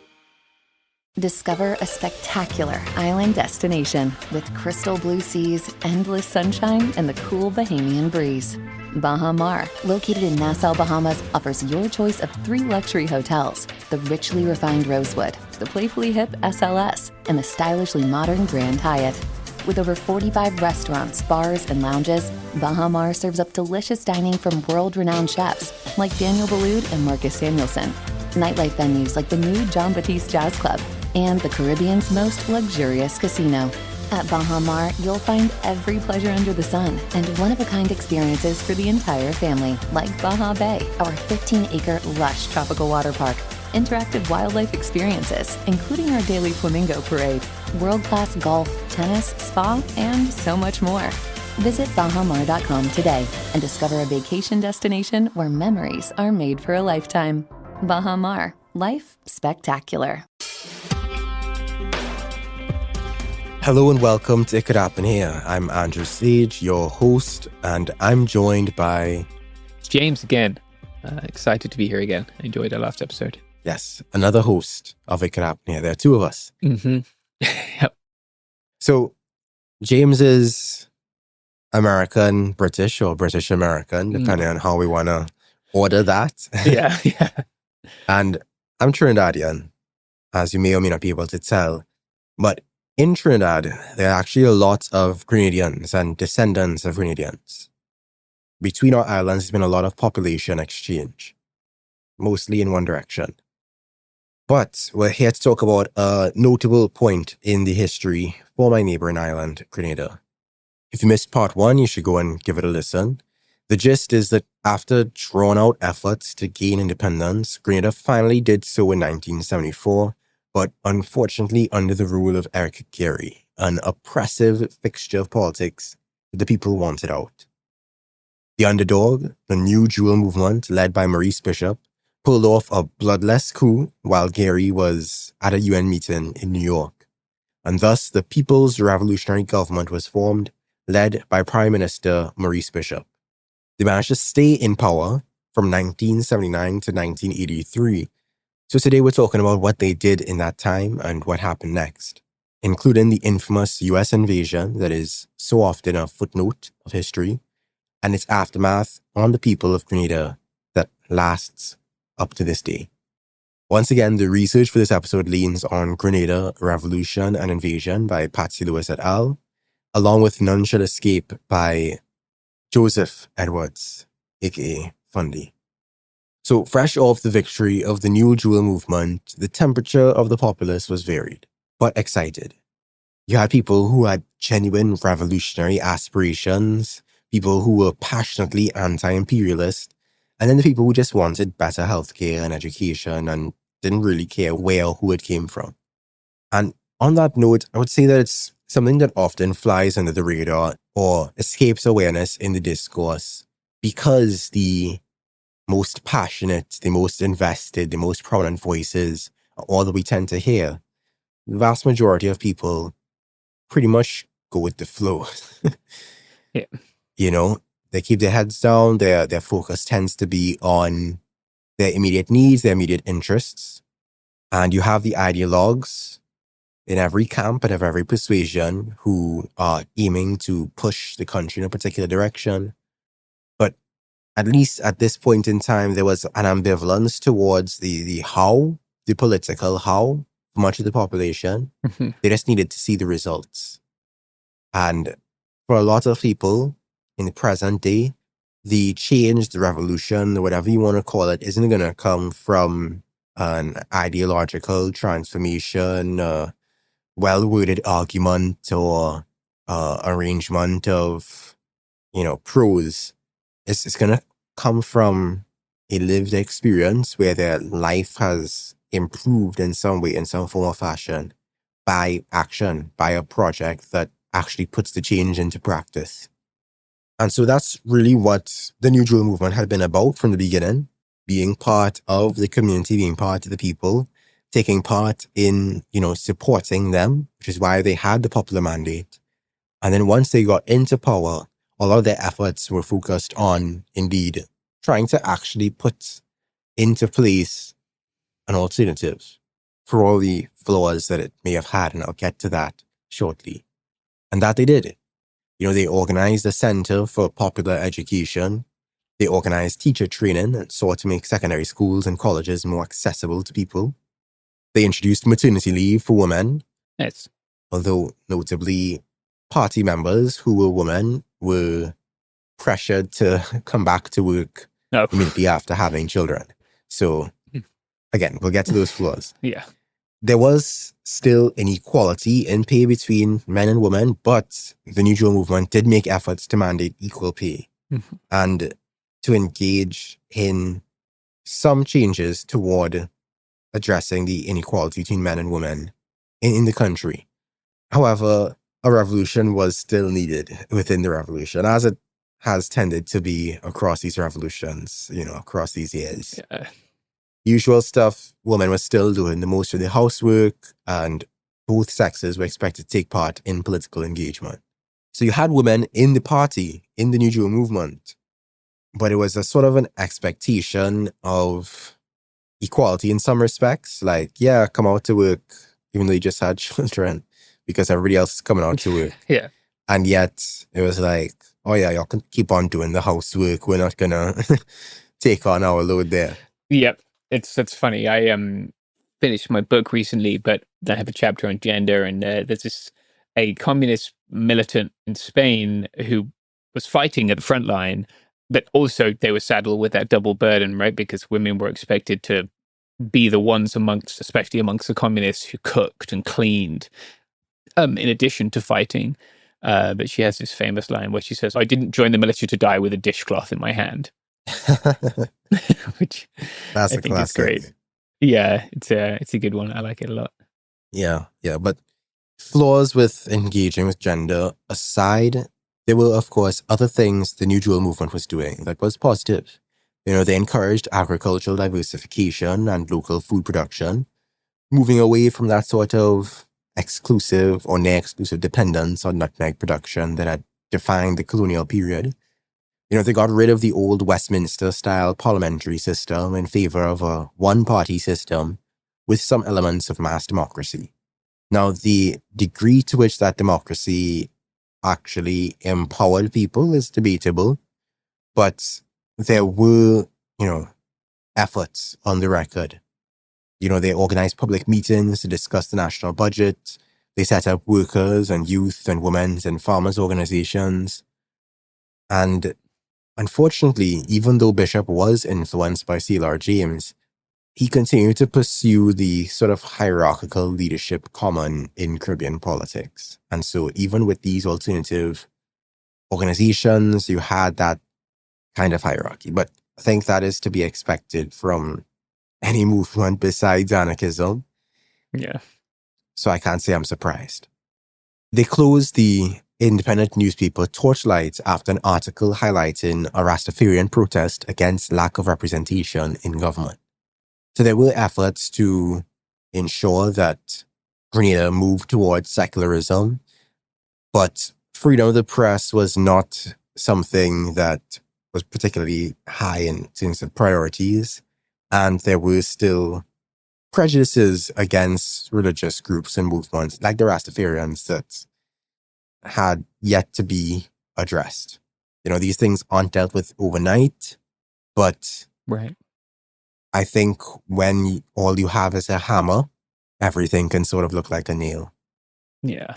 Q: Discover a spectacular island destination with crystal blue seas, endless sunshine, and the cool Bahamian breeze. Baha Mar, located in Nassau, Bahamas, offers your choice of 3 luxury hotels: the richly refined Rosewood, the playfully hip SLS, and the stylishly modern Grand Hyatt. With over 45 restaurants, bars, and lounges, Baha Mar serves up delicious dining from world-renowned chefs like Daniel Boulud and Marcus Samuelson. Nightlife venues like the Mood Jean Baptiste Jazz Club and the Caribbean's most luxurious casino. At Baha Mar, you'll find every pleasure under the sun and one-of-a-kind experiences for the entire family, like Baha Bay, our 15-acre lush tropical water park, interactive wildlife experiences, including our daily flamingo parade, world-class golf, tennis, spa, and so much more. Visit bahamar.com today and discover a vacation destination where memories are made for a lifetime. Baha Mar, life spectacular.
P: Hello and welcome to It Could Happen Here. I'm Andrew Sage, your host, and I'm joined by...
O: It's James again. Excited to be here again. I enjoyed our last episode.
P: Yes, another host of It Could Happen Here. There are two of us.
O: Mm-hmm. Yep.
P: So, James is American, British, or British American, depending on how we want to order that.
O: Yeah.
P: And I'm Trinidadian, as you may or may not be able to tell. But in Trinidad, there are actually a lot of Grenadians and descendants of Grenadians. Between our islands, there's been a lot of population exchange, mostly in one direction. But we're here to talk about a notable point in the history for my neighboring island, Grenada. If you missed part 1, you should go and give it a listen. The gist is that after drawn-out efforts to gain independence, Grenada finally did so in 1974, but unfortunately under the rule of Eric Gary, an oppressive fixture of politics that the people wanted out. The underdog, the New Jewel movement led by Maurice Bishop, pulled off a bloodless coup while Gary was at a UN meeting in New York. And thus, the People's Revolutionary Government was formed, led by Prime Minister Maurice Bishop. They managed to stay in power from 1979 to 1983. So today we're talking about what they did in that time and what happened next, including the infamous US invasion that is so often a footnote of history, and its aftermath on the people of Grenada that lasts up to this day. Once again, the research for this episode leans on Grenada, Revolution and Invasion by Patsy Lewis et al., along with None Shall Escape by Joseph Edwards, aka Fundi. So, fresh off the victory of the New Jewel movement, the temperature of the populace was varied, but excited. You had people who had genuine revolutionary aspirations, people who were passionately anti-imperialist, and then the people who just wanted better healthcare and education and didn't really care where or who it came from. And on that note, I would say that it's something that often flies under the radar or escapes awareness in the discourse because the most passionate, the most invested, the most prominent voices are all that we tend to hear. The vast majority of people pretty much go with the flow.
O: Yeah.
P: You know, they keep their heads down. Their focus tends to be on their immediate needs, their immediate interests. And you have the ideologues in every camp and of every persuasion who are aiming to push the country in a particular direction. But at least at this point in time, there was an ambivalence towards the how, the political how, for much of the population. They just needed to see the results. And for a lot of people in the present day, the change, the revolution, whatever you want to call it, isn't going to come from an ideological transformation, well-worded argument or arrangement of, prose. It's going to come from a lived experience where their life has improved in some way, in some form or fashion, by action, by a project that actually puts the change into practice. And so that's really what the New Jewel movement had been about from the beginning, being part of the community, being part of the people, taking part in, supporting them, which is why they had the popular mandate. And then once they got into power, all of their efforts were focused on, indeed, trying to actually put into place an alternative for all the flaws that it may have had, and I'll get to that shortly. And that they did. They organized a center for popular education. They organized teacher training and sought to make secondary schools and colleges more accessible to people. They introduced maternity leave for women.
O: Yes.
P: Although, notably, party members who were women were pressured to come back to work immediately after having children. So, again, we'll get to those flaws.
O: Yeah.
P: There was still inequality in pay between men and women, but the New Jewel movement did make efforts to mandate equal pay and to engage in some changes toward addressing the inequality between men and women in the country. However, a revolution was still needed within the revolution, as it has tended to be across these revolutions, across these years.
O: Yeah.
P: Usual stuff, women were still doing the most of the housework, and both sexes were expected to take part in political engagement. So you had women in the party, in the New Deal movement, but it was a sort of an expectation of equality in some respects. Like, yeah, come out to work, even though you just had children, because everybody else is coming out to work.
O: Yeah.
P: And yet it was like, oh yeah, y'all can keep on doing the housework. We're not gonna take on our load there.
O: Yep. It's funny. I finished my book recently, but I have a chapter on gender, and there's a communist militant in Spain who was fighting at the front line, but also they were saddled with that double burden, right? Because women were expected to be the ones especially amongst the communists, who cooked and cleaned, in addition to fighting. But she has this famous line where she says, "I didn't join the military to die with a dishcloth in my hand." Which
P: That's
O: I
P: a
O: think
P: classic.
O: is great. Yeah, it's a good one. I like it a lot.
P: Yeah. But flaws with engaging with gender aside, there were, of course, other things the New Deal movement was doing that was positive. They encouraged agricultural diversification and local food production, moving away from that sort of exclusive or near-exclusive dependence on nutmeg production that had defined the colonial period. They got rid of the old Westminster-style parliamentary system in favor of a one-party system with some elements of mass democracy. Now, the degree to which that democracy actually empowered people is debatable, but there were, efforts on the record. They organized public meetings to discuss the national budget. They set up workers and youth and women's and farmers' organizations. And unfortunately, even though Bishop was influenced by C.L.R. James, he continued to pursue the sort of hierarchical leadership common in Caribbean politics. And so even with these alternative organizations, you had that kind of hierarchy. But I think that is to be expected from any movement besides anarchism.
O: Yeah.
P: So I can't say I'm surprised. They closed the independent newspaper Torchlight after an article highlighting a Rastafarian protest against lack of representation in government. So there were efforts to ensure that Grenada moved towards secularism, but freedom of the press was not something that was particularly high in terms of priorities, and there were still prejudices against religious groups and movements like the Rastafarians that had yet to be addressed. These things aren't dealt with overnight, but
O: right.
P: I think when all you have is a hammer, everything can sort of look like a nail.
O: Yeah.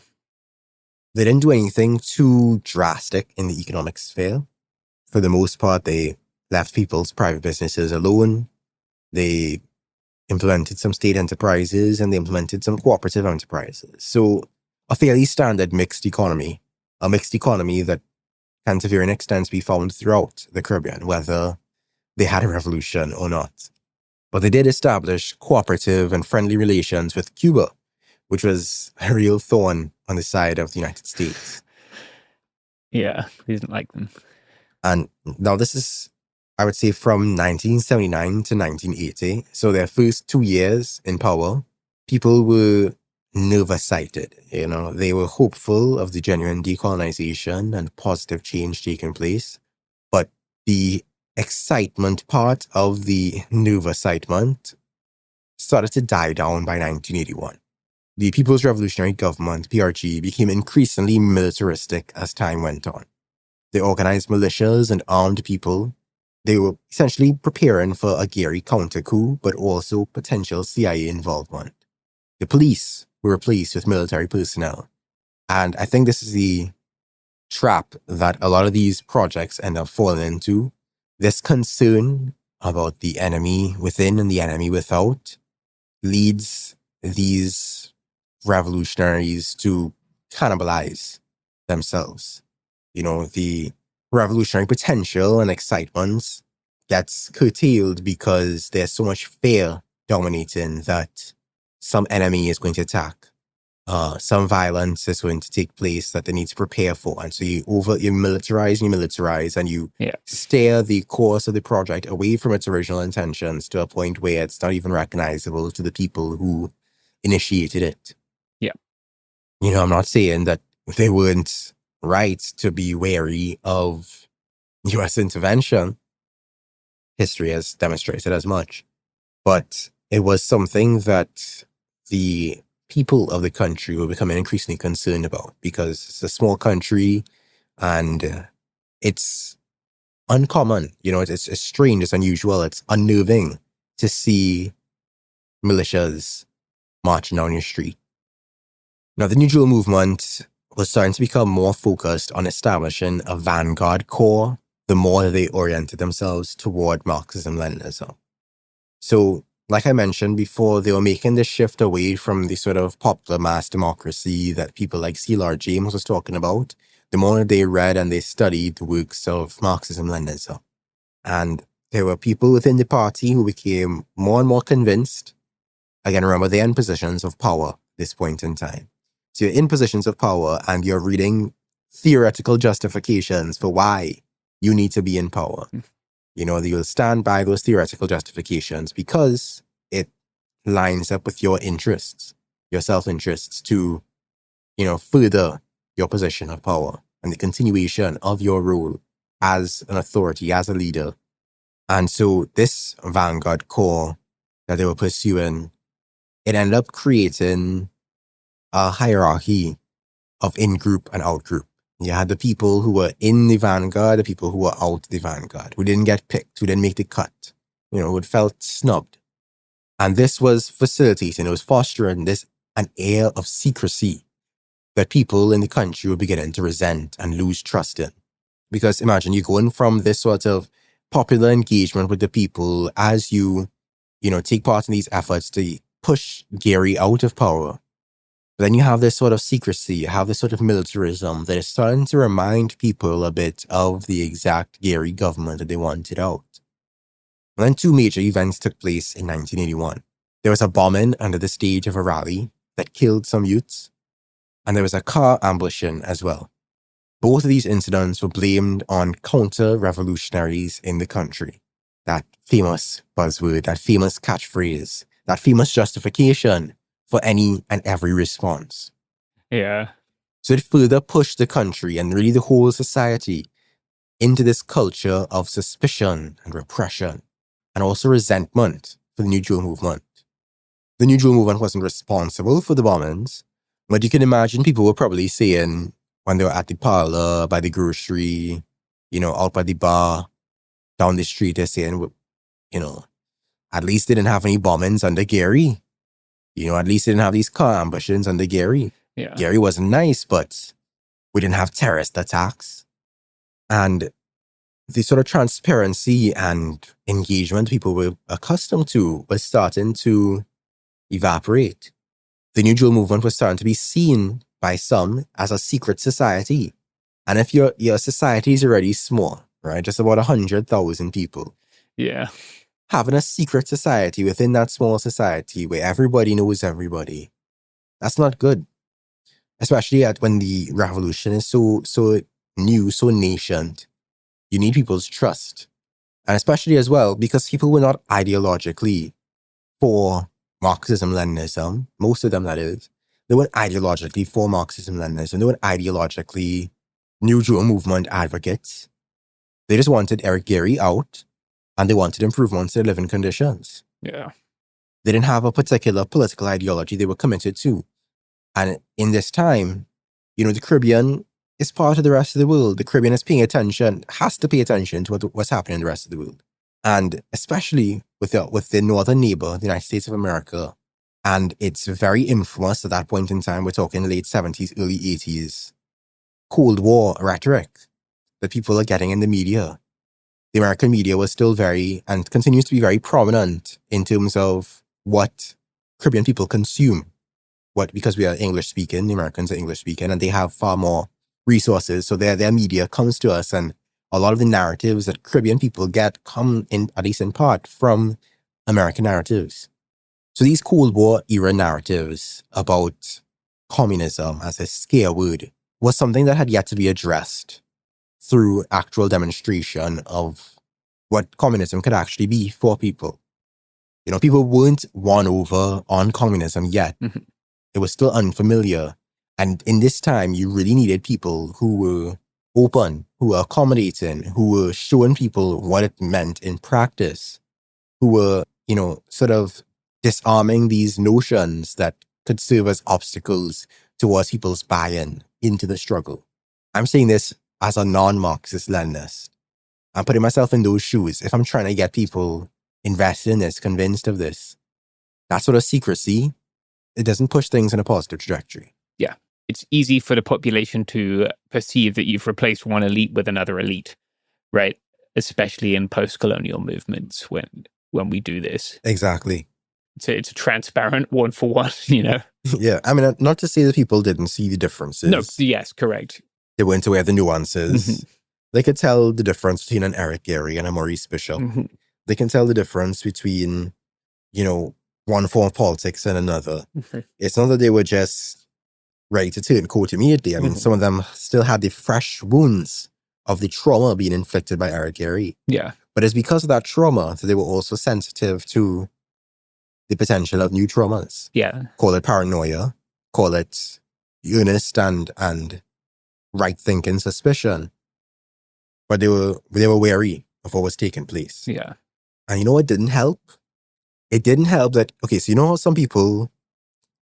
P: They didn't do anything too drastic in the economic sphere. For the most part, they left people's private businesses alone. They implemented some state enterprises and they implemented some cooperative enterprises. So a fairly standard mixed economy, a mixed economy that can to varying extents be found throughout the Caribbean, whether they had a revolution or not. But they did establish cooperative and friendly relations with Cuba, which was a real thorn on the side of the United States.
O: Yeah, he didn't like them.
P: And now this is, I would say, from 1979 to 1980. So their first 2 years in power, people were nervous-sighted. They were hopeful of the genuine decolonization and positive change taking place. But the excitement part of the nervous-sightement started to die down by 1981. The People's Revolutionary Government, PRG, became increasingly militaristic as time went on. They organized militias and armed people. They were essentially preparing for a Gary counter-coup, but also potential CIA involvement. The police were replaced with military personnel. And I think this is the trap that a lot of these projects end up falling into. This concern about the enemy within and the enemy without leads these revolutionaries to cannibalize themselves. The revolutionary potential and excitement gets curtailed because there's so much fear dominating that some enemy is going to attack. some violence is going to take place that they need to prepare for. And so you militarize, and you steer the course of the project away from its original intentions to a point where it's not even recognizable to the people who initiated it.
O: Yeah.
P: You know, I'm not saying that they weren't right to be wary of U.S. intervention. History has demonstrated as much. But it was something that the people of the country were becoming increasingly concerned about, because it's a small country and it's uncommon. You know, it's strange, it's unusual, it's unnerving to see militias marching down your street. Now, the New Deal movement was starting to become more focused on establishing a vanguard corps the more they oriented themselves toward Marxism-Leninism. So, like I mentioned before, they were making this shift away from the sort of popular mass democracy that people like C. Lord James was talking about, the more they read and they studied the works of Marxism-Leninism. And there were people within the party who became more and more convinced. Again, remember, they're in positions of power at this point in time. So you're in positions of power and you're reading theoretical justifications for why you need to be in power. You know, you'll stand by those theoretical justifications because it lines up with your interests, your self-interests to, you know, further your position of power and the continuation of your role as an authority, as a leader. And so this vanguard corps that they were pursuing, it ended up creating a hierarchy of in-group and out-group. You had the people who were in the vanguard, the people who were out the vanguard, who didn't get picked, who didn't make the cut, you know, who had felt snubbed. And this was facilitating, it was fostering an air of secrecy that people in the country were beginning to resent and lose trust in. Because imagine you're going from this sort of popular engagement with the people as you know, take part in these efforts to push Gary out of power. But then you have this sort of secrecy, you have this sort of militarism that is starting to remind people a bit of the exact Gary government that they wanted out. And then two major events took place in 1981. There was a bombing under the stage of a rally that killed some youths, and there was a car ambushing as well. Both of these incidents were blamed on counter-revolutionaries in the country. That famous buzzword, that famous catchphrase, that famous justification for any and every response.
O: Yeah.
P: So it further pushed the country and really the whole society into this culture of suspicion and repression and also resentment for the New Deal movement. The New Deal movement wasn't responsible for the bombings, but you can imagine people were probably saying when they were at the parlor, by the grocery, you know, out by the bar, down the street, they're saying, you know, at least they didn't have any bombings under Gary. You know, at least they didn't have these car ambushes under Gary.
O: Yeah.
P: Gary wasn't nice, but we didn't have terrorist attacks. And the sort of transparency and engagement people were accustomed to was starting to evaporate. The New Deal movement was starting to be seen by some as a secret society. And if your society is already small, right, just about 100,000 people.
O: Yeah.
P: Having a secret society within that small society where everybody knows everybody, that's not good. Especially when the revolution is so new, so nascent. You need people's trust. And especially as well, because people were not ideologically for Marxism-Leninism, most of them that is. They weren't ideologically for Marxism-Leninism. They weren't ideologically New Deal movement advocates. They just wanted Eric Gary out. And they wanted improvements in their living conditions.
O: Yeah.
P: They didn't have a particular political ideology they were committed to. And in this time, you know, the Caribbean is part of the rest of the world. The Caribbean is paying attention, has to pay attention to what's happening in the rest of the world. And especially with the northern neighbor, the United States of America. And it's very infamous at that point in time. We're talking late 70s, early 80s. Cold War rhetoric that people are getting in the media. The American media was still very, and continues to be very prominent in terms of what Caribbean people consume. Because we are English speaking, the Americans are English speaking, and they have far more resources. So their media comes to us, and a lot of the narratives that Caribbean people get come in, at least in part, from American narratives. So these Cold War era narratives about communism as a scare word was something that had yet to be addressed through actual demonstration of what communism could actually be for people. You know, people weren't won over on communism yet.
O: Mm-hmm.
P: It was still unfamiliar. And in this time, you really needed people who were open, who were accommodating, who were showing people what it meant in practice, who were, you know, sort of disarming these notions that could serve as obstacles towards people's buy-in into the struggle. I'm saying this as a non-Marxist Leninist. I'm putting myself in those shoes. If I'm trying to get people invested in this, convinced of this, that sort of secrecy, it doesn't push things in a positive trajectory.
O: Yeah. It's easy for the population to perceive that you've replaced one elite with another elite, right? Especially in post-colonial movements when we do this.
P: Exactly.
O: It's a transparent one for one, you know?
P: Yeah. I mean, not to say that people didn't see the differences.
O: No, yes, correct.
P: They weren't aware of the nuances.
O: Mm-hmm.
P: They could tell the difference between an Eric Gehry and a Maurice Bishop.
O: Mm-hmm.
P: They can tell the difference between, you know, one form of politics and another.
O: Mm-hmm.
P: It's not that they were just ready to turn coat immediately. I mean, some of them still had the fresh wounds of the trauma being inflicted by Eric Gehry.
O: Yeah.
P: But it's because of that trauma that they were also sensitive to the potential of new traumas.
O: Yeah.
P: Call it paranoia, call it earnest and right-thinking suspicion. But they were wary of what was taking place.
O: Yeah.
P: And you know what didn't help? It didn't help that, okay, so you know how some people,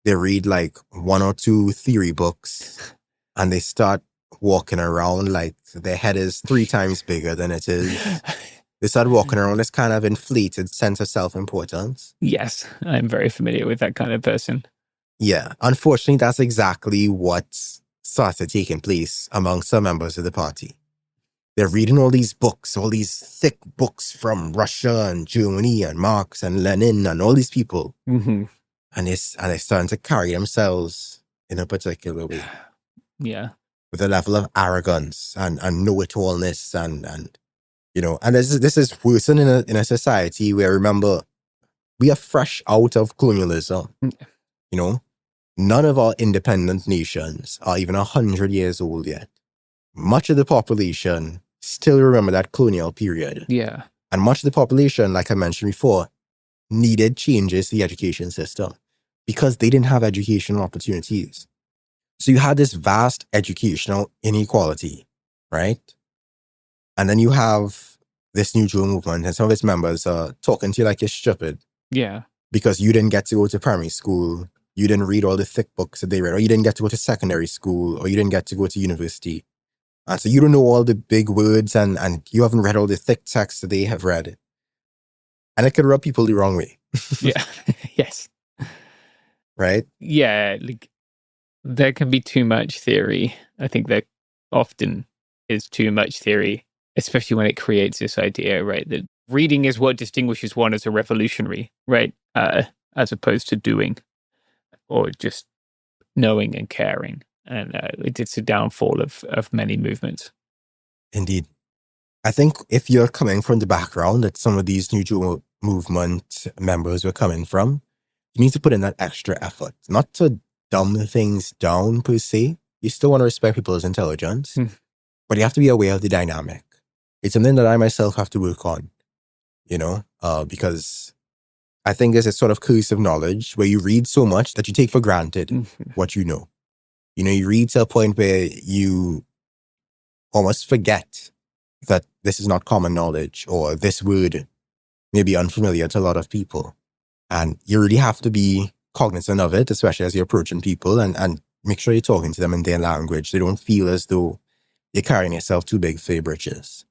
P: they read like 1 or 2 theory books and they start walking around like their head is 3 times bigger than it is. They start walking around this kind of inflated sense of self-importance.
O: Yes, I'm very familiar with that kind of person.
P: Yeah, unfortunately, that's exactly what started taking place among some members of the party. They're reading all these books, all these thick books from Russia and Germany and Marx and Lenin and all these people.
O: Mm-hmm.
P: And they're starting to carry themselves in a particular way.
O: Yeah.
P: With a level of arrogance and know-it-allness and you know, and this is worsened in a society where, remember, we are fresh out of colonialism. You know, none of our independent nations are even 100 years old yet. Much of the population still remember that colonial period.
O: Yeah.
P: And much of the population, like I mentioned before, needed changes to the education system because they didn't have educational opportunities. So you had this vast educational inequality, right? And then you have this New Jew movement and some of its members are talking to you like you're stupid.
O: Yeah.
P: Because you didn't get to go to primary school, you didn't read all the thick books that they read, or you didn't get to go to secondary school, or you didn't get to go to university. And so you don't know all the big words and you haven't read all the thick texts that they have read. And it could rub people the wrong way.
O: Yeah. Yes.
P: Right?
O: Yeah. Like, there can be too much theory. I think there often is too much theory, especially when it creates this idea, right, that reading is what distinguishes one as a revolutionary, right, as opposed to doing or just knowing and caring. And it's a downfall of many movements.
P: Indeed. I think if you're coming from the background that some of these New Jew movement members were coming from, you need to put in that extra effort. Not to dumb things down per se. You still want to respect people's intelligence, but you have to be aware of the dynamic. It's something that I myself have to work on, you know, because I think there's a sort of curse of knowledge where you read so much that you take for granted what you know. You know, you read to a point where you almost forget that this is not common knowledge or this word may be unfamiliar to a lot of people. And you really have to be cognizant of it, especially as you're approaching people and make sure you're talking to them in their language. They don't feel as though you're carrying yourself too big for your britches.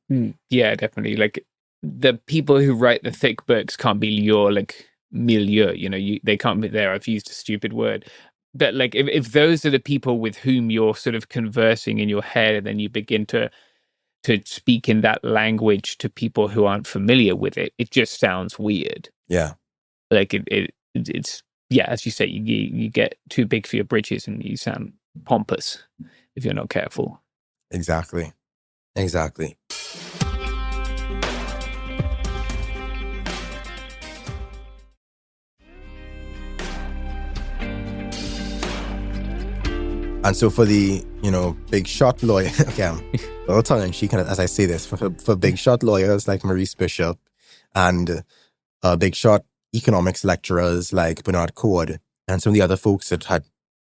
O: Yeah, definitely. Like, the people who write the thick books can't be your, like, milieu, you know, they can't be there. I've used a stupid word. But, like, if those are the people with whom you're sort of conversing in your head, and then you begin to speak in that language to people who aren't familiar with it, it just sounds weird.
P: Yeah.
O: Like, it's yeah, as you say, you get too big for your britches and you sound pompous if you're not careful.
P: Exactly. Exactly. And so for the, big shot lawyer, okay, I'm a little tongue-in-cheek as I say this, for big shot lawyers like Maurice Bishop and big shot economics lecturers like Bernard Cord and some of the other folks that had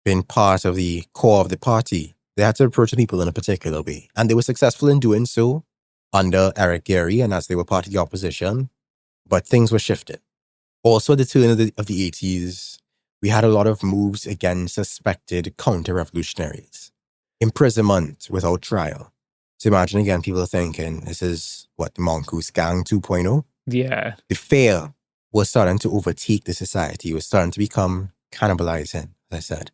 P: been part of the core of the party, they had to approach the people in a particular way. And they were successful in doing so under Eric Gary and as they were part of the opposition, but things were shifted. Also at the turn of the 80s, we had a lot of moves against suspected counter-revolutionaries. Imprisonment without trial. So imagine again, people are thinking, this is what, the Mongoose Gang 2.0?
O: Yeah.
P: The fear was starting to overtake the society. It was starting to become cannibalizing, as I said.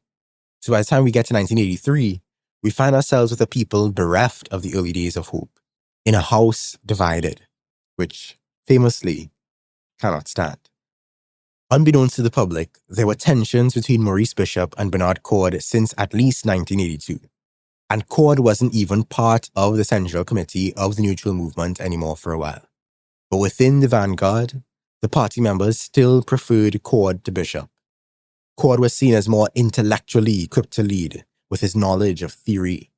P: So by the time we get to 1983, we find ourselves with a people bereft of the early days of hope, in a house divided, which famously cannot stand. Unbeknownst to the public, there were tensions between Maurice Bishop and Bernard Cord since at least 1982. And Cord wasn't even part of the Central Committee of the Neutral Movement anymore for a while. But within the vanguard, the party members still preferred Cord to Bishop. Cord was seen as more intellectually equipped to lead with his knowledge of theory.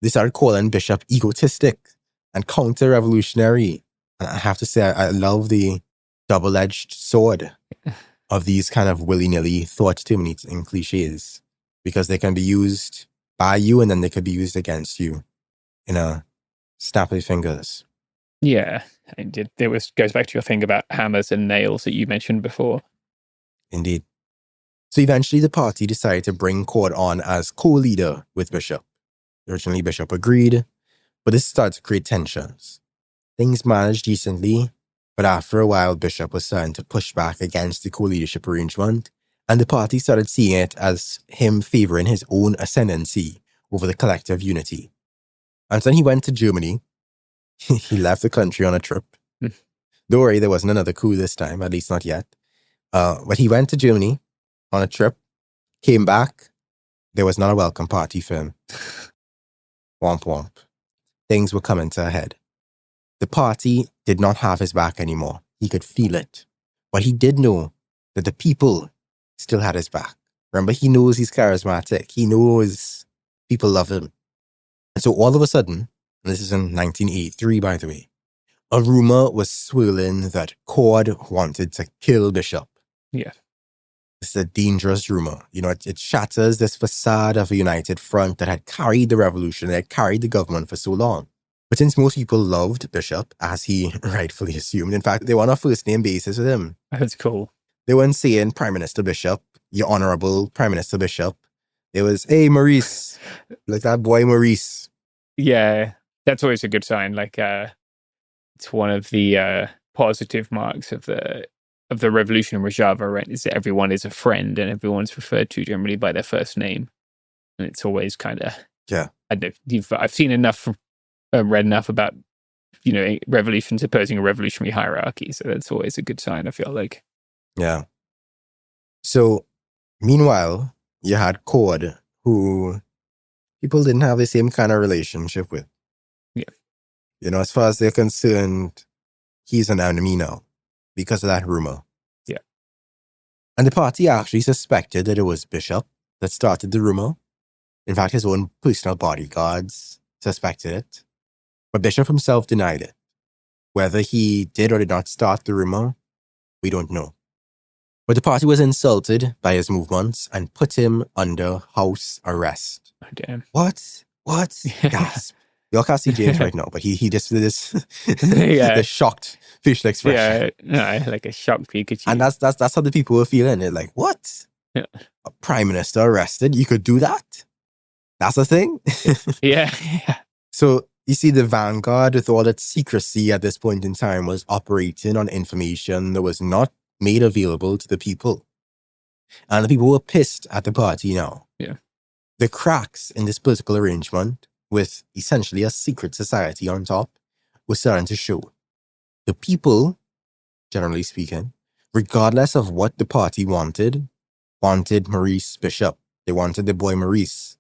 P: They started calling Bishop egotistic and counter-revolutionary. And I have to say, I love the double-edged sword of these kind of willy-nilly thought-terminating cliches, because they can be used by you and then they could be used against you in a snap of your fingers.
O: Yeah, goes back to your thing about hammers and nails that you mentioned before.
P: Indeed. So eventually the party decided to bring Cord on as co-leader with Bishop. Originally Bishop agreed, but this started to create tensions. Things managed decently, but after a while Bishop was starting to push back against the co-leadership arrangement, and the party started seeing it as him favoring his own ascendancy over the collective unity. And then he went to Germany. He left the country on a trip. Don't worry, there wasn't another coup this time, at least not yet. But he went to Germany on a trip, came back. There was not a welcome party for him. Womp womp. Things were coming to a head. The party did not have his back anymore. He could feel it. But he did know that the people still had his back. Remember, he knows he's charismatic. He knows people love him. And so all of a sudden, and this is in 1983, by the way, a rumor was swirling that Cord wanted to kill Bishop.
O: Yeah.
P: It's a dangerous rumor. It shatters this facade of a united front that had carried the revolution, that had carried the government for so long. But since most people loved Bishop, as he rightfully assumed, in fact, they were on a first-name basis with him.
O: That's cool.
P: They weren't saying Prime Minister Bishop, your Honorable Prime Minister Bishop. It was, hey, Maurice, like that boy Maurice.
O: Yeah, that's always a good sign. Like, it's one of the positive marks of the revolution in Rojava, right? Is that everyone is a friend and everyone's referred to generally by their first name, and it's always kind of I've seen enough, read enough about revolutions opposing a revolutionary hierarchy, so that's always a good sign. I feel like.
P: Yeah. So, meanwhile, you had Cord, who people didn't have the same kind of relationship with.
O: Yeah.
P: As far as they're concerned, he's an enemy now because of that rumor.
O: Yeah.
P: And the party actually suspected that it was Bishop that started the rumor. In fact, his own personal bodyguards suspected it. But Bishop himself denied it. Whether he did or did not start the rumor, we don't know. But the party was insulted by his movements and put him under house arrest.
O: Oh, damn.
P: What? Gasp. Y'all can't see James right now, but he just did this the shocked facial expression.
O: Yeah, like a shocked Pikachu.
P: And that's how the people were feeling. They're like, what?
O: Yeah.
P: A prime minister arrested? You could do that? That's a thing?
O: Yeah.
P: So you see, the vanguard, with all its secrecy at this point in time, was operating on information that was not made available to the people. And the people were pissed at the party now.
O: Yeah.
P: The cracks in this political arrangement, with essentially a secret society on top, was starting to show. The people, generally speaking, regardless of what the party wanted Maurice Bishop. They wanted the boy Maurice.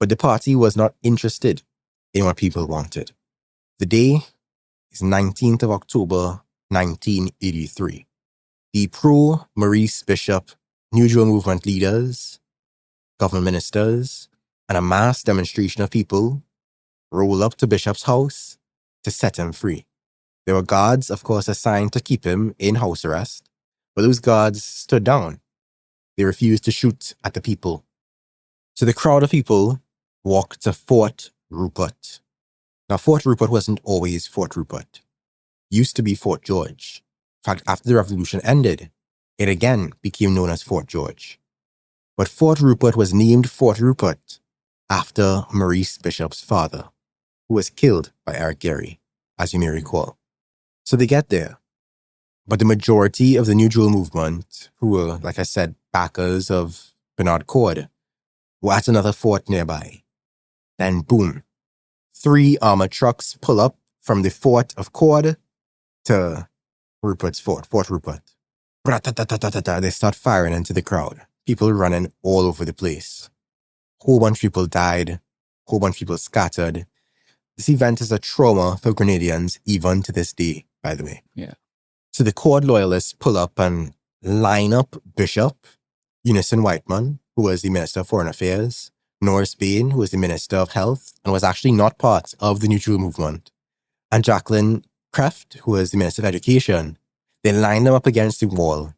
P: But the party was not interested in what people wanted. The day is 19th of October, 1983. The pro-Maurice Bishop Neutral Movement leaders government ministers, and a mass demonstration of people roll up to Bishop's house to set him free. There were guards, of course, assigned to keep him in house arrest, but those guards stood down. They refused to shoot at the people. So the crowd of people walked to Fort Rupert. Now, Fort Rupert wasn't always Fort Rupert. It used to be Fort George. In fact, after the revolution ended, it again became known as Fort George. But Fort Rupert was named Fort Rupert after Maurice Bishop's father, who was killed by Eric Gary, as you may recall. So they get there. But the majority of the New Jewel movement, who were, like I said, backers of Bernard Cord, were at another fort nearby. Then boom, 3 armored trucks pull up from the fort of Cord to Rupert's fort, Fort Rupert. They start firing into the crowd. People running all over the place. Whole bunch of people died. Whole bunch of people scattered. This event is a trauma for Grenadians even to this day, by the way.
O: Yeah.
P: So the Cord loyalists pull up and line up Bishop, Unison Whiteman, who was the Minister of Foreign Affairs, Norris Bain, who was the Minister of Health and was actually not part of the New Jewel movement, and Jacqueline Kreft, who was the Minister of Education. They lined them up against the wall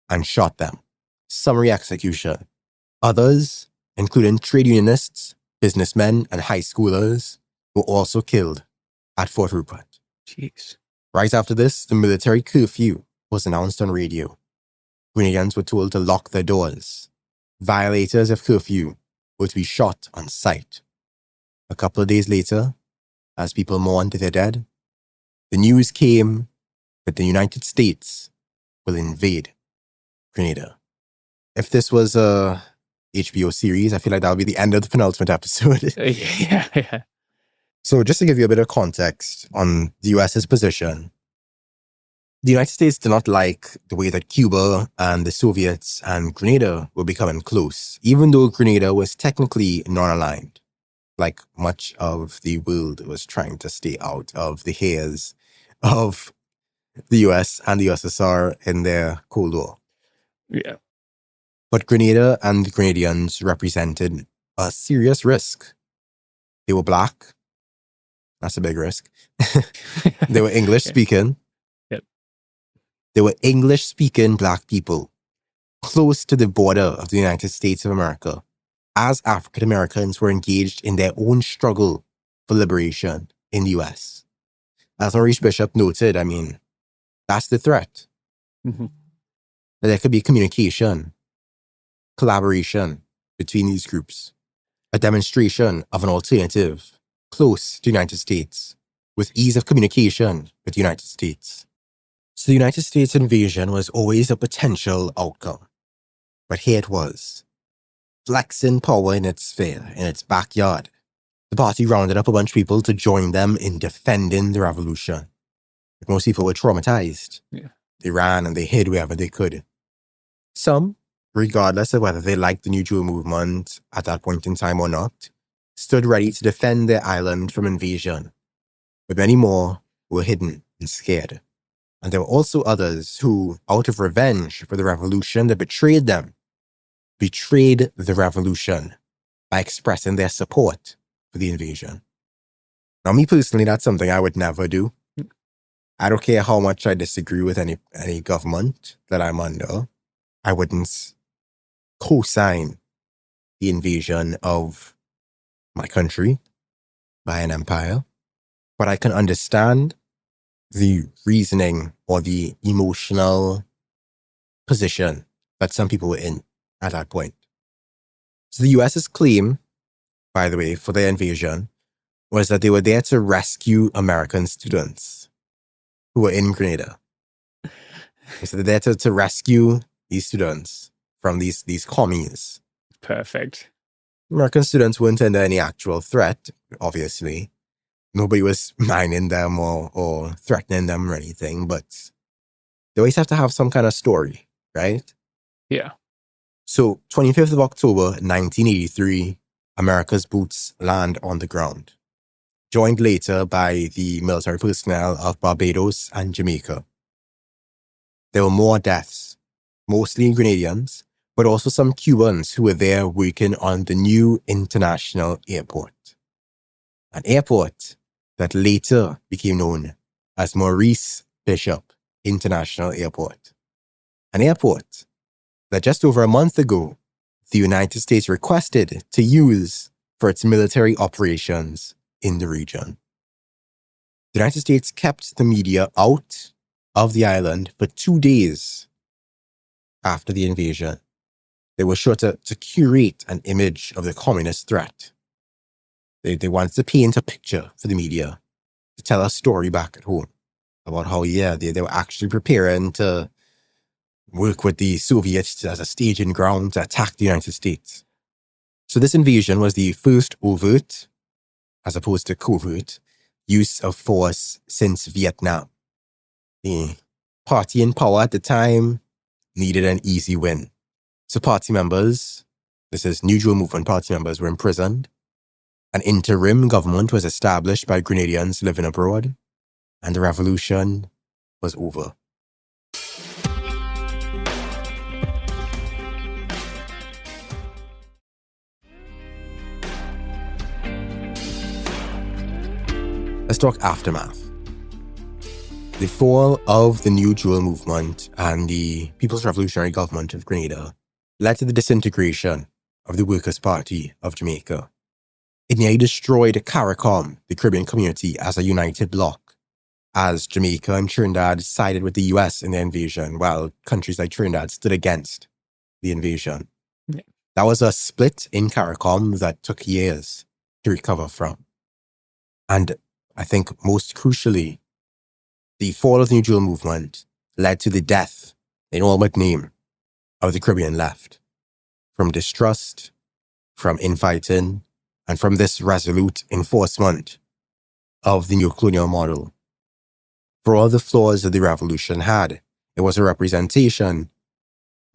P: and shot them. Summary execution. Others, including trade unionists, businessmen, and high schoolers, were also killed at Fort Rupert.
O: Jeez.
P: Right after this, the military curfew was announced on radio. Grenadians were told to lock their doors. Violators of curfew were to be shot on sight. A couple of days later, as people mourned their dead, the news came that the United States will invade Grenada. If this was a HBO series, I feel like that would be the end of the penultimate episode.
O: Yeah.
P: So just to give you a bit of context on the US's position, the United States did not like the way that Cuba and the Soviets and Grenada were becoming close, even though Grenada was technically non-aligned. Like much of the world was trying to stay out of the hairs of the US and the USSR in their Cold War.
O: Yeah.
P: But Grenada and the Grenadians represented a serious risk. They were black. That's a big risk. They were English speaking.
O: Yep.
P: They were English speaking black people close to the border of the United States of America, as African Americans were engaged in their own struggle for liberation in the US. As Maurice Bishop noted, I mean, that's the threat.
O: Mm-hmm.
P: That there could be communication, collaboration between these groups, a demonstration of an alternative close to the United States, with ease of communication with the United States. So the United States invasion was always a potential outcome. But here it was, flexing power in its sphere, in its backyard. The party rounded up a bunch of people to join them in defending the revolution. But most people were traumatized.
O: Yeah.
P: They ran and they hid wherever they could. Some, regardless of whether they liked the New Jewel movement at that point in time or not, stood ready to defend their island from invasion. But many more were hidden and scared. And there were also others who, out of revenge for the revolution that betrayed them, betrayed the revolution by expressing their support for the invasion. Now, me personally, that's something I would never do. I don't care how much I disagree with any government that I'm under. I wouldn't co-sign the invasion of my country by an empire. But I can understand the reasoning or the emotional position that some people were in at that point. So the US's claim, by the way, for their invasion was that they were there to rescue American students who were in Grenada. So they're there to rescue these students from these commies.
O: Perfect.
P: American students weren't under any actual threat, obviously. Nobody was mining them or threatening them or anything, but they always have to have some kind of story, right?
O: Yeah.
P: So, 25th of October, 1983, America's boots land on the ground, joined later by the military personnel of Barbados and Jamaica. There were more deaths, mostly Grenadians, but also some Cubans who were there working on the new international airport. An airport that later became known as Maurice Bishop International Airport. An airport that just over a month ago, the United States requested to use for its military operations in the region. The United States kept the media out of the island for 2 days after the invasion. They were sure to curate an image of the communist threat. They wanted to paint a picture for the media, to tell a story back at home about how, they were actually preparing to work with the Soviets as a staging ground to attack the United States. So this invasion was the first overt, as opposed to covert, use of force since Vietnam. The party in power at the time needed an easy win. So party members, this is New Jewel Movement party members, were imprisoned. An interim government was established by Grenadians living abroad, and the revolution was over. Let's talk aftermath. The fall of the New Jewel Movement and the People's Revolutionary Government of Grenada led to the disintegration of the Workers' Party of Jamaica. It nearly destroyed CARICOM, the Caribbean community, as a united bloc, as Jamaica and Trinidad sided with the US in the invasion, while countries like Trinidad stood against the invasion. Yeah. That was a split in CARICOM that took years to recover from. And I think most crucially, the fall of the New Jewel Movement led to the death, in all but name, of the Caribbean left. From distrust, from infighting, and from this resolute enforcement of the new colonial model. For all the flaws that the revolution had, it was a representation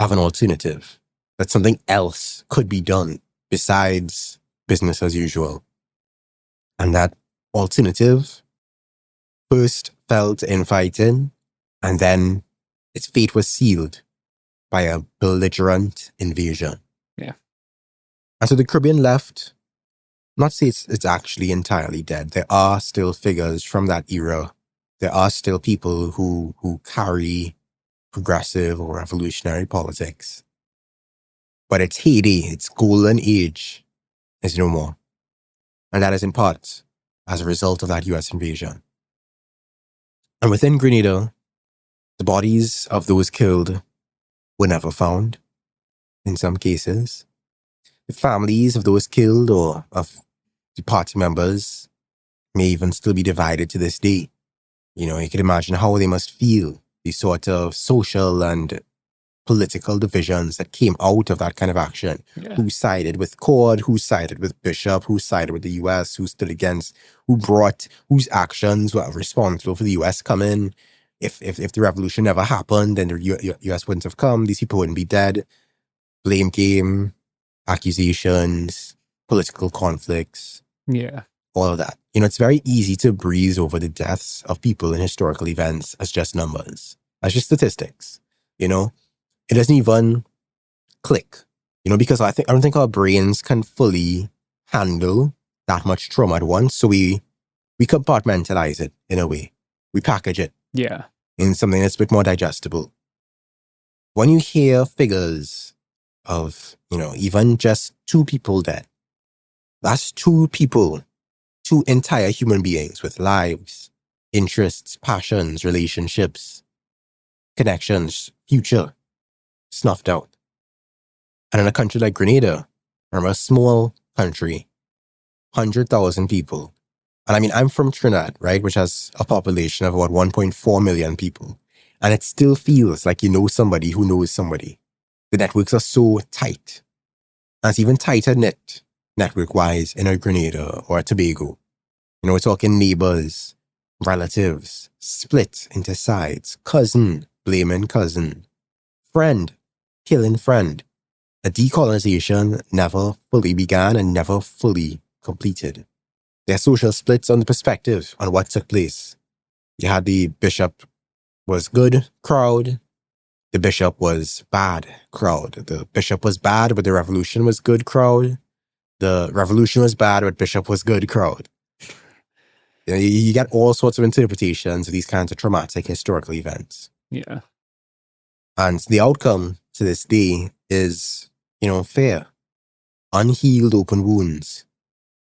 P: of an alternative, that something else could be done besides business as usual. And that alternative first fell to infighting, and then its fate was sealed by a belligerent invasion.
O: Yeah.
P: And so the Caribbean left, not to say it's actually entirely dead. There are still figures from that era. There are still people who carry progressive or revolutionary politics. But its heyday, its golden age, is no more. And that is in part as a result of that US invasion. And within Grenada, the bodies of those killed were never found, in some cases. The families of those killed or of the party members may even still be divided to this day. You know, you can imagine how they must feel, the sort of social and political divisions that came out of that kind of action. Yeah. Who sided with Cord, who sided with Bishop, who sided with the US, who stood against, whose actions were responsible for the US coming. If the revolution never happened, then the US wouldn't have come, these people wouldn't be dead. Blame game, accusations, political conflicts.
O: Yeah.
P: All of that. You know, it's very easy to breeze over the deaths of people in historical events as just numbers, as just statistics. You know, it doesn't even click. You know, because I don't think our brains can fully handle that much trauma at once. So we compartmentalize it in a way. We package it.
O: Yeah.
P: In something that's a bit more digestible. When you hear figures of, you know, even just 2 people dead, that's 2 people, 2 entire human beings with lives, interests, passions, relationships, connections, future, snuffed out. And in a country like Grenada, from a small country, 100,000 people. And I mean, I'm from Trinidad, right, which has a population of about 1.4 million people. And it still feels like you know somebody who knows somebody. The networks are so tight. And it's even tighter knit, network-wise, in a Grenada or a Tobago. You know, we're talking neighbors, relatives, split into sides, cousin, blaming cousin, friend, killing friend. The decolonization never fully began and never fully completed. There are social splits on the perspective on what took place. You had the Bishop was good crowd, the bishop was bad crowd. The bishop was bad, but the revolution was good crowd. The revolution was bad, but bishop was good crowd. You get all sorts of interpretations of these kinds of traumatic historical events.
O: Yeah.
P: And the outcome to this day is, fear. Unhealed open wounds.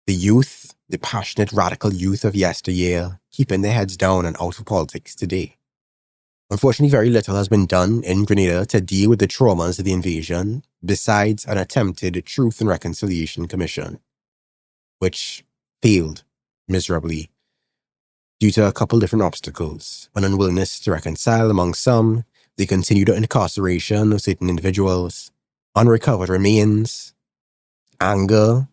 P: The youth, the passionate radical youth of yesteryear, keeping their heads down and out of politics today. Unfortunately, very little has been done in Grenada to deal with the traumas of the invasion, besides an attempted Truth and Reconciliation Commission, which failed miserably due to a couple different obstacles: an unwillingness to reconcile among some, the continued incarceration of certain individuals, unrecovered remains, anger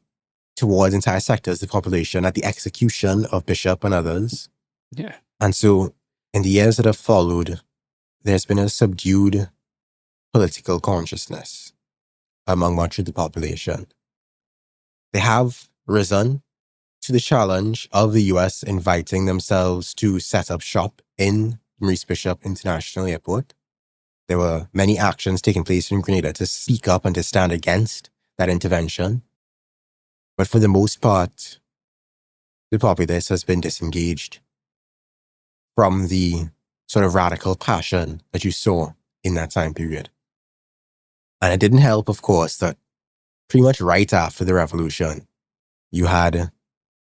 P: towards entire sectors of the population at the execution of Bishop and others.
O: Yeah.
P: And so, in the years that have followed, there's been a subdued political consciousness among much of the population. They have risen to the challenge of the US inviting themselves to set up shop in Maurice Bishop International Airport. There were many actions taking place in Grenada to speak up and to stand against that intervention. But for the most part, the populace has been disengaged from the sort of radical passion that you saw in that time period. And it didn't help, of course, that pretty much right after the revolution, you had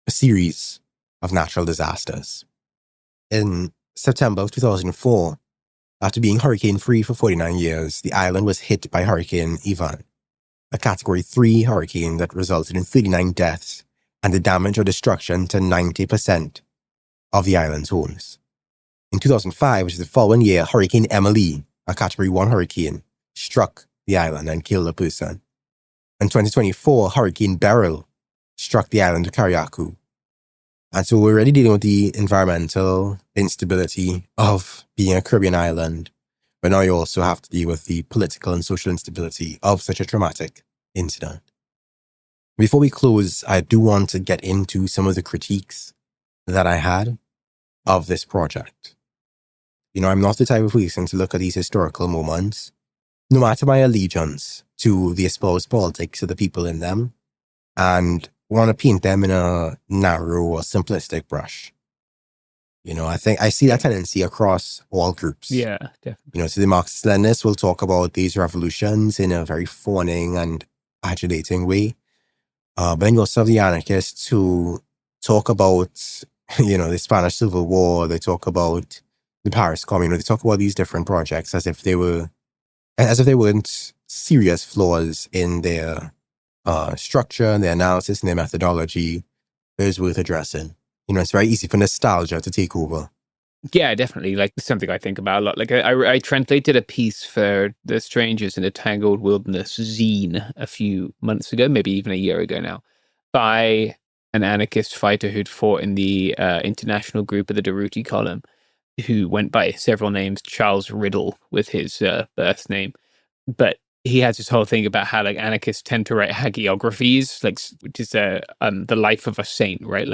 P: a series of natural disasters. In September of 2004, after being hurricane-free for 49 years, the island was hit by Hurricane Ivan, a Category 3 hurricane that resulted in 39 deaths and the damage or destruction to 90% of the island's homes. In 2005, which is the following year, Hurricane Emily, a Category 1 hurricane, struck the island and killed a person. In 2024, Hurricane Beryl struck the island of Carriacou. And so we're already dealing with the environmental instability of being a Caribbean island, but now you also have to deal with the political and social instability of such a traumatic incident. Before we close, I do want to get into some of the critiques that I had of this project. I'm not the type of person to look at these historical moments, no matter my allegiance to the espoused politics of the people in them, and want to paint them in a narrow or simplistic brush. I think I see that tendency across all groups.
O: Yeah, definitely.
P: So the Marxist-Leninists will talk about these revolutions in a very fawning and adulating way. But then you also have the anarchists who talk about, the Spanish Civil War. They talk about the Paris Commune. They talk about these different projects as if they weren't serious flaws in their structure and their analysis and their methodology. It is worth addressing. It's very easy for nostalgia to take over.
O: Yeah, definitely. Like something I think about a lot. Like I translated a piece for The Strangers in a Tangled Wilderness zine a few months ago, maybe even a year ago now, by an anarchist fighter who'd fought in the international group of the Durruti column, who went by several names, Charles Riddle with his birth name. But he has this whole thing about how anarchists tend to write hagiographies, which is the life of a saint, right?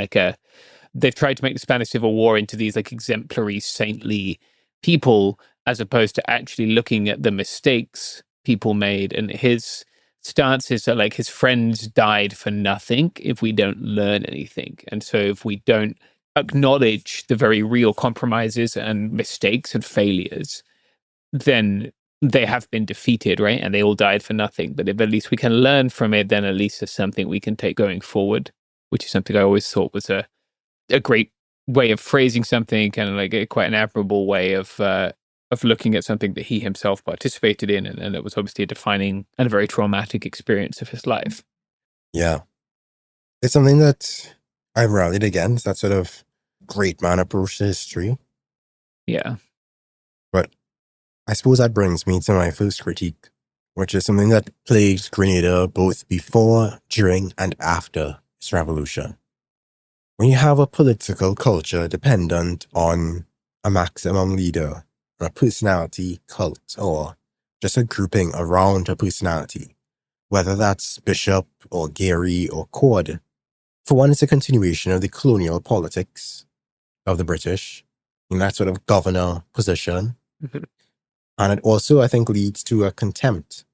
O: They've tried to make the Spanish Civil War into these exemplary, saintly people, as opposed to actually looking at the mistakes people made. And his stance is that his friends died for nothing if we don't learn anything. And so if we don't acknowledge the very real compromises and mistakes and failures, then they have been defeated, right? And they all died for nothing. But if at least we can learn from it, then at least there's something we can take going forward, which is something I always thought was a great way of phrasing something, and quite an admirable way of looking at something that he himself participated in, and it was obviously a defining and a very traumatic experience of his life.
P: Yeah. It's something that I've rallied against, that sort of great man approach to history.
O: Yeah.
P: But I suppose that brings me to my first critique, which is something that plagued Grenada both before, during, and after its revolution. When you have a political culture dependent on a maximum leader, or a personality cult, or just a grouping around a personality, whether that's Bishop or Gary or Cord, for one, it's a continuation of the colonial politics of the British, in that sort of governor position. And it also, I think, leads to a contempt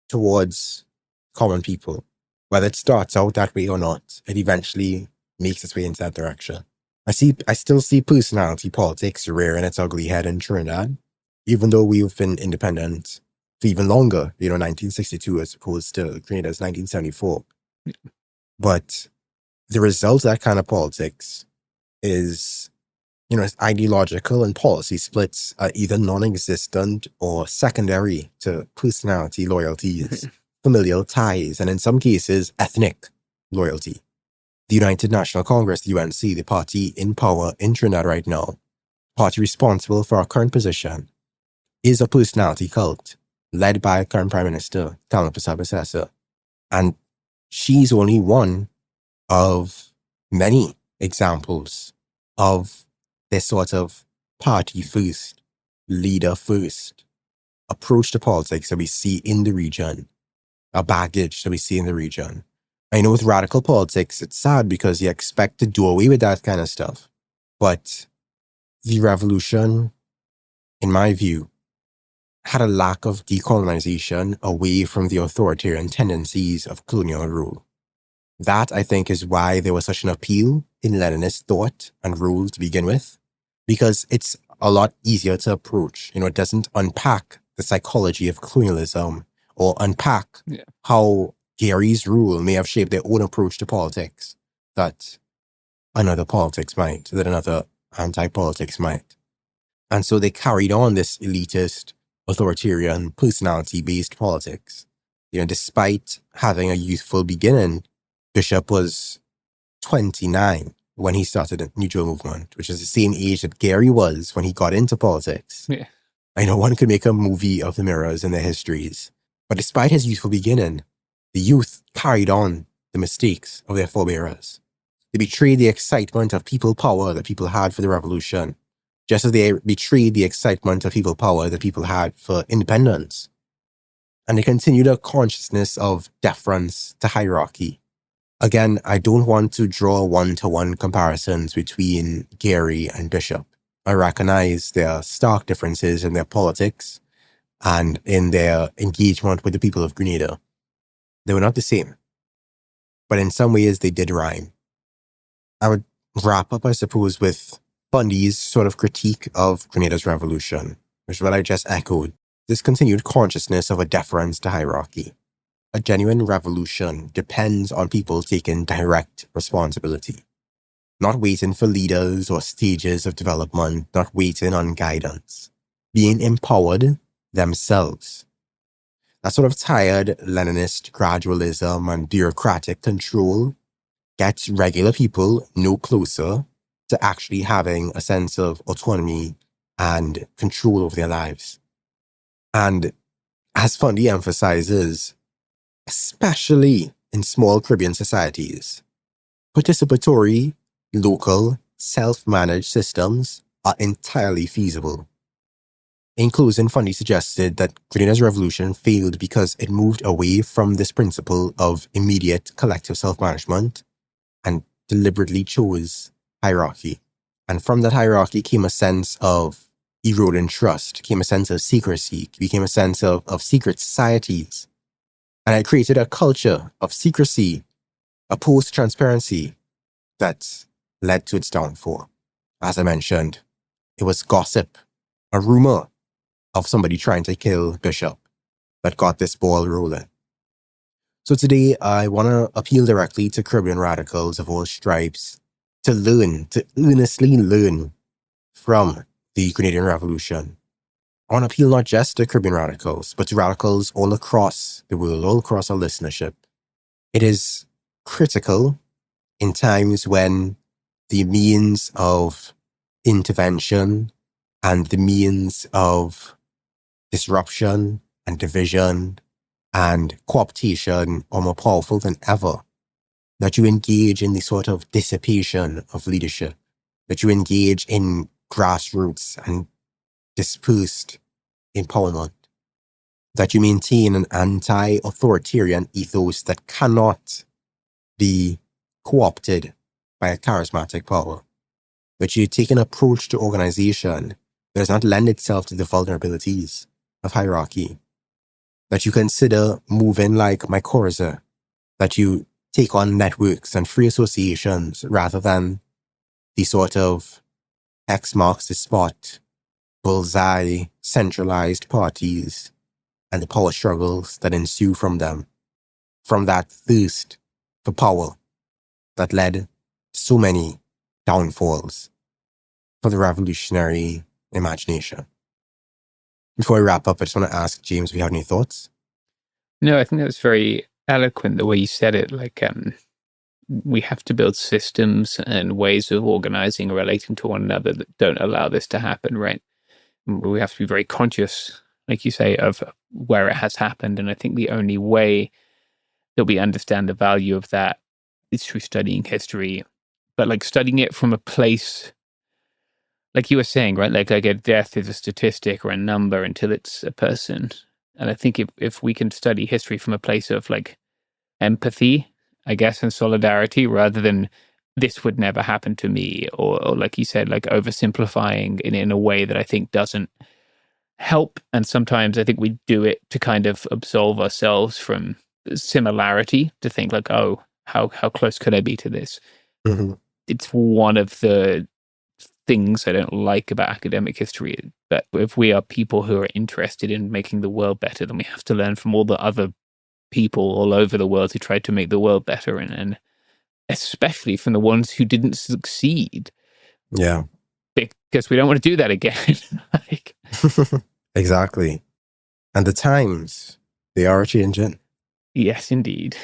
P: towards common people. Whether it starts out that way or not, it eventually makes its way into that direction. I still see personality politics rearing its ugly head in Trinidad, even though we've been independent for even longer, 1962 as opposed to Grenada's 1974. But the result of that kind of politics is, it's ideological, and policy splits are either non-existent or secondary to personality loyalties, familial ties, and in some cases, ethnic loyalty. The United National Congress, the UNC, the party in power in Trinidad right now, party responsible for our current position, is a personality cult led by current Prime Minister, Talon Prasad. And she's only one of many examples of this sort of party first, leader first approach to politics that we see in the region, a baggage that we see in the region. I know with radical politics, it's sad because you expect to do away with that kind of stuff. But the revolution, in my view, had a lack of decolonization away from the authoritarian tendencies of colonial rule. That, I think, is why there was such an appeal in Leninist thought and rule to begin with, because it's a lot easier to approach. It doesn't unpack the psychology of colonialism or unpack how Gary's rule may have shaped their own approach to politics that another politics might, that another anti-politics might. And so they carried on this elitist, authoritarian, personality-based politics. Despite having a youthful beginning, Bishop was 29 when he started the New Deal movement, which is the same age that Gary was when he got into politics.
O: Yeah.
P: I know one could make a movie of the mirrors and their histories, but despite his youthful beginning, the youth carried on the mistakes of their forebears. They betrayed the excitement of people power that people had for the revolution, just as they betrayed the excitement of people power that people had for independence. And they continued a consciousness of deference to hierarchy. Again, I don't want to draw one-to-one comparisons between Gary and Bishop. I recognize there are stark differences in their politics and in their engagement with the people of Grenada. They were not the same, but in some ways they did rhyme. I would wrap up, I suppose, with Fundi's sort of critique of Grenada's revolution, which is what I just echoed. This continued consciousness of a deference to hierarchy. A genuine revolution depends on people taking direct responsibility, not waiting for leaders or stages of development, not waiting on guidance, being empowered themselves. That sort of tired Leninist gradualism and bureaucratic control gets regular people no closer to actually having a sense of autonomy and control over their lives. And as Fundi emphasizes, especially in small Caribbean societies, participatory, local, self-managed systems are entirely feasible. In closing, Fundi suggested that Grenada's revolution failed because it moved away from this principle of immediate collective self-management and deliberately chose hierarchy. And from that hierarchy came a sense of eroding trust, came a sense of secrecy, became a sense of secret societies. And it created a culture of secrecy, opposed to transparency, that led to its downfall. As I mentioned, it was gossip, a rumor of somebody trying to kill Bishop that got this ball rolling. So today, I want to appeal directly to Caribbean radicals of all stripes to learn, to earnestly learn from the Grenadian Revolution. I want to appeal not just to Caribbean radicals, but to radicals all across the world, all across our listenership. It is critical in times when the means of intervention and the means of disruption and division and cooptation are more powerful than ever, that you engage in the sort of dissipation of leadership, that you engage in grassroots and dispersed empowerment, that you maintain an anti-authoritarian ethos that cannot be co-opted by a charismatic power, that you take an approach to organization that does not lend itself to the vulnerabilities of hierarchy, that you consider moving like mycorrhiza, that you take on networks and free associations rather than the sort of X marks the spot, bullseye, centralized parties and the power struggles that ensue from them, from that thirst for power that led to so many downfalls for the revolutionary imagination. Before we wrap up, I just want to ask James if you have any thoughts.
O: No, I think that was very eloquent the way you said it. Like, we have to build systems and ways of organizing and relating to one another that don't allow this to happen, right? We have to be very conscious, like you say, of where it has happened. And I think the only way that we understand the value of that is through studying history, but like studying it from a place, like you were saying, right? Like a death is a statistic or a number until it's a person. And I think if we can study history from a place of like empathy, I guess, and solidarity, rather than this would never happen to me, or like you said, like oversimplifying in a way that I think doesn't help. And sometimes I think we do it to kind of absolve ourselves from similarity, to think like, oh, how close could I be to this?
P: Mm-hmm.
O: It's one of the things I don't like about academic history. But if we are people who are interested in making the world better, then we have to learn from all the other people all over the world who tried to make the world better, and especially from the ones who didn't succeed.
P: Yeah.
O: Because we don't want to do that again. Like,
P: exactly. And the times, they are changing.
O: Yes, indeed.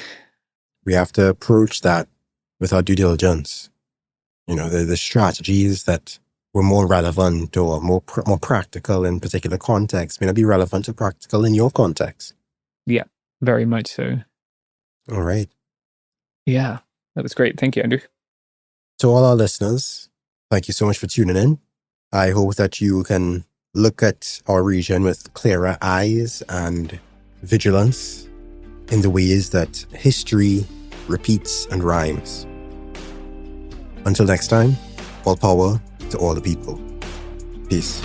P: We have to approach that with our due diligence. You know, the strategies that were more relevant or more practical in particular contexts may not be relevant or practical in your context.
O: Yeah, very much so.
P: All right.
O: Yeah, that was great. Thank you, Andrew.
P: To all our listeners, thank you so much for tuning in. I hope that you can look at our region with clearer eyes and vigilance in the ways that history repeats and rhymes. Until next time, all power to all the people. Peace.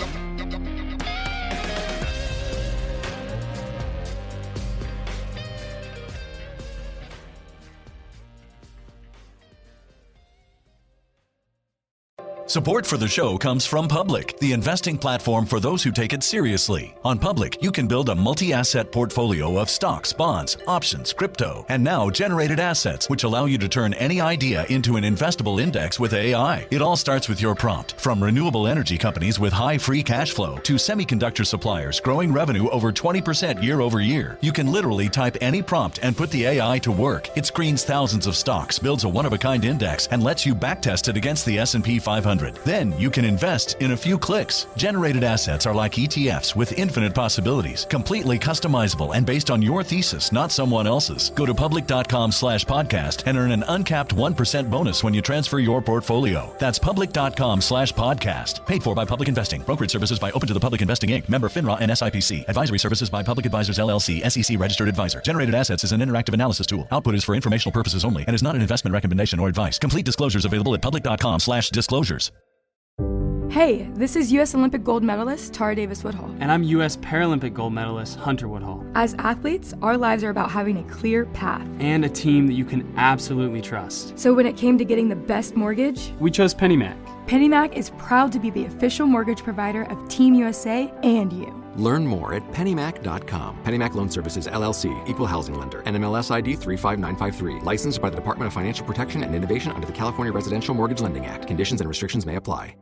B: Support for the show comes from Public, the investing platform for those who take it seriously. On Public, you can build a multi-asset portfolio of stocks, bonds, options, crypto, and now generated assets, which allow you to turn any idea into an investable index with AI. It all starts with your prompt. From renewable energy companies with high free cash flow to semiconductor suppliers growing revenue over 20% year over year, you can literally type any prompt and put the AI to work. It screens thousands of stocks, builds a one-of-a-kind index, and lets you backtest it against the S&P 500. Then you can invest in a few clicks. Generated assets are like ETFs with infinite possibilities, completely customizable and based on your thesis, not someone else's. Go to public.com/podcast and earn an uncapped 1% bonus when you transfer your portfolio. That's public.com/podcast. Paid for by Public Investing. Brokerage services by Open to the Public Investing Inc. Member FINRA and SIPC. Advisory services by Public Advisors LLC, SEC registered advisor. Generated assets is an interactive analysis tool. Output is for informational purposes only and is not an investment recommendation or advice. Complete disclosures available at public.com/disclosures.
D: Hey, this is U.S. Olympic gold medalist Tara Davis-Woodhull.
E: And I'm U.S. Paralympic gold medalist Hunter Woodhull.
D: As athletes, our lives are about having a clear path.
E: And a team that you can absolutely trust.
D: So when it came to getting the best mortgage,
E: we chose PennyMac.
D: PennyMac is proud to be the official mortgage provider of Team USA and you.
F: Learn more at pennymac.com. PennyMac Loan Services, LLC, Equal Housing Lender, NMLS ID 35953. Licensed by the Department of Financial Protection and Innovation under the California Residential Mortgage Lending Act. Conditions and restrictions may apply.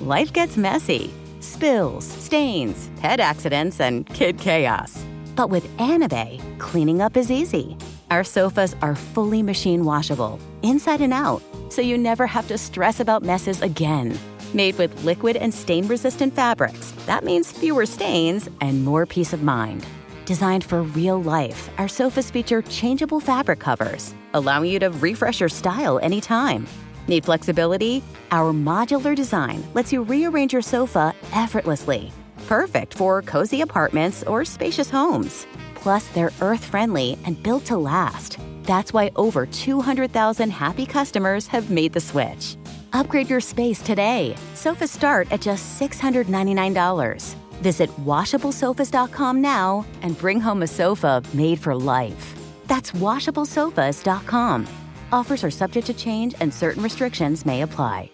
K: Life gets messy. Spills, stains, pet accidents, and kid chaos. But with Anabay, cleaning up is easy. Our sofas are fully machine washable, inside and out, so you never have to stress about messes again. Made with liquid and stain-resistant fabrics, that means fewer stains and more peace of mind. Designed for real life, our sofas feature changeable fabric covers, allowing you to refresh your style anytime. Need flexibility? Our modular design lets you rearrange your sofa effortlessly. Perfect for cozy apartments or spacious homes. Plus, they're earth-friendly and built to last. That's why over 200,000 happy customers have made the switch. Upgrade your space today. Sofas start at just $699. Visit washablesofas.com now and bring home a sofa made for life. That's washablesofas.com. Offers are subject to change and certain restrictions may apply.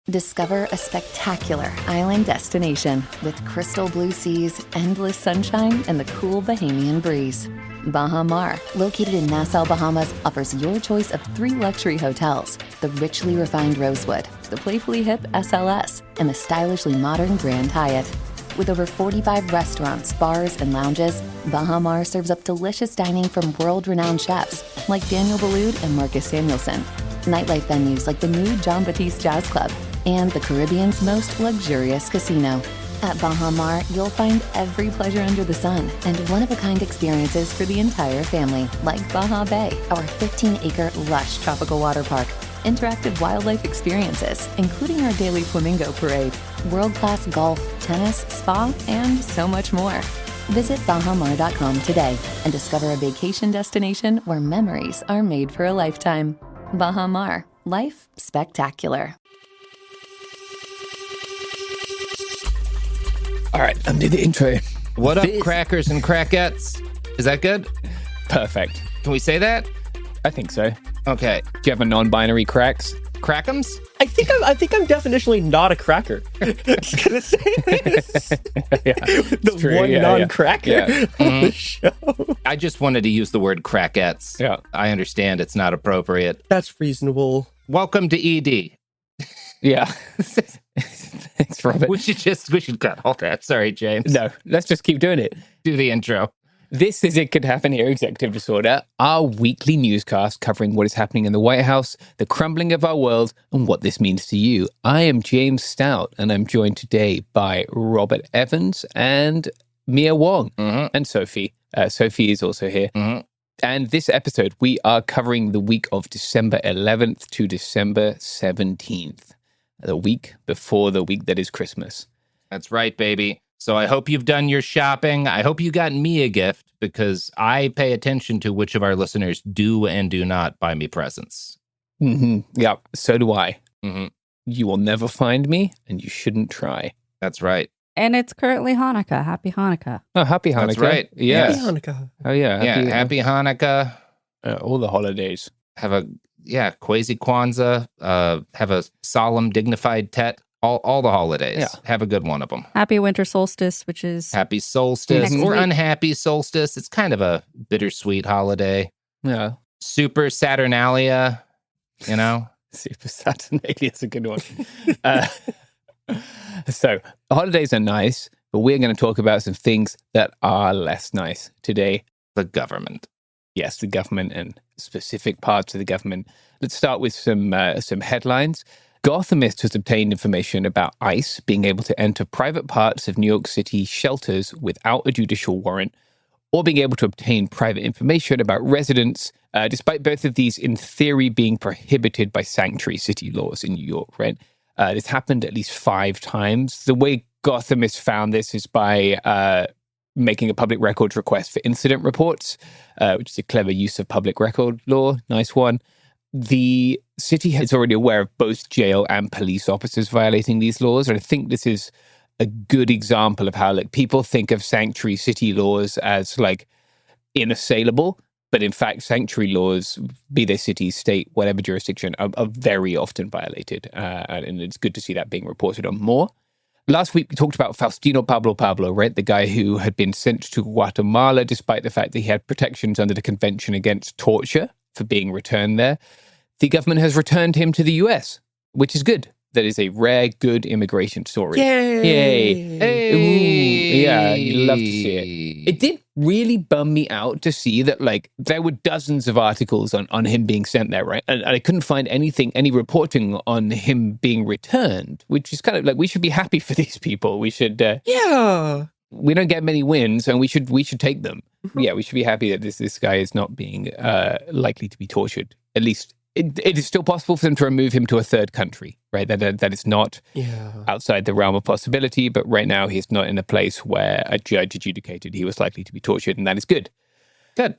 Q: Discover a spectacular island destination with crystal blue seas, endless sunshine, and the cool Bahamian breeze. Baha Mar, located in Nassau, Bahamas, offers your choice of 3 luxury hotels: the richly refined Rosewood, the playfully hip SLS, and the stylishly modern Grand Hyatt. With over 45 restaurants, bars, and lounges, Baha Mar serves up delicious dining from world-renowned chefs like Daniel Boulud and Marcus Samuelson, nightlife venues like the new John Batiste Jazz Club, and the Caribbean's most luxurious casino. At Baha Mar, you'll find every pleasure under the sun and one-of-a-kind experiences for the entire family, like Baha Bay, our 15-acre lush tropical water park, interactive wildlife experiences, including our daily flamingo parade, world-class golf, tennis, spa, and so much more. Visit bahamar.com today and discover a vacation destination where memories are made for a lifetime. Baha Mar, life spectacular.
O: All right, I'm doing the intro.
H: What up, crackers and crackettes? Is that good?
O: Perfect.
H: Can we say that?
O: I think so.
H: Okay.
O: Do you have a non-binary cracks?
H: Crackums?
J: I think I'm definitionally not a cracker. Just gonna say this. Non-cracker on the show.
H: I just wanted to use the word crackettes.
O: Yeah.
H: I understand it's not appropriate.
J: That's reasonable.
H: Welcome to ED.
O: Yeah. Thanks, Robert.
H: We should cut all that. Sorry, James.
O: No, let's just keep doing it.
H: Do the intro.
O: This is It Could Happen Here, Executive Disorder, our weekly newscast covering what is happening in the White House, the crumbling of our world, and what this means to you. I am James Stout, and I'm joined today by Robert Evans and Mia Wong, and Sophie. Sophie is also here. And this episode, we are covering the week of December 11th to December 17th, the week before the week that is Christmas.
H: That's right, baby. So I hope you've done your shopping. I hope you got me a gift because I pay attention to which of our listeners do and do not buy me presents.
O: Yeah, so do I. You will never find me, and you shouldn't try.
H: That's right.
C: And it's currently Hanukkah. Happy Hanukkah.
O: Oh, happy Hanukkah.
H: That's right.
O: Yeah.
J: Happy Hanukkah.
O: Oh, yeah.
H: Happy Hanukkah.
O: All the holidays.
H: Have a, Kwasi Kwanzaa. Have a solemn, dignified Tet. All the holidays.
O: Yeah.
H: Have a good one of them.
C: Happy winter solstice, which is...
H: Happy solstice or unhappy solstice. It's kind of a bittersweet holiday.
O: Yeah.
H: Super Saturnalia, you know?
O: Super Saturnalia is a good one. So, holidays are nice, but we're going to talk about some things that are less nice today.
H: The government.
O: Yes, the government and specific parts of the government. Let's start with some headlines. Gothamist has obtained information about ICE being able to enter private parts of New York City shelters without a judicial warrant, or being able to obtain private information about residents, despite both of these in theory being prohibited by sanctuary city laws in New York, right? This happened at least 5 times. The way Gothamist found this is by making a public records request for incident reports, which is a clever use of public record law. Nice one. The city is already aware of both jail and police officers violating these laws. And I think this is a good example of how people think of sanctuary city laws as inassailable. But in fact, sanctuary laws, be they city, state, whatever jurisdiction, are very often violated. And it's good to see that being reported on more. Last week, we talked about Faustino Pablo, right? The guy who had been sent to Guatemala despite the fact that he had protections under the Convention Against Torture for being returned there. The government has returned him to the US, which is good. That is a rare, good immigration story.
J: Yay!
O: Hey! Ooh, yeah, you love to see it. It did really bum me out to see that, there were dozens of articles on him being sent there, right? And I couldn't find any reporting on him being returned, which is kind of we should be happy for these people. We should... We don't get many wins, and we should take them. Yeah, we should be happy that this guy is not being likely to be tortured. At least it is still possible for them to remove him to a third country, right? That is not outside the realm of possibility. But right now, he's not in a place where a judge adjudicated he was likely to be tortured, and that is good. Good.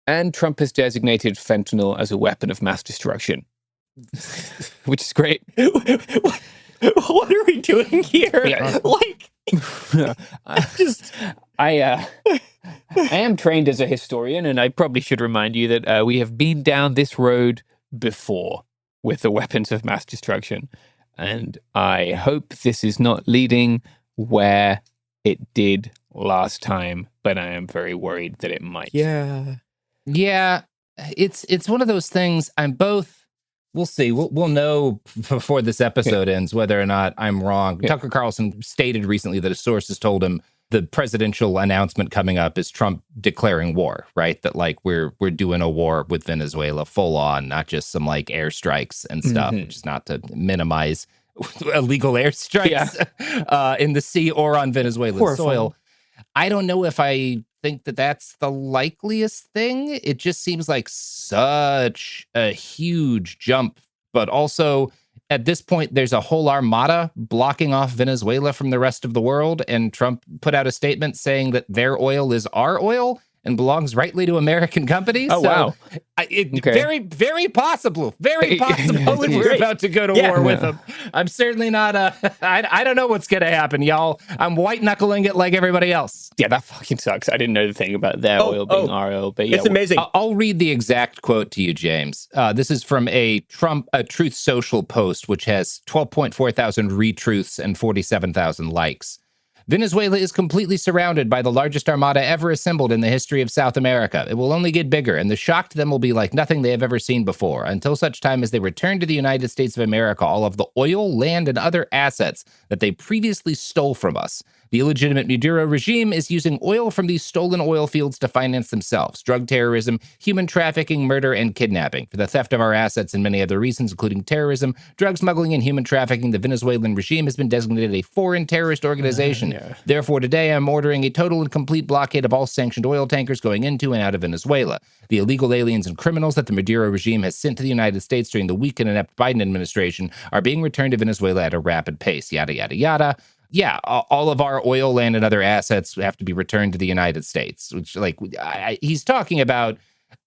O: And Trump has designated fentanyl as a weapon of mass destruction, which is great.
J: What are we doing here?
O: Yeah. I am trained as a historian, and I probably should remind you that we have been down this road before with the weapons of mass destruction. And I hope this is not leading where it did last time, but I am very worried that it might.
J: Yeah.
H: Yeah, it's one of those things. I'm both. We'll see. We'll know before this episode ends whether or not I'm wrong.
O: Yeah.
H: Tucker Carlson stated recently that a source has told him the presidential announcement coming up is Trump declaring war, right? That like we're doing a war with Venezuela full on, not just some like airstrikes and stuff, which is not to minimize illegal airstrikes in the sea or on Venezuelan soil. I don't know if I think that that's the likeliest thing. It just seems like such a huge jump, but also at this point, there's a whole armada blocking off Venezuela from the rest of the world. And Trump put out a statement saying that their oil is our oil and belongs rightly to American companies.
O: Oh, wow.
H: Very, very possible. Very possible that we're about to go to war with them. I'm certainly not, I don't know what's going to happen, y'all. I'm white knuckling it like everybody else.
O: Yeah, that fucking sucks. I didn't know the thing about their oil being our oil. But
J: it's amazing.
H: I'll read the exact quote to you, James. This is from a Truth Social post, which has 12.4 thousand retruths and 47,000 likes. Venezuela is completely surrounded by the largest armada ever assembled in the history of South America. It will only get bigger, and the shock to them will be like nothing they have ever seen before, until such time as they return to the United States of America all of the oil, land, and other assets that they previously stole from us. The illegitimate Maduro regime is using oil from these stolen oil fields to finance themselves, drug terrorism, human trafficking, murder, and kidnapping. For the theft of our assets and many other reasons, including terrorism, drug smuggling, and human trafficking, the Venezuelan regime has been designated a foreign terrorist organization. Therefore, today I'm ordering a total and complete blockade of all sanctioned oil tankers going into and out of Venezuela. The illegal aliens and criminals that the Maduro regime has sent to the United States during the weak and inept Biden administration are being returned to Venezuela at a rapid pace. Yada, yada, yada. Yeah, all of our oil, land, and other assets have to be returned to the United States, which, like, he's talking about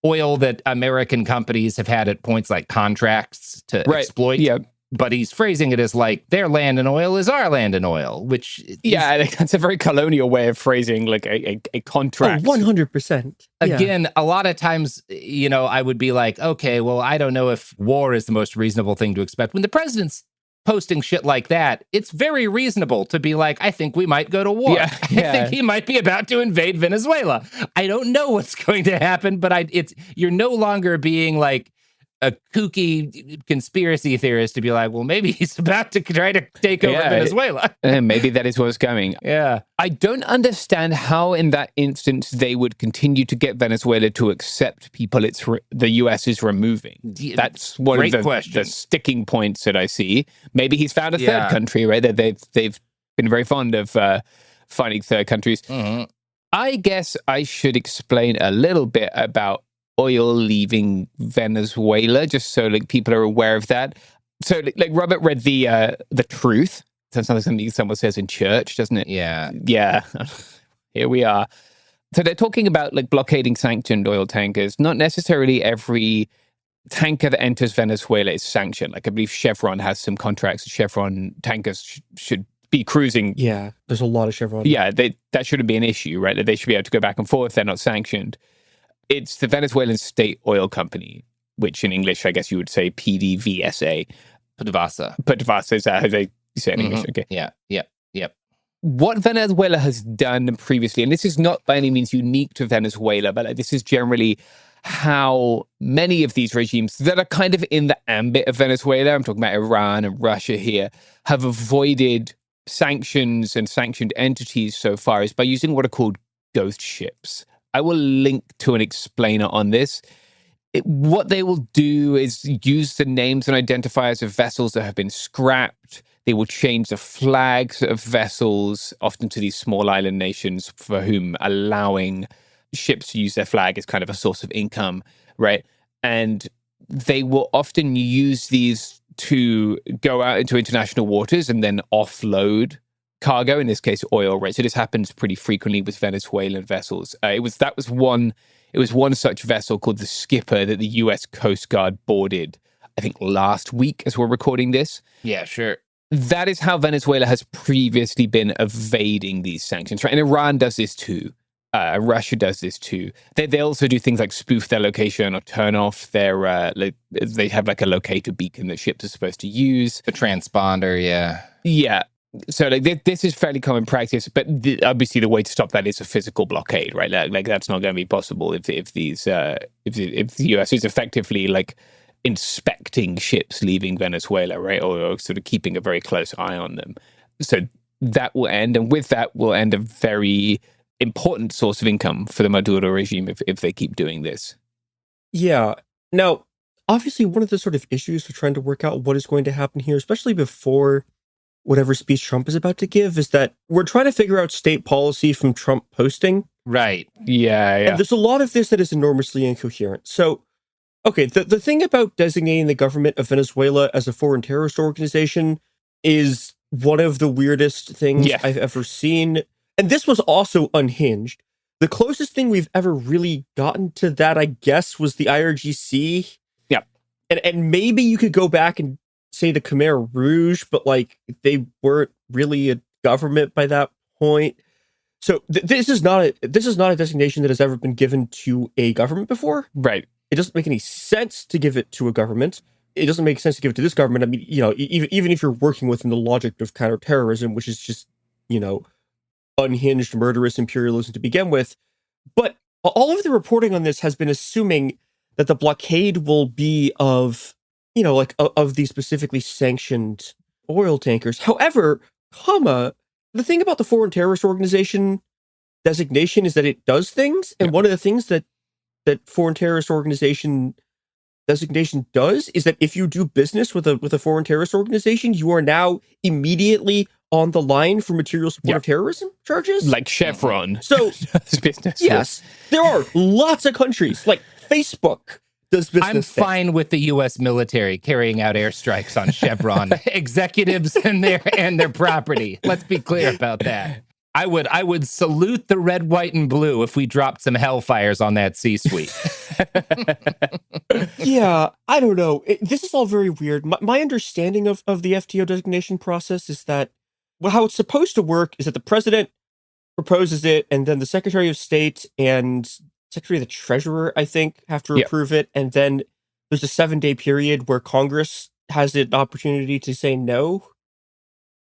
H: oil that American companies have had at points like contracts to exploit.
O: Yeah.
H: But he's phrasing it as like their land and oil is our land and oil, which
O: that's a very colonial way of phrasing like a contract.
J: 100%.
H: Again, a lot of times, you know, I would be like, okay, well, I don't know if war is the most reasonable thing to expect. When the president's posting shit like that, it's very reasonable to be like, I think we might go to war. I think he might be about to invade Venezuela. I don't know what's going to happen, but you're no longer being like a kooky conspiracy theorist to be like, well, maybe he's about to try to take over Venezuela.
O: Maybe that is what's coming.
H: Yeah.
O: I don't understand how in that instance they would continue to get Venezuela to accept people the US is removing. That's one of the sticking points that I see. Maybe he's found a third country, right? That they've been very fond of finding third countries.
H: Mm-hmm.
O: I guess I should explain a little bit about oil leaving Venezuela, just so like people are aware of that. So like Robert read the truth. Sounds like something someone says in church, doesn't it?
H: Yeah.
O: Here we are. So they're talking about like blockading sanctioned oil tankers. Not necessarily every tanker that enters Venezuela is sanctioned. Like I believe Chevron has some contracts. Chevron tankers should be cruising.
J: Yeah, there's a lot of Chevron.
O: Yeah, that shouldn't be an issue, right? That they should be able to go back and forth. They're not sanctioned. It's the Venezuelan State Oil Company, which in English, I guess you would say PDVSA.
H: PDVSA
O: is that how they say it in English? Okay.
H: Yep.
O: What Venezuela has done previously, and this is not by any means unique to Venezuela, but this is generally how many of these regimes that are kind of in the ambit of Venezuela, I'm talking about Iran and Russia here, have avoided sanctions and sanctioned entities so far is by using what are called ghost ships. I will link to an explainer on this. What they will do is use the names and identifiers of vessels that have been scrapped. They will change the flags of vessels, often to these small island nations for whom allowing ships to use their flag is kind of a source of income, right? And they will often use these to go out into international waters and then offload cargo, in this case oil, right? So this happens pretty frequently with Venezuelan vessels. It was one such vessel called the Skipper that the US Coast Guard boarded, I think last week as we're recording this.
H: Yeah, sure.
O: that is how Venezuela has previously been evading these sanctions, right? And Iran does this too. Russia does this too. They also do things like spoof their location or turn off their, they have like a locator beacon that ships are supposed to use.
H: The transponder, yeah.
O: Yeah. So like this is fairly common practice, but obviously the way to stop that is a physical blockade, right? Like that's not going to be possible if the US is effectively like inspecting ships leaving Venezuela, right? Or sort of keeping a very close eye on them. So that will end, and with that will end a very important source of income for the Maduro regime if they keep doing this.
J: Yeah. Now, obviously, one of the sort of issues for trying to work out what is going to happen here, especially before whatever speech Trump is about to give, is that we're trying to figure out state policy from Trump posting.
O: Right. Yeah.
J: And there's a lot of this that is enormously incoherent. So, okay, the thing about designating the government of Venezuela as a foreign terrorist organization is one of the weirdest things I've ever seen. And this was also unhinged. The closest thing we've ever really gotten to that, I guess, was the IRGC.
O: Yeah.
J: And maybe you could go back and say the Khmer Rouge, but like they weren't really a government by that point. So this is not a designation that has ever been given to a government before.
O: Right.
J: It doesn't make any sense to give it to a government. It doesn't make sense to give it to this government. I mean, even if you're working within the logic of counterterrorism, which is just, unhinged, murderous imperialism to begin with. But all of the reporting on this has been assuming that the blockade will be of these specifically sanctioned oil tankers. However, the thing about the foreign terrorist organization designation is that it does things. And one of the things that foreign terrorist organization designation does is that if you do business with a foreign terrorist organization, you are now immediately on the line for material support of terrorism charges.
O: Like Chevron.
J: So,
O: business.
J: Yes, there are lots of countries, like Facebook does business.
H: I'm fine with the U.S. military carrying out airstrikes on Chevron executives and their property. Let's be clear about that. I would salute the red, white, and blue if we dropped some hellfires on that C-suite.
J: Yeah, I don't know. This is all very weird. My understanding of the FTO designation process is that how it's supposed to work is that the president proposes it, and then the Secretary of State and Secretary of the Treasurer, I think, have to approve it, and then there's a 7-day period where Congress has an opportunity to say no,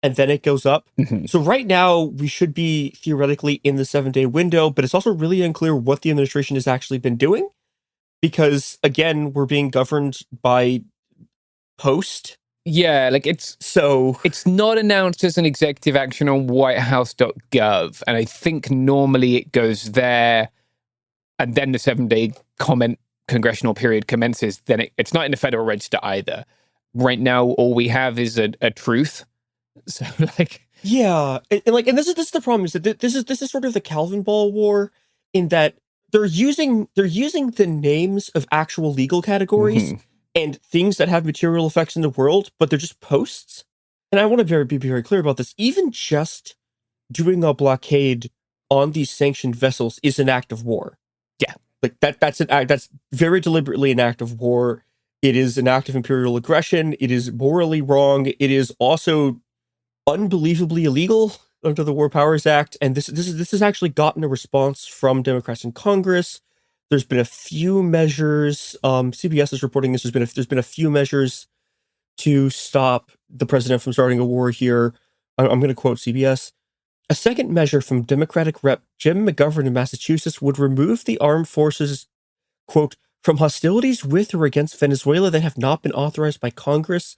J: and then it goes up.
O: Mm-hmm.
J: So right now, we should be theoretically in the 7-day window, but it's also really unclear what the administration has actually been doing, because, again, we're being governed by post.
O: Yeah, like it's not announced as an executive action on whitehouse.gov. And I think normally it goes there and then the 7-day congressional period commences. Then it's not in the Federal Register either. Right now, all we have is a truth. So
J: yeah. And this is the problem is that this is sort of the Calvin Ball war in that they're using the names of actual legal categories and things that have material effects in the world, but they're just posts. And I want to be very clear about this. Even just doing a blockade on these sanctioned vessels is an act of war.
O: Yeah.
J: Like that's very deliberately an act of war. It is an act of imperial aggression. It is morally wrong. It is also unbelievably illegal under the War Powers Act. And this has actually gotten a response from Democrats in Congress. There's been a few measures. CBS is reporting this. There's been a few measures to stop the president from starting a war here. I'm going to quote CBS. A second measure from Democratic Rep. Jim McGovern in Massachusetts would remove the armed forces, quote, from hostilities with or against Venezuela that have not been authorized by Congress.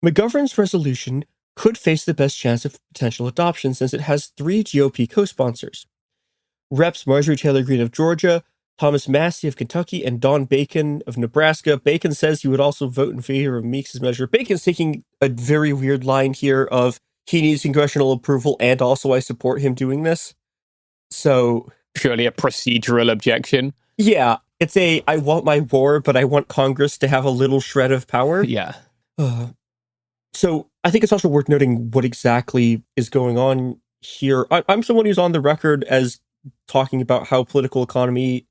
J: McGovern's resolution could face the best chance of potential adoption since it has 3 GOP co-sponsors. Reps Marjorie Taylor Greene of Georgia, Thomas Massey of Kentucky, and Don Bacon of Nebraska. Bacon says he would also vote in favor of Meeks' measure. Bacon's taking a very weird line here of he needs congressional approval and also I support him doing this. So
O: purely a procedural objection.
J: Yeah, it's I want my war, but I want Congress to have a little shred of power.
O: Yeah.
J: So I think it's also worth noting what exactly is going on here. I'm someone who's on the record as talking about how political economy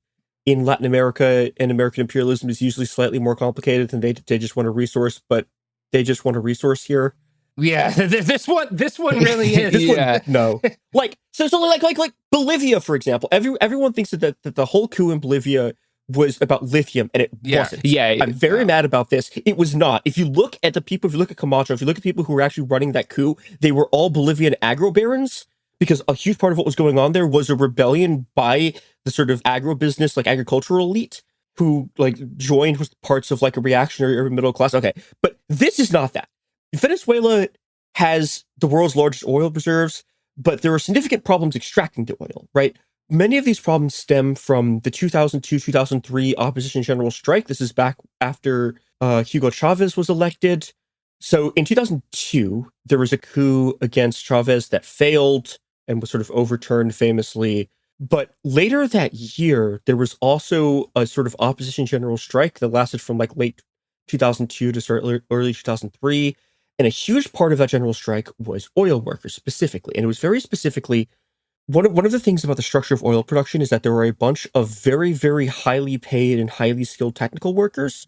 J: in Latin America and American imperialism is usually slightly more complicated than they just want a resource, but they just want a resource here.
H: Yeah, this one really is.
J: This one, no. Like Bolivia, for example. Everyone thinks that the whole coup in Bolivia was about lithium, and it wasn't.
O: Yeah,
J: I'm very mad about this. It was not. If you look at the people, if you look at Camacho, if you look at people who were actually running that coup, they were all Bolivian agro barons, because a huge part of what was going on there was a rebellion by the sort of agribusiness, like agricultural elite, who like joined with parts of like a reactionary urban middle class. Okay, but this is not that. Venezuela has the world's largest oil reserves, but there are significant problems extracting the oil, right? Many of these problems stem from the 2002-2003 opposition general strike. This is back after Hugo Chavez was elected. So in 2002, there was a coup against Chavez that failed and was sort of overturned famously. But later that year, there was also a sort of opposition general strike that lasted from like late 2002 to early 2003. And a huge part of that general strike was oil workers specifically. And it was very specifically, one of the things about the structure of oil production is that there are a bunch of very, very highly paid and highly skilled technical workers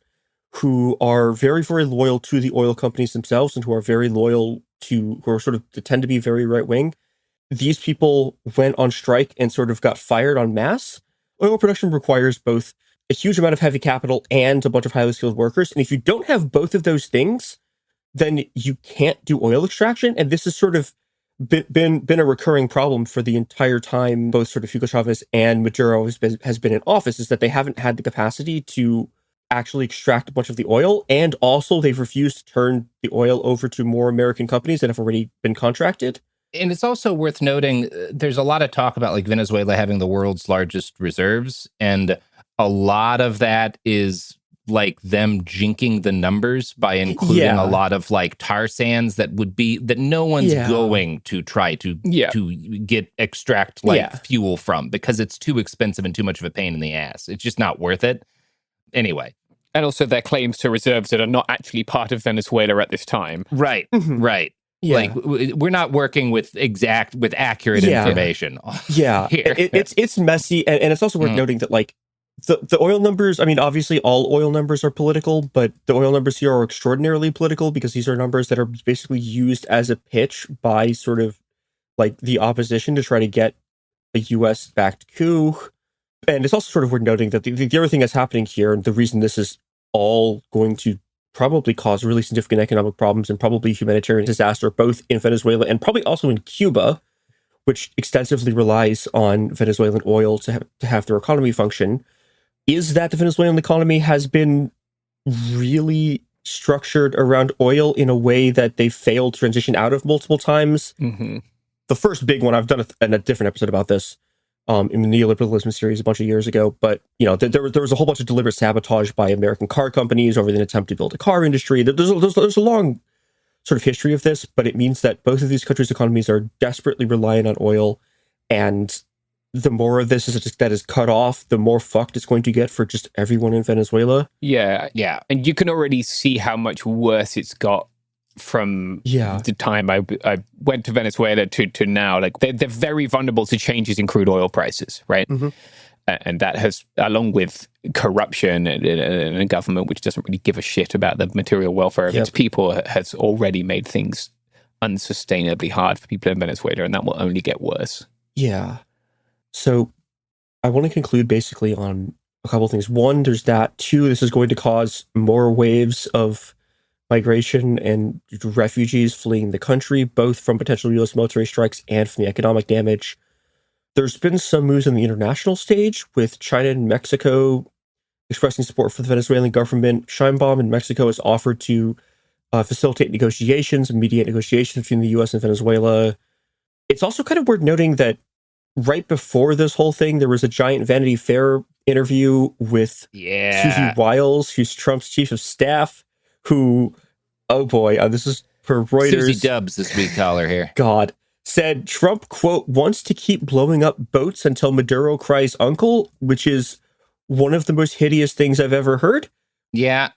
J: who are very, very loyal to the oil companies themselves and who are very loyal to, who are sort of, tend to be very right-wing. These people went on strike and sort of got fired en masse. Oil production requires both a huge amount of heavy capital and a bunch of highly skilled workers. And if you don't have both of those things, then you can't do oil extraction. And this has sort of been a recurring problem for the entire time both sort of Hugo Chavez and Maduro has been in office, is that they haven't had the capacity to actually extract a bunch of the oil. And also they've refused to turn the oil over to more American companies that have already been contracted.
H: And it's also worth noting, there's a lot of talk about like Venezuela having the world's largest reserves. And a lot of that is like them jinking the numbers by including a lot of like tar sands that no one's going to try to extract fuel from, because it's too expensive and too much of a pain in the ass. It's just not worth it. Anyway.
O: And also their claims to reserves that are not actually part of Venezuela at this time.
H: Right, right. Yeah. Like we're not working with accurate information.
J: Yeah, it's messy, and it's also worth noting that like the oil numbers. I mean, obviously, all oil numbers are political, but the oil numbers here are extraordinarily political because these are numbers that are basically used as a pitch by sort of like the opposition to try to get a U.S.-backed coup. And it's also sort of worth noting that the other thing that's happening here, and the reason this is all going to probably cause really significant economic problems and probably humanitarian disaster, both in Venezuela and probably also in Cuba, which extensively relies on Venezuelan oil to have their economy function, is that the Venezuelan economy has been really structured around oil in a way that they've failed to transition out of multiple times.
O: Mm-hmm.
J: The first big one, I've done a different episode about this in the neoliberalism series a bunch of years ago, but there was a whole bunch of deliberate sabotage by American car companies over an attempt to build a car industry. There's a long sort of history of this, but it means that both of these countries' economies are desperately reliant on oil, and the more of this that is cut off, the more fucked it's going to get for just everyone in Venezuela.
O: Yeah. And you can already see how much worse it's got from the time I went to Venezuela to now. Like they're very vulnerable to changes in crude oil prices, right?
J: Mm-hmm.
O: And that has, along with corruption and a government which doesn't really give a shit about the material welfare of its people, has already made things unsustainably hard for people in Venezuela, and that will only get worse.
J: Yeah. So I want to conclude basically on a couple of things. One, there's that. Two, this is going to cause more waves of migration and refugees fleeing the country, both from potential U.S. military strikes and from the economic damage. There's been some moves on the international stage, with China and Mexico expressing support for the Venezuelan government. Sheinbaum in Mexico has offered to facilitate negotiations and mediate negotiations between the U.S. and Venezuela. It's also kind of worth noting that right before this whole thing, there was a giant Vanity Fair interview with Susie Wiles, who's Trump's chief of staff, who, oh boy, this is for Reuters.
H: Susie Dubs, as we call her here.
J: God. Said Trump, quote, wants to keep blowing up boats until Maduro cries uncle, which is one of the most hideous things I've ever heard.
H: Yeah.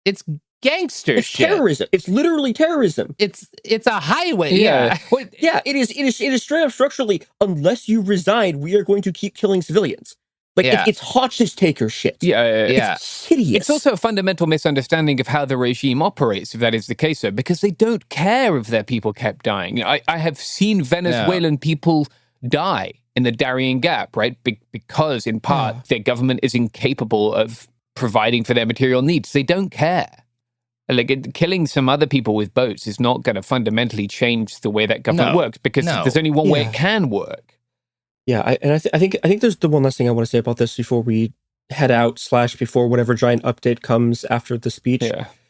H: It's gangster shit.
J: Terrorism. It's literally terrorism.
H: It's a highway.
J: Yeah. It is straight up structurally, unless you resign, we are going to keep killing civilians. Like, it's hostage taker shit. It's hideous.
O: It's also a fundamental misunderstanding of how the regime operates, if that is the case, though, because they don't care if their people kept dying. I have seen Venezuelan people die in the Darien Gap, right? Because, in part, their government is incapable of providing for their material needs. They don't care. Like, killing some other people with boats is not going to fundamentally change the way that government works, because there's only one way it can work.
J: Yeah, I think there's the one last thing I want to say about this before we head out / before whatever giant update comes after the speech.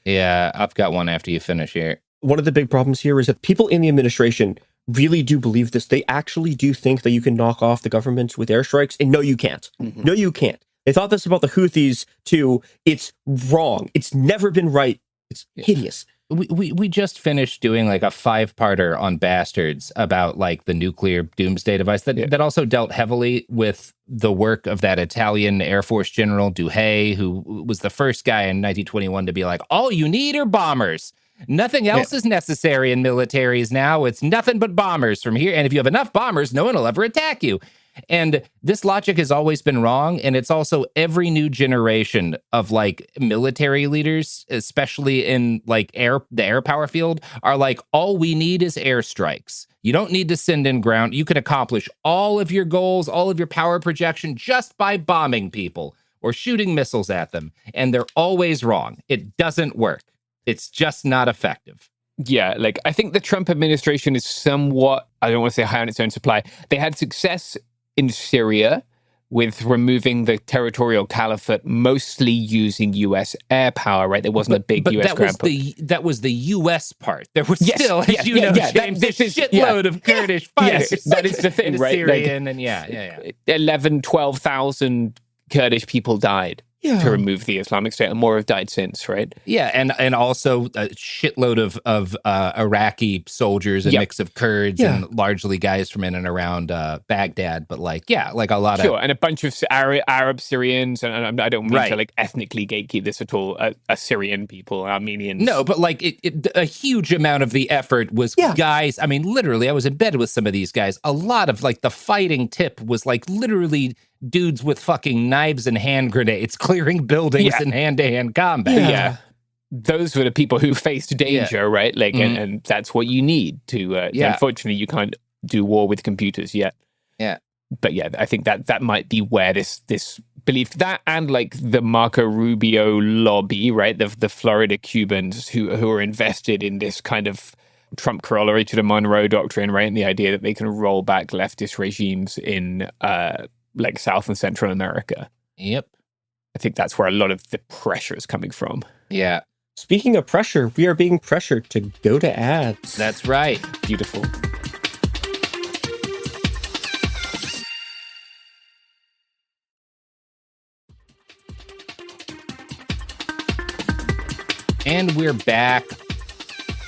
H: Yeah, I've got one after you finish here.
J: One of the big problems here is that people in the administration really do believe this. They actually do think that you can knock off the government with airstrikes, and no, you can't. No, you can't. They thought this about the Houthis too. It's wrong. It's never been right. It's hideous.
H: We just finished doing like a 5-parter on Bastards about like the nuclear doomsday device that also dealt heavily with the work of that Italian Air Force General Duhay, who was the first guy in 1921 to be like, all you need are bombers. Nothing else is necessary in militaries now. It's nothing but bombers from here. And if you have enough bombers, no one will ever attack you. And this logic has always been wrong. And it's also every new generation of like military leaders, especially in like the air power field, are like, all we need is airstrikes. You don't need to send in ground. You can accomplish all of your goals, all of your power projection just by bombing people or shooting missiles at them. And they're always wrong. It doesn't work. It's just not effective.
O: Yeah, like I think the Trump administration is somewhat, I don't want to say high on its own supply. They had success in Syria with removing the territorial caliphate, mostly using U.S. air power, right? There wasn't a big U.S. ground power.
H: That was the U.S. part. There was still, as you know, James, a shitload of Kurdish fighters.
O: Yes, that is the thing, right?
H: Syrian
O: like, 11, 12,000 Kurdish people died to remove the Islamic State, and more have died since, right?
H: Yeah, and also a shitload of Iraqi soldiers, a mix of Kurds and largely guys from in and around Baghdad, but like a lot of...
O: and a bunch of Arab Syrians, and I don't mean to like ethnically gatekeep this at all, Assyrian people, Armenians.
H: No, but like a huge amount of the effort was guys, I mean, literally, I was in bed with some of these guys. A lot of like the fighting tip was like literally dudes with fucking knives and hand grenades clearing buildings in hand-to-hand combat.
O: Those were the people who faced danger, right? Like, and that's what you need to. Unfortunately, you can't do war with computers yet.
H: Yeah,
O: but I think that might be where this belief, that and like the Marco Rubio lobby, right? The Florida Cubans who are invested in this kind of Trump corollary to the Monroe Doctrine, right? And the idea that they can roll back leftist regimes in like South and Central America.
H: Yep.
O: I think that's where a lot of the pressure is coming from.
H: Yeah.
J: Speaking of pressure, we are being pressured to go to ads.
H: That's right.
O: Beautiful.
H: And we're back.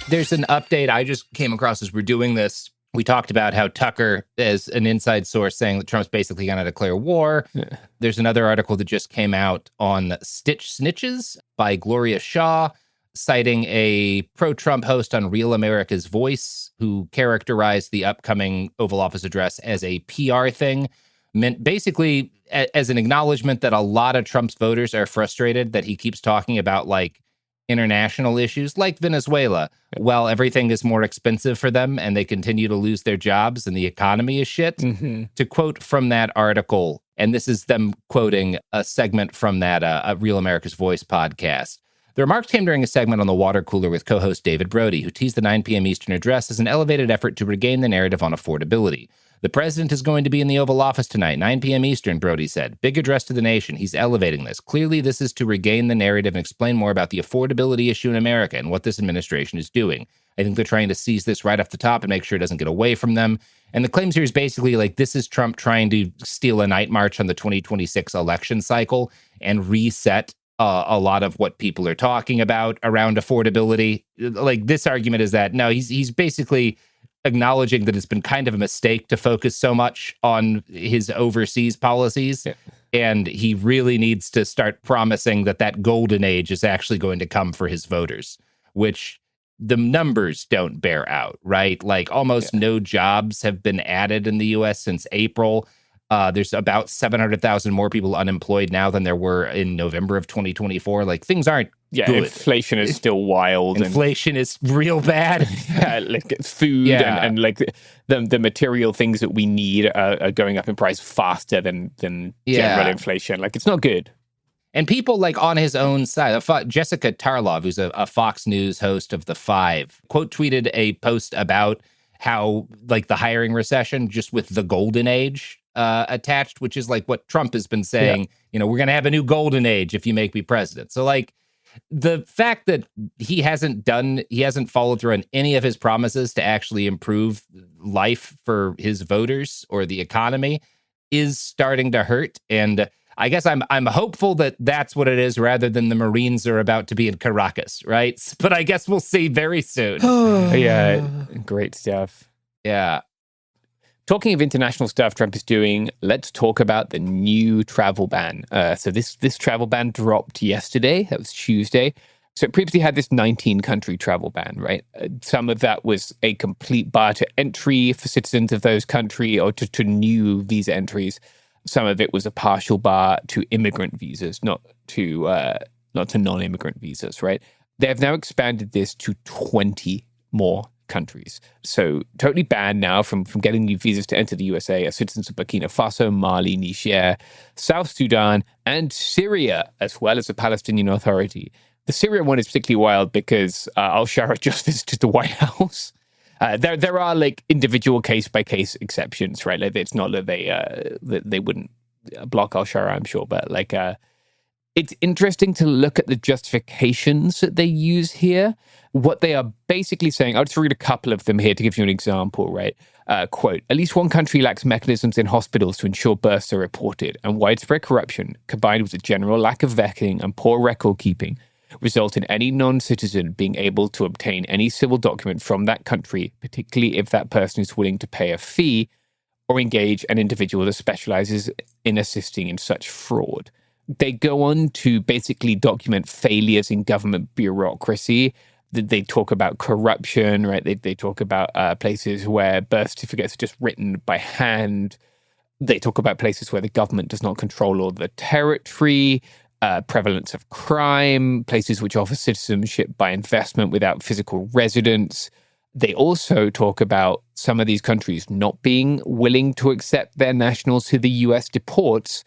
H: There's an update I just came across as we're doing this. We talked about how Tucker is an inside source saying that Trump's basically going to declare war. Yeah. There's another article that just came out on Stitch Snitches by Gloria Shaw, citing a pro-Trump host on Real America's Voice who characterized the upcoming Oval Office address as a PR thing, meant basically as an acknowledgement that a lot of Trump's voters are frustrated that he keeps talking about like international issues like Venezuela, while everything is more expensive for them and they continue to lose their jobs and the economy is shit. Mm-hmm. To quote from that article, and this is them quoting a segment from that Real America's Voice podcast. The remarks came during a segment on the water cooler with co-host David Brody, who teased the 9 p.m. Eastern address as an elevated effort to regain the narrative on affordability. The president is going to be in the Oval Office tonight, 9 p.m. Eastern, Brody said. Big address to the nation. He's elevating this. Clearly, this is to regain the narrative and explain more about the affordability issue in America and what this administration is doing. I think they're trying to seize this right off the top and make sure it doesn't get away from them. And the claims here is basically like this is Trump trying to steal a night march on the 2026 election cycle and reset a lot of what people are talking about around affordability. Like this argument is that, no, he's basically acknowledging that it's been kind of a mistake to focus so much on his overseas policies. Yeah. And he really needs to start promising that golden age is actually going to come for his voters, which the numbers don't bear out, right? Like almost no jobs have been added in the U.S. since April. There's about 700,000 more people unemployed now than there were in November of 2024. Like, things aren't good.
O: Inflation is still wild.
H: Inflation is real bad.
O: Like food and like the material things that we need are going up in price faster than general inflation. Like, it's not good.
H: And people like on his own side, Jessica Tarlov, who's a Fox News host of The Five, quote tweeted a post about how like the hiring recession just with the golden age attached, which is like what Trump has been saying, we're going to have a new golden age if you make me president. So like the fact that he hasn't followed through on any of his promises to actually improve life for his voters or the economy is starting to hurt. And I guess I'm hopeful that that's what it is rather than the Marines are about to be in Caracas, right? But I guess we'll see very soon.
O: Yeah, great stuff.
H: Yeah.
O: Talking of international stuff Trump is doing, let's talk about the new travel ban. So this travel ban dropped yesterday. That was Tuesday. So it previously had this 19-country travel ban, right? Some of that was a complete bar to entry for citizens of those countries or to new visa entries. Some of it was a partial bar to immigrant visas, not to non-immigrant visas, right? They have now expanded this to 20 more countries. So totally banned now from getting new visas to enter the USA are citizens of Burkina Faso, Mali, Niger, South Sudan, and Syria, as well as the Palestinian Authority. The Syria one is particularly wild because al-Shara just visited the White House. There are like individual case-by-case exceptions, right? Like, it's not that they wouldn't block al-Shara, I'm sure, but like it's interesting to look at the justifications that they use here. What they are basically saying, I'll just read a couple of them here to give you an example, right? Quote, at least one country lacks mechanisms in hospitals to ensure births are reported, and widespread corruption, combined with a general lack of vetting and poor record keeping, result in any non-citizen being able to obtain any civil document from that country, particularly if that person is willing to pay a fee or engage an individual that specializes in assisting in such fraud. They go on to basically document failures in government bureaucracy. They talk about corruption, right? They talk about places where birth certificates are just written by hand. They talk about places where the government does not control all the territory, prevalence of crime, places which offer citizenship by investment without physical residence. They also talk about some of these countries not being willing to accept their nationals who the US deports.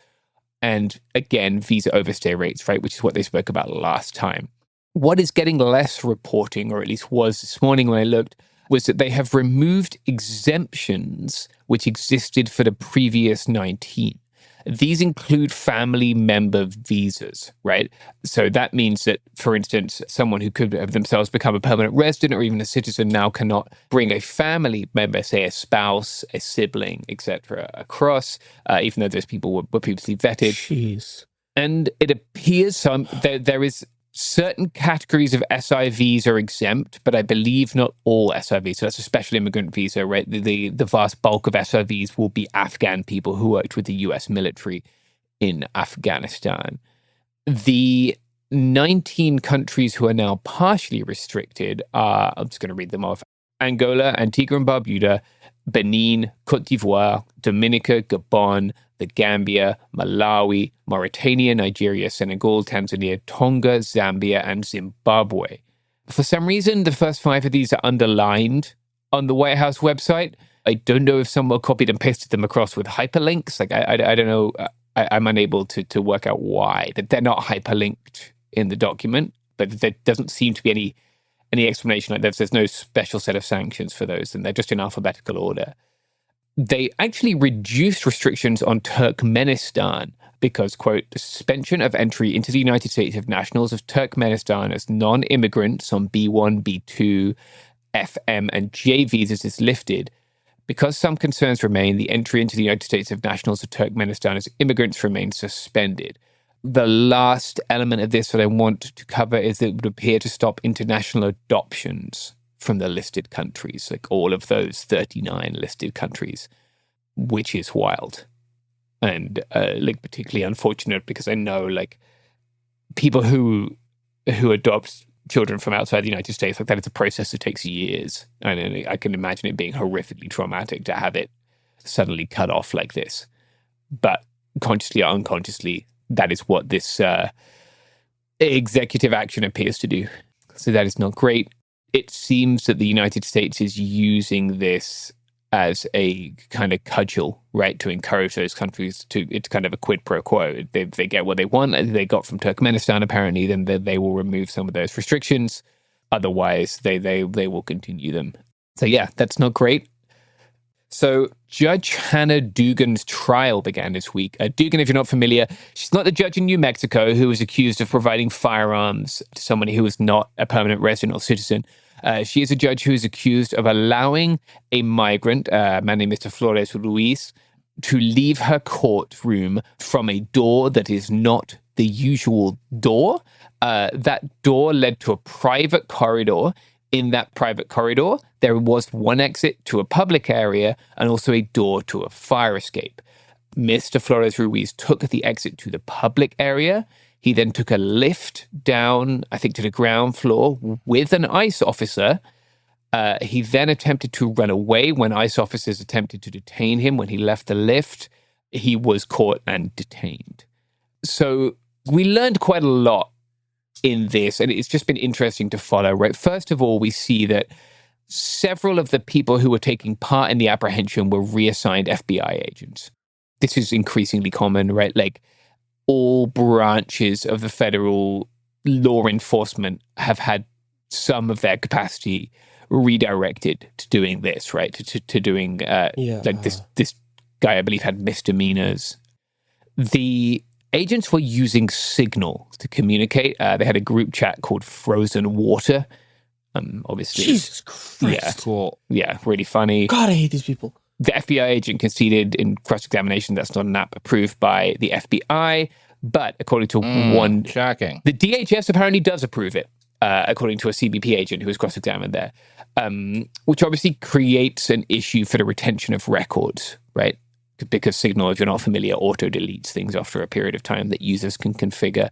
O: And again, visa overstay rates, right? Which is what they spoke about last time. What is getting less reporting, or at least was this morning when I looked, was that they have removed exemptions which existed for the previous 19. These include family member visas, right? So that means that, for instance, someone who could have themselves become a permanent resident or even a citizen now cannot bring a family member, say a spouse, a sibling, etc., across, even though those people were previously vetted.
R: Jeez.
O: And it appears there is certain categories of SIVs are exempt, but I believe not all SIVs. So that's a special immigrant visa, right? The vast bulk of SIVs will be Afghan people who worked with the US military in Afghanistan. The 19 countries who are now partially restricted are, I'm just going to read them off, Angola, Antigua and Barbuda, Benin, Cote d'Ivoire, Dominica, Gabon, the Gambia, Malawi, Mauritania, Nigeria, Senegal, Tanzania, Tonga, Zambia, and Zimbabwe. For some reason, the first 5 of these are underlined on the White House website. I don't know if someone copied and pasted them across with hyperlinks. Like, I don't know. I'm unable to work out why. That they're not hyperlinked in the document, but there doesn't seem to be any explanation. Like, there's no special set of sanctions for those, and they're just in alphabetical order. They actually reduced restrictions on Turkmenistan because, quote, the suspension of entry into the United States of nationals of Turkmenistan as non-immigrants on B1, B2, FM, and J visas is lifted. Because some concerns remain, the entry into the United States of nationals of Turkmenistan as immigrants remains suspended. The last element of this that I want to cover is that it would appear to stop international adoptions from the listed countries, like all of those 39 listed countries, which is wild. And like particularly unfortunate because I know like people who adopt children from outside the United States, like that is a process that takes years. And I can imagine it being horrifically traumatic to have it suddenly cut off like this. but consciously or unconsciously, that is what this executive action appears to do. So that is not great. It seems that the United States is using this as a kind of cudgel, right, to encourage those countries to, it's kind of a quid pro quo. They get what they want, as they got from Turkmenistan, apparently, then they will remove some of those restrictions. Otherwise, they will continue them. So yeah, that's not great. So Judge Hannah Dugan's trial began this week. Dugan, if you're not familiar, she's not the judge in New Mexico who was accused of providing firearms to somebody who was not a permanent resident or citizen. She is a judge who is accused of allowing a migrant, a man named Mr. Flores Ruiz, to leave her courtroom from a door that is not the usual door. That door led to a private corridor. In that private corridor, there was one exit to a public area and also a door to a fire escape. Mr. Flores Ruiz took the exit to the public area. He then took a lift down, I think, to the ground floor with an ICE officer. He then attempted to run away. When ICE officers attempted to detain him, when he left the lift, he was caught and detained. So we learned quite a lot in this, and it's just been interesting to follow, right? First of all, we see that several of the people who were taking part in the apprehension were reassigned FBI agents. This is increasingly common, right? Like, all branches of the federal law enforcement have had some of their capacity redirected to doing this, right? To doing, like this guy, I believe, had misdemeanors. The agents were using Signal to communicate. They had a group chat called Frozen Water. Obviously.
J: Jesus Christ.
O: Yeah. Cool. Yeah, really funny.
J: God, I hate these people.
O: The FBI agent conceded in cross-examination that's not an app approved by the FBI, but according to one...
H: Shocking.
O: The DHS apparently does approve it, according to a CBP agent who was cross-examined there, which obviously creates an issue for the retention of records, right? Because Signal, if you're not familiar, auto-deletes things after a period of time that users can configure.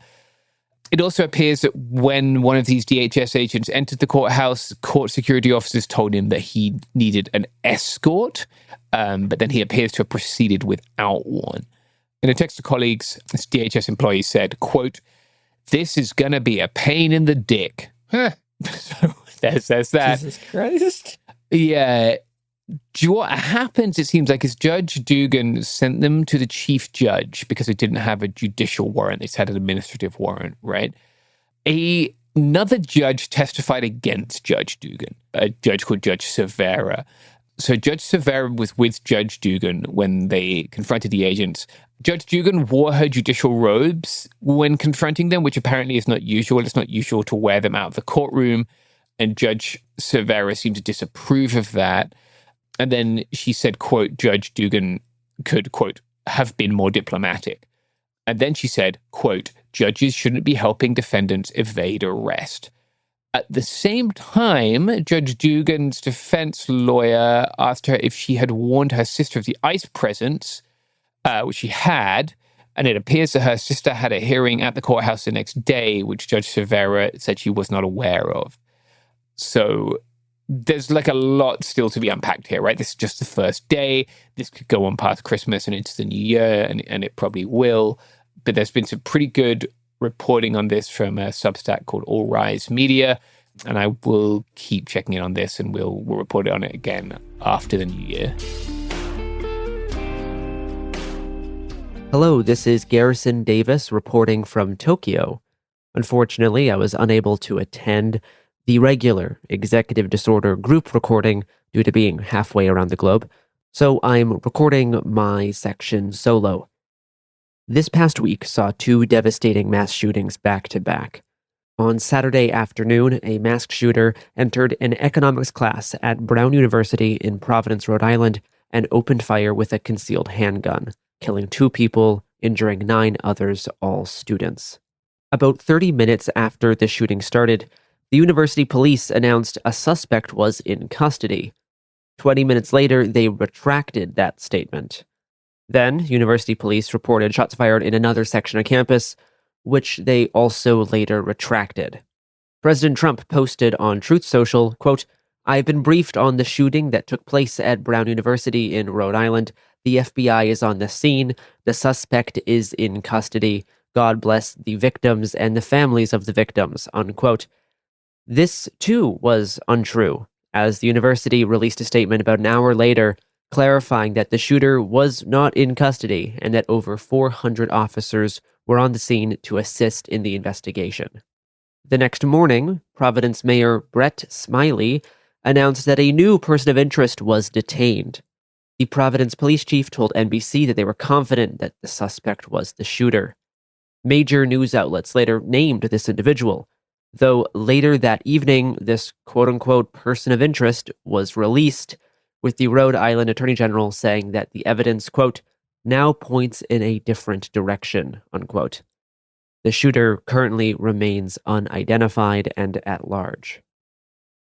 O: It also appears that when one of these DHS agents entered the courthouse, court security officers told him that he needed an escort, but then he appears to have proceeded without one. In a text to colleagues, this DHS employee said, quote, "This is going to be a pain in the dick." So there's that.
J: Jesus Christ.
O: Yeah. What happens, it seems like, is Judge Dugan sent them to the chief judge because they didn't have a judicial warrant. They just had an administrative warrant, right? Another judge testified against Judge Dugan, a judge called Judge Cervera. So Judge Cervera was with Judge Dugan when they confronted the agents. Judge Dugan wore her judicial robes when confronting them, which apparently is not usual. It's not usual to wear them out of the courtroom. And Judge Cervera seemed to disapprove of that. And then she said, quote, Judge Dugan could, quote, have been more diplomatic. And then she said, quote, judges shouldn't be helping defendants evade arrest. At the same time, Judge Dugan's defense lawyer asked her if she had warned her sister of the ICE presence, which she had. And it appears that her sister had a hearing at the courthouse the next day, which Judge Cervera said she was not aware of. So there's like a lot still to be unpacked here, right? This is just the first day. This could go on past Christmas and into the new year, and it probably will. But there's been some pretty good reporting on this from a Substack called All Rise Media, and I will keep checking in on this, and we'll report on it again after the new year.
R: Hello, this is Garrison Davis reporting from Tokyo. Unfortunately, I was unable to attend the regular executive disorder group recording due to being halfway around the globe, so I'm recording my section solo. This past week saw two devastating mass shootings back to back. On Saturday afternoon, a masked shooter entered an economics class at Brown University in Providence, Rhode Island, and opened fire with a concealed handgun, killing 2 people, injuring 9 others, all students. About 30 minutes after the shooting started, the university police announced a suspect was in custody. 20 minutes later, they retracted that statement. Then, university police reported shots fired in another section of campus, which they also later retracted. President Trump posted on Truth Social, quote, "I've been briefed on the shooting that took place at Brown University in Rhode Island. The FBI is on the scene. The suspect is in custody. God bless the victims and the families of the victims, unquote. This, too, was untrue, as the university released a statement about an hour later clarifying that the shooter was not in custody and that over 400 officers were on the scene to assist in the investigation. The next morning, Providence Mayor Brett Smiley announced that a new person of interest was detained. The Providence police chief told NBC that they were confident that the suspect was the shooter. Major news outlets later named this individual, though later that evening, this quote-unquote person of interest was released, with the Rhode Island Attorney General saying that the evidence, quote, now points in a different direction, unquote. The shooter currently remains unidentified and at large.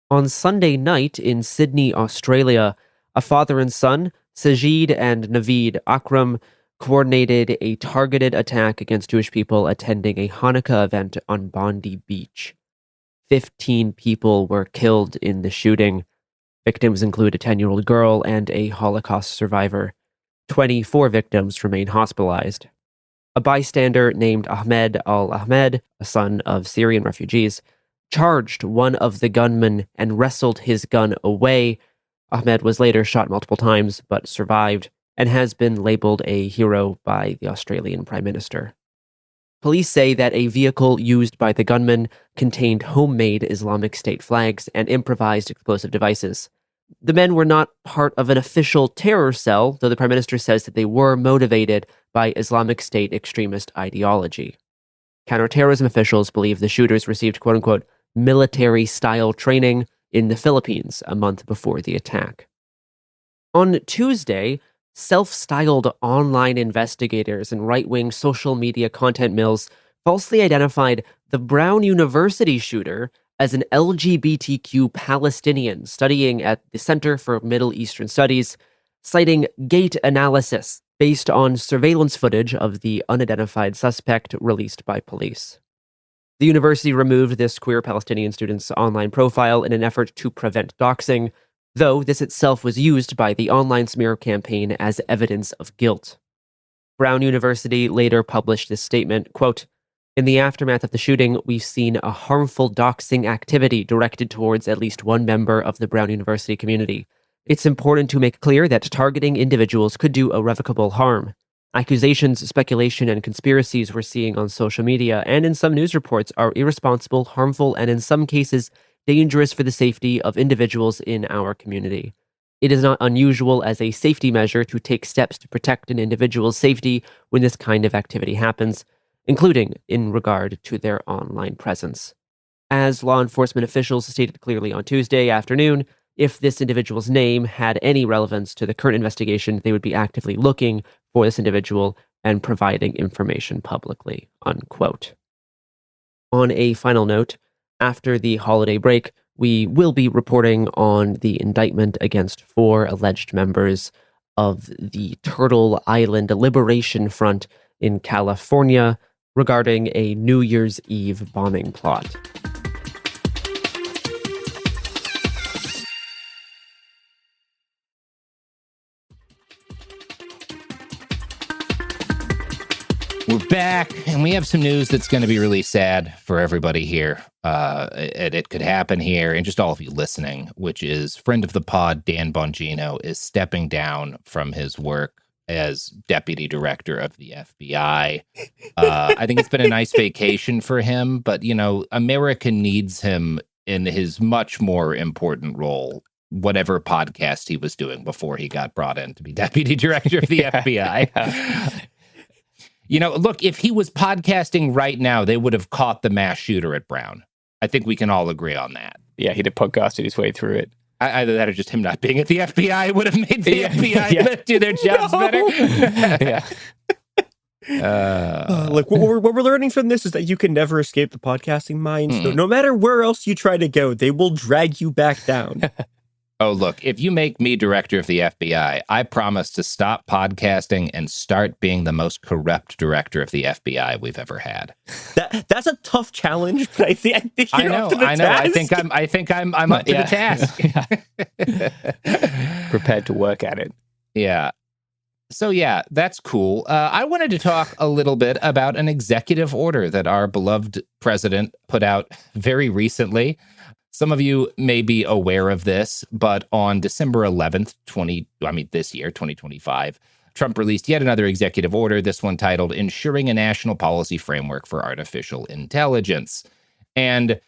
R: On Sunday night in Sydney, Australia, a father and son, Sajid and Naveed Akram, coordinated a targeted attack against Jewish people attending a Hanukkah event on Bondi Beach. 15 people were killed in the shooting. Victims include a 10-year-old girl and a Holocaust survivor. 24 victims remain hospitalized. A bystander named Ahmed al-Ahmed, a son of Syrian refugees, charged one of the gunmen and wrestled his gun away. Ahmed was later shot multiple times but survived and has been labeled a hero by the Australian Prime Minister. Police say that a vehicle used by the gunman contained homemade Islamic State flags and improvised explosive devices. The men were not part of an official terror cell, though the Prime Minister says that they were motivated by Islamic State extremist ideology. Counterterrorism officials believe the shooters received quote-unquote military-style training in the Philippines a month before the attack. On Tuesday, self-styled online investigators and right-wing social media content mills falsely identified the Brown University shooter as an LGBTQ Palestinian studying at the Center for Middle Eastern Studies, citing gait analysis based on surveillance footage of the unidentified suspect released by police. The university removed this queer Palestinian student's online profile in an effort to prevent doxing, though this itself was used by the online smear campaign as evidence of guilt. Brown University later published this statement, quote, in the aftermath of the shooting, we've seen a harmful doxing activity directed towards at least one member of the Brown University community. It's important to make clear that targeting individuals could do irrevocable harm. Accusations, speculation, and conspiracies we're seeing on social media and in some news reports are irresponsible, harmful, and in some cases, dangerous for the safety of individuals in our community. It is not unusual as a safety measure to take steps to protect an individual's safety when this kind of activity happens, including in regard to their online presence. As law enforcement officials stated clearly on Tuesday afternoon, if this individual's name had any relevance to the current investigation, they would be actively looking for this individual and providing information publicly, unquote. On a final note, after the holiday break, we will be reporting on the indictment against 4 alleged members of the Turtle Island Liberation Front in California regarding a New Year's Eve bombing plot.
H: We're back, and we have some news that's going to be really sad for everybody here. It could happen here, and just all of you listening, which is friend of the pod, Dan Bongino, is stepping down from his work as deputy director of the FBI. I think it's been a nice vacation for him, but, you know, America needs him in his much more important role, whatever podcast he was doing before he got brought in to be deputy director of the FBI. You know, look, if he was podcasting right now, they would have caught the mass shooter at Brown. I think we can all agree on that.
O: Yeah, he'd have podcasted his way through it.
H: Either that or just him not being at the FBI would have made the FBI do their jobs better.
J: Look, what we're learning from this is that you can never escape the podcasting minds. No matter where else you try to go, they will drag you back down.
H: Oh, look, if you make me director of the FBI, I promise to stop podcasting and start being the most corrupt director of the FBI we've ever had.
J: That's a tough challenge, but I think you're up to the task.
H: I think I'm up to the task.
O: Prepared to work at it.
H: Yeah. So yeah, that's cool. I wanted to talk a little bit about an executive order that our beloved president put out very recently. Some of you may be aware of this, but on December 11th, this year, 2025, Trump released yet another executive order, this one titled Ensuring a National Policy Framework for Artificial Intelligence. And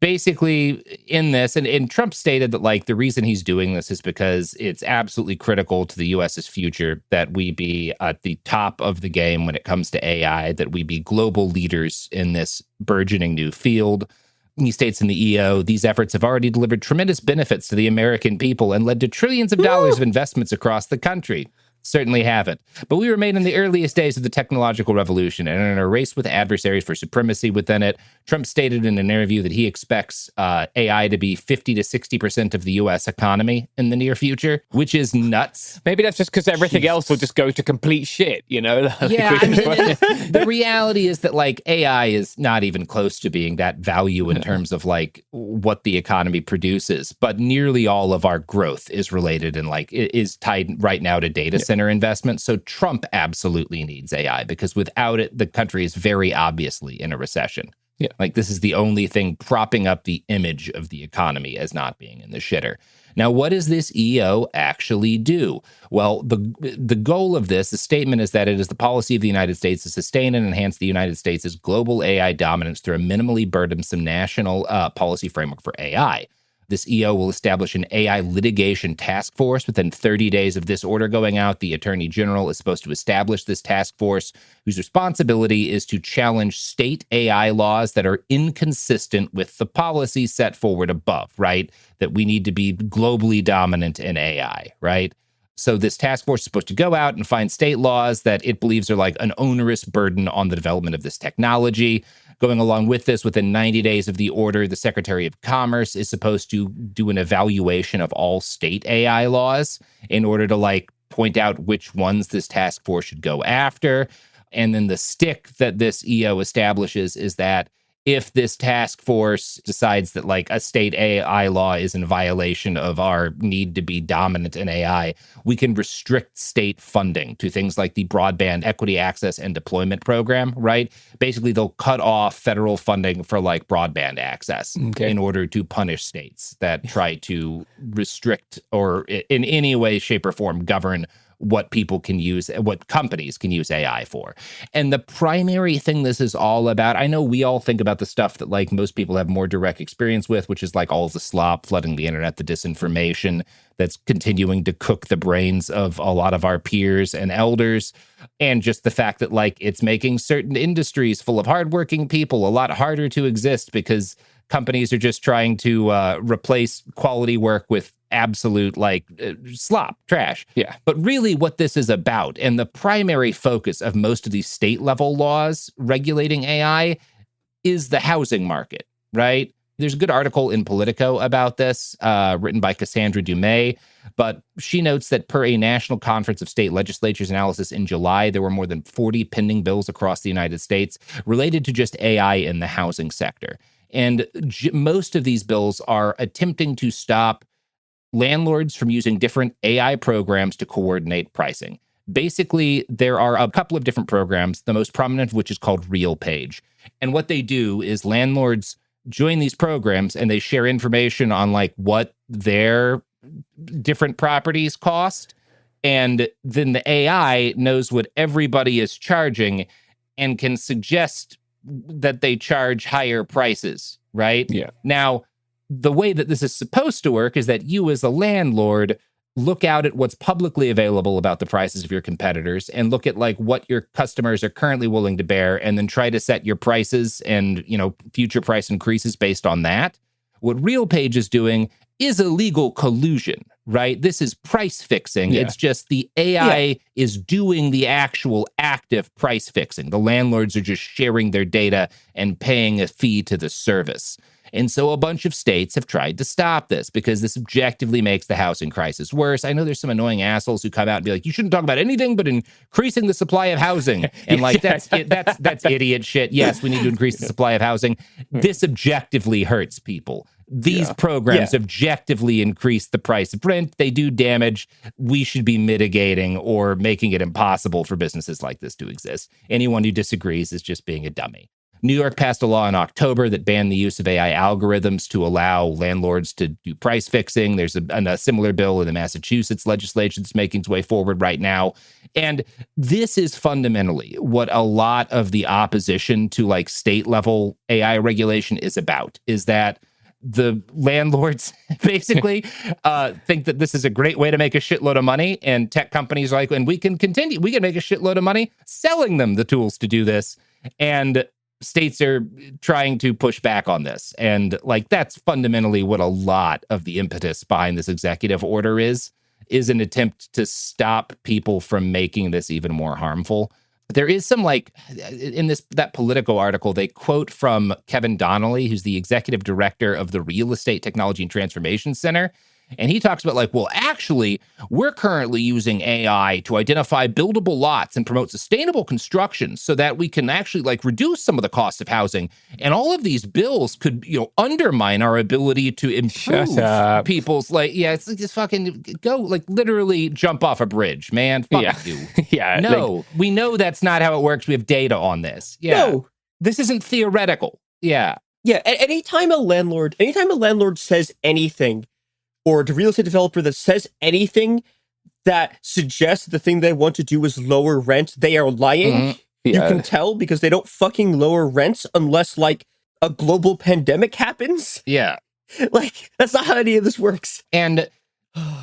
H: basically in this, and Trump stated that like the reason he's doing this is because it's absolutely critical to the US's future that we be at the top of the game when it comes to AI, that we be global leaders in this burgeoning new field. He states in the EO, these efforts have already delivered tremendous benefits to the American people and led to trillions of dollars of investments across the country. Certainly haven't. But we remain in the earliest days of the technological revolution and are in a race with adversaries for supremacy within it. Trump stated in an interview that he expects AI to be 50 to 60% of the U.S. economy in the near future, which is nuts.
O: Maybe that's just because everything else will just go to complete shit, you know?
H: Yeah, I mean, the reality is that like AI is not even close to being that value in terms of like what the economy produces, but nearly all of our growth is related and like is tied right now to data center investment. So Trump absolutely needs AI because without it, the country is very obviously in a recession.
O: Yeah.
H: Like this is the only thing propping up the image of the economy as not being in the shitter. Now, what does this EO actually do? Well, the goal of this, the statement is that it is the policy of the United States to sustain and enhance the United States' global AI dominance through a minimally burdensome national policy framework for AI. This EO will establish an AI litigation task force within 30 days of this order going out. The Attorney General is supposed to establish this task force, whose responsibility is to challenge state AI laws that are inconsistent with the policy set forward above, right? That we need to be globally dominant in AI, right? So this task force is supposed to go out and find state laws that it believes are like an onerous burden on the development of this technology. Going along with this, within 90 days of the order, the Secretary of Commerce is supposed to do an evaluation of all state AI laws in order to like point out which ones this task force should go after. And then the stick that this EO establishes is that if this task force decides that like a state AI law is in violation of our need to be dominant in AI, we can restrict state funding to things like the Broadband Equity Access and Deployment Program, right? Basically, they'll cut off federal funding for like broadband access in order to punish states that try to restrict or in any way, shape, or form govern what people can use, what companies can use AI for. And the primary thing this is all about, I know we all think about the stuff that like most people have more direct experience with, which is like all the slop flooding the internet, the disinformation that's continuing to cook the brains of a lot of our peers and elders. And just the fact that like it's making certain industries full of hardworking people a lot harder to exist because companies are just trying to replace quality work with absolute like slop, trash.
O: Yeah.
H: But really what this is about, and the primary focus of most of these state level laws regulating AI is the housing market, right? There's a good article in Politico about this, written by Cassandra Dumais, but she notes that per a National Conference of State Legislatures analysis in July, there were more than 40 pending bills across the United States related to just AI in the housing sector. And most of these bills are attempting to stop landlords from using different AI programs to coordinate pricing. Basically, there are a couple of different programs, the most prominent of which is called RealPage. And what they do is landlords join these programs and they share information on like what their different properties cost. And then the AI knows what everybody is charging and can suggest that they charge higher prices, right?
O: Yeah.
H: Now, the way that this is supposed to work is that you as a landlord look out at what's publicly available about the prices of your competitors and look at like what your customers are currently willing to bear and then try to set your prices and, you know, future price increases based on that. What RealPage is doing is illegal collusion, right? This is price fixing.
O: Yeah.
H: It's just the AI is doing the actual active price fixing. The landlords are just sharing their data and paying a fee to the service. And so a bunch of states have tried to stop this because this objectively makes the housing crisis worse. I know there's some annoying assholes who come out and be like, you shouldn't talk about anything but increasing the supply of housing. And like, that's idiot shit. Yes, we need to increase the supply of housing. This objectively hurts people.
S: these programs objectively increase the price of rent. They do damage. We should be mitigating or making it impossible for businesses like this to exist. Anyone who disagrees is just being a dummy. New York passed a law in October that banned the use of AI algorithms to allow landlords to do price fixing. There's a similar bill in the Massachusetts legislature that's making its way forward right now. And this is fundamentally what a lot of the opposition to like state level AI regulation is about, is that the landlords basically think that this is a great way to make a shitload of money, and tech companies are like, and we can make a shitload of money selling them the tools to do this. And states are trying to push back on this. And like, that's fundamentally what a lot of the impetus behind this executive order is an attempt to stop people from making this even more harmful. There is some, like, in that Politico article, they quote from Kevin Donnelly, who's the executive director of the Real Estate Technology and Transformation Center. And he talks about like, well, actually, we're currently using AI to identify buildable lots and promote sustainable construction so that we can actually like reduce some of the cost of housing. And all of these bills could, undermine our ability to improve people's it's like just fucking go like literally jump off a bridge, man. Fuck you. No, we know that's not how it works. We have data on this. No, this isn't theoretical. Yeah.
J: Anytime a landlord says anything, or the real estate developer that says anything that suggests the thing they want to do is lower rent, they are lying. Mm-hmm. You can tell because they don't fucking lower rents unless like a global pandemic happens.
S: Yeah.
J: Like, that's not how any of this works.
S: And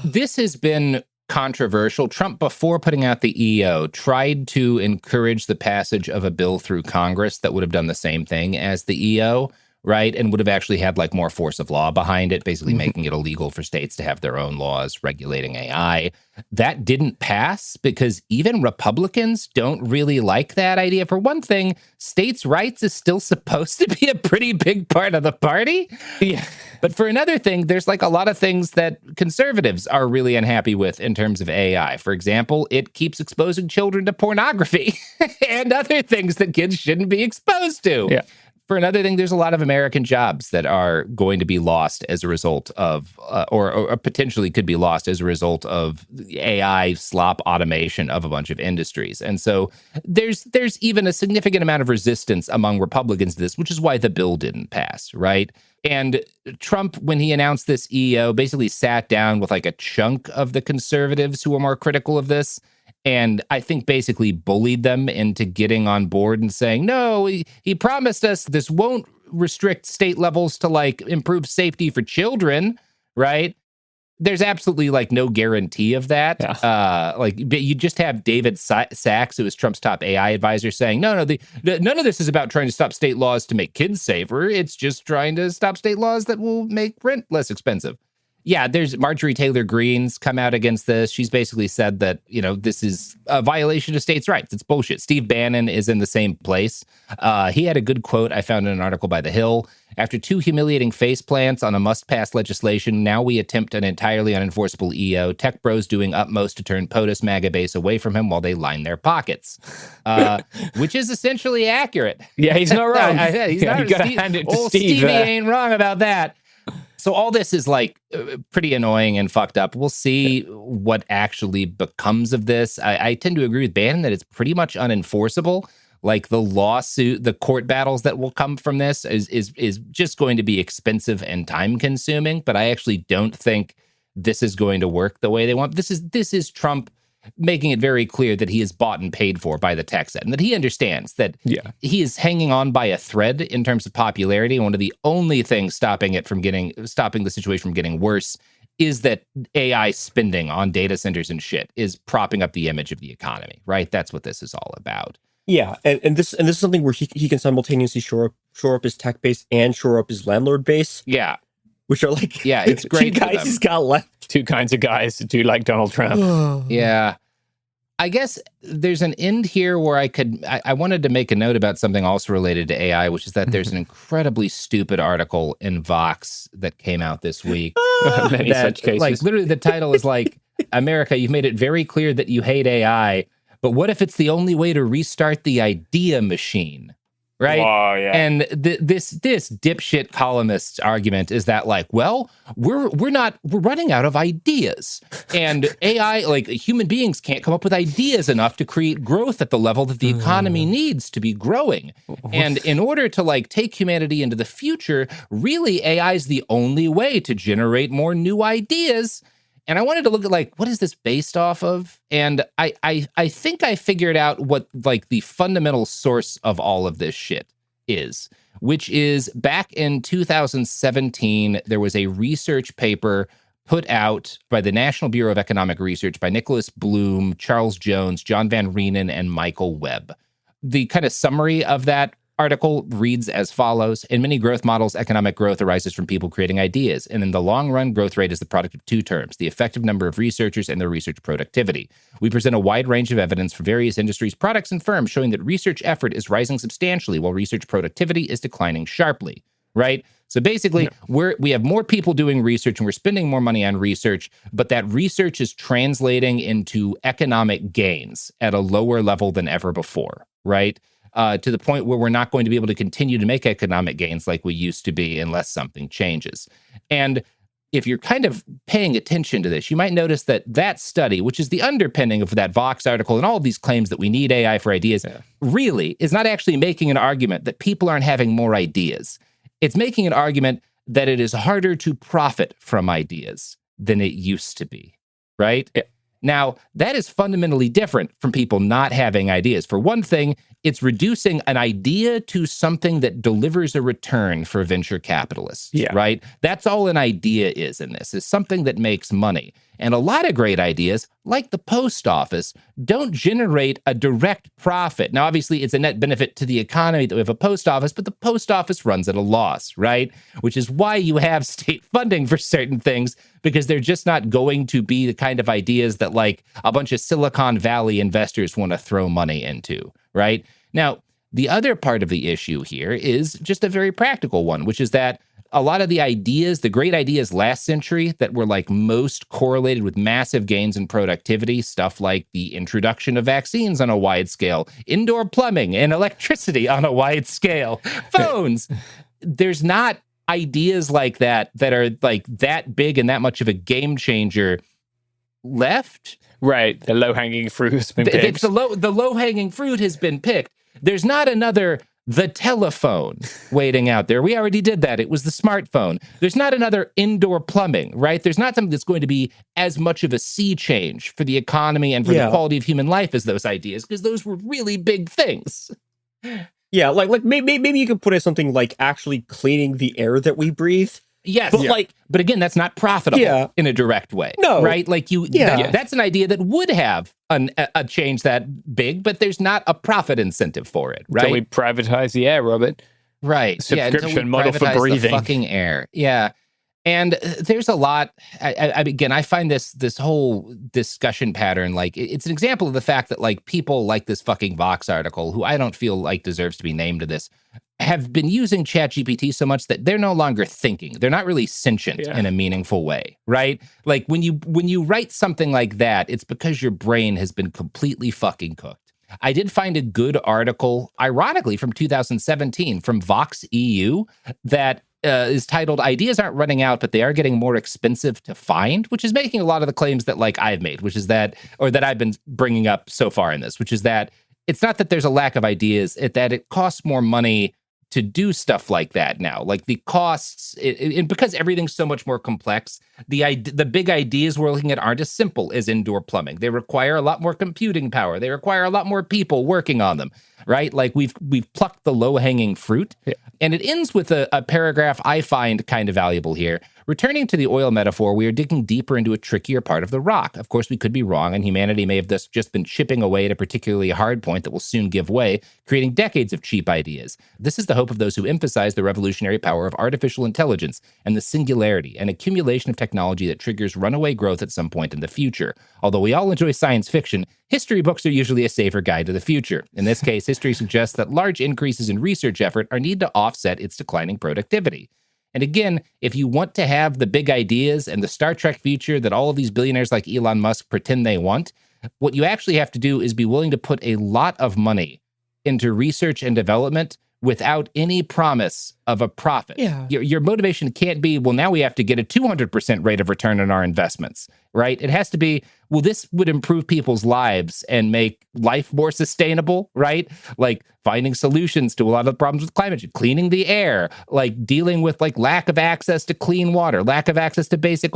S: this has been controversial. Trump, before putting out the EO, tried to encourage the passage of a bill through Congress that would have done the same thing as the EO. Right, and would have actually had like more force of law behind it, basically making it illegal for states to have their own laws regulating AI. That didn't pass because even Republicans don't really like that idea. For one thing, states' rights is still supposed to be a pretty big part of the party. Yeah. But for another thing, there's like a lot of things that conservatives are really unhappy with in terms of AI. For example, it keeps exposing children to pornography and other things that kids shouldn't be exposed to. Yeah. For another thing, there's a lot of American jobs that are going to be lost as a result of, or potentially could be lost as a result of AI slop automation of a bunch of industries. And so there's even a significant amount of resistance among Republicans to this, which is why the bill didn't pass, right? And Trump, when he announced this EO, basically sat down with like a chunk of the conservatives who are more critical of this. And I think basically bullied them into getting on board and saying, no, he promised us this won't restrict state levels to like improve safety for children, right? There's absolutely like no guarantee of that. Yeah. You just have David Sachs, who is Trump's top AI advisor, saying, no, none of this is about trying to stop state laws to make kids safer. It's just trying to stop state laws that will make rent less expensive. Yeah, there's Marjorie Taylor Greene's come out against this. She's basically said that, this is a violation of states' rights. It's bullshit. Steve Bannon is in the same place. He had a good quote I found in an article by The Hill. After 2 humiliating face plants on a must-pass legislation, now we attempt an entirely unenforceable EO. Tech bros doing utmost to turn POTUS MAGA base away from him while they line their pockets, which is essentially accurate.
O: Yeah, he's not wrong.
S: He's not.
O: You gotta hand it to Steve.
S: Stevie ain't wrong about that. So all this is like pretty annoying and fucked up. We'll see what actually becomes of this. I tend to agree with Bannon that it's pretty much unenforceable. Like the lawsuit, the court battles that will come from this is just going to be expensive and time consuming. But I actually don't think this is going to work the way they want. This is Trump making it very clear that he is bought and paid for by the tech set and that he understands that he is hanging on by a thread in terms of popularity. And one of the only things stopping the situation from getting worse is that AI spending on data centers and shit is propping up the image of the economy, right? That's what this is all about.
J: Yeah, and this is something where he can simultaneously shore up his tech base and shore up his landlord base.
S: Yeah.
J: Which are like,
S: it's great.
J: Two guys he's got left.
O: Two kinds of guys that do like Donald Trump.
S: Yeah. I guess there's an end here where I wanted to make a note about something also related to AI, which is that there's an incredibly stupid article in Vox that came out this week.
O: Many such cases.
S: Like literally the title is like, America, you've made it very clear that you hate AI, but what if it's the only way to restart the idea machine? right?
O: Whoa, yeah.
S: And this dipshit columnist's argument is that like, well, we're running out of ideas, and AI, like human beings, can't come up with ideas enough to create growth at the level that the economy needs to be growing. And in order to like take humanity into the future, really AI is the only way to generate more new ideas. And I wanted to look at like, what is this based off of? And I think I figured out what like the fundamental source of all of this shit is, which is back in 2017, there was a research paper put out by the National Bureau of Economic Research by Nicholas Bloom, Charles Jones, John Van Reenen, and Michael Webb. The kind of summary of that article reads as follows. In many growth models, economic growth arises from people creating ideas. And in the long run, growth rate is the product of two terms, the effective number of researchers and their research productivity. We present a wide range of evidence for various industries, products, and firms showing that research effort is rising substantially while research productivity is declining sharply, right? So basically, we have more people doing research and we're spending more money on research, but that research is translating into economic gains at a lower level than ever before, right? To the point where we're not going to be able to continue to make economic gains like we used to be unless something changes. And if you're kind of paying attention to this, you might notice that that study, which is the underpinning of that Vox article and all of these claims that we need AI for ideas, really is not actually making an argument that people aren't having more ideas. It's making an argument that it is harder to profit from ideas than it used to be, right? Yeah. Now, that is fundamentally different from people not having ideas. For one thing, it's reducing an idea to something that delivers a return for venture capitalists, right? That's all an idea is in this, is something that makes money. And a lot of great ideas, like the post office, don't generate a direct profit. Now, obviously, it's a net benefit to the economy that we have a post office, but the post office runs at a loss, right? Which is why you have state funding for certain things, because they're just not going to be the kind of ideas that like a bunch of Silicon Valley investors want to throw money into, right? Now, the other part of the issue here is just a very practical one, which is that a lot of the ideas, the great ideas last century that were like most correlated with massive gains in productivity, stuff like the introduction of vaccines on a wide scale, indoor plumbing and electricity on a wide scale, phones. There's not ideas like that that are like that big and that much of a game changer left.
O: Right. The low-hanging fruit has been picked.
S: The low-hanging fruit has been picked. There's not another the telephone waiting out there. We already did that. It was the smartphone. There's not another indoor plumbing, right? There's not something that's going to be as much of a sea change for the economy and for the quality of human life as those ideas, because those were really big things.
J: Yeah, like maybe you could put it something like actually cleaning the air that we breathe.
S: Yes, but again, that's not profitable in a direct way. No, right? Like that's an idea that would have a change that big, but there's not a profit incentive for it, right?
O: Until we privatize the air, Robert.
S: Right.
O: Subscription model for breathing.
S: The fucking air. Yeah. And there's a lot. I find this whole discussion pattern like it's an example of the fact that like people like this fucking Vox article, who I don't feel like deserves to be named to this, have been using ChatGPT so much that they're no longer thinking. They're not really sentient in a meaningful way, right? Like when you write something like that, it's because your brain has been completely fucking cooked. I did find a good article, ironically, from 2017 from Vox EU that is titled "Ideas Aren't Running Out, but They Are Getting More Expensive to Find," which is making a lot of the claims that like I've made, which is that I've been bringing up so far in this, which is that it's not that there's a lack of ideas, it's that it costs more money to do stuff like that now. Like the costs, and because everything's so much more complex, the big ideas we're looking at aren't as simple as indoor plumbing. They require a lot more computing power. They require a lot more people working on them, right? Like we've plucked the low-hanging fruit. Yeah. And it ends with a paragraph I find kind of valuable here. Returning to the oil metaphor, we are digging deeper into a trickier part of the rock. Of course, we could be wrong, and humanity may have just been chipping away at a particularly hard point that will soon give way, creating decades of cheap ideas. This is the hope of those who emphasize the revolutionary power of artificial intelligence and the singularity, an accumulation of technology that triggers runaway growth at some point in the future. Although we all enjoy science fiction, history books are usually a safer guide to the future. In this case, history suggests that large increases in research effort are needed to offset its declining productivity. And again, if you want to have the big ideas and the Star Trek future that all of these billionaires like Elon Musk pretend they want, what you actually have to do is be willing to put a lot of money into research and development without any promise of a profit.
J: Yeah.
S: Your motivation can't be, well, now we have to get a 200% rate of return on our investments, right? It has to be, well, this would improve people's lives and make life more sustainable, right? Like finding solutions to a lot of the problems with climate change, cleaning the air, like dealing with like lack of access to clean water, lack of access to basic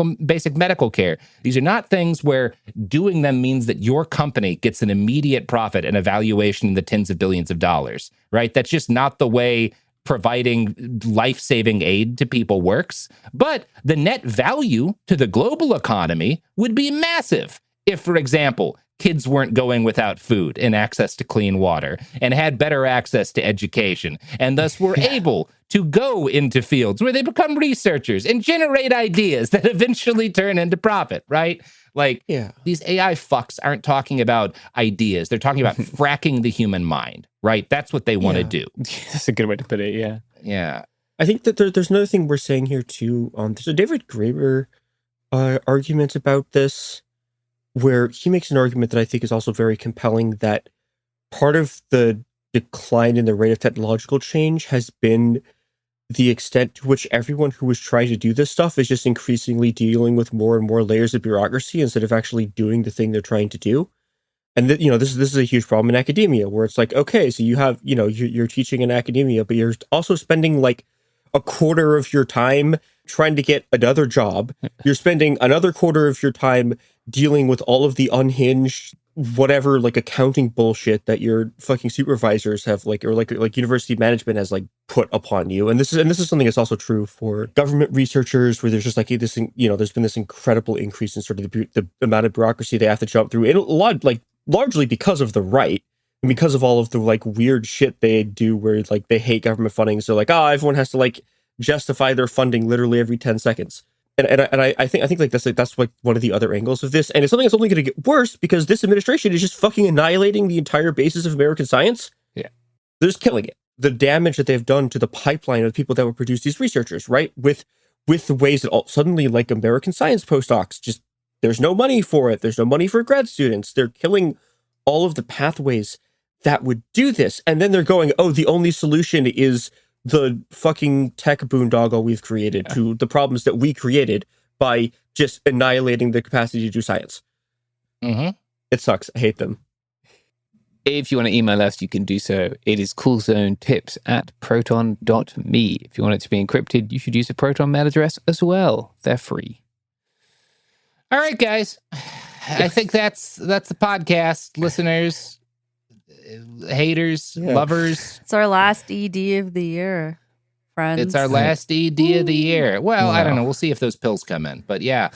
S: medical care. These are not things where doing them means that your company gets an immediate profit and a valuation in the tens of billions of dollars, right? That's just not the way providing life-saving aid to people works. But the net value to the global economy would be massive if, for example, kids weren't going without food and access to clean water and had better access to education and thus were able to go into fields where they become researchers and generate ideas that eventually turn into profit, right? Like, these AI fucks aren't talking about ideas. They're talking about fracking the human mind, right? That's what they want to do.
O: That's a good way to put it, yeah.
S: Yeah.
J: I think that there's another thing we're saying here, too. There's a David Graeber argument about this, where he makes an argument that I think is also very compelling, that part of the decline in the rate of technological change has been the extent to which everyone who was trying to do this stuff is just increasingly dealing with more and more layers of bureaucracy instead of actually doing the thing they're trying to do. And this is a huge problem in academia, where it's like, okay, so you have, you're teaching in academia, but you're also spending like a quarter of your time trying to get another job. You're spending another quarter of your time dealing with all of the unhinged, whatever, like accounting bullshit that your fucking supervisors have or university management has like put upon you. And this is something that's also true for government researchers, where there's just like this, there's been this incredible increase in sort of the amount of bureaucracy they have to jump through, and a lot, like largely because of the right and because of all of the like weird shit they do, where like they hate government funding. So like, everyone has to like justify their funding literally every 10 seconds. And I think like that's like one of the other angles of this, and it's something that's only going to get worse because this administration is just fucking annihilating the entire basis of American science.
O: Yeah,
J: they're just killing it. The damage that they've done to the pipeline of the people that would produce these researchers, right? With the ways that suddenly like American science postdocs, just there's no money for it. There's no money for grad students. They're killing all of the pathways that would do this, and then they're going, oh, the only solution is the fucking tech boondoggle we've created to the problems that we created by just annihilating the capacity to do science.
O: Mm-hmm.
J: It sucks. I hate them.
O: If you want to email us, you can do so. It is coolzonetips@proton.me. If you want it to be encrypted, you should use a Proton mail address as well. They're free.
S: All right, guys. I think that's the podcast, listeners. Haters, lovers.
C: It's our last ED of the year, friends.
S: It's our last ED of the year. Well, I don't know. We'll see if those pills come in. But yeah.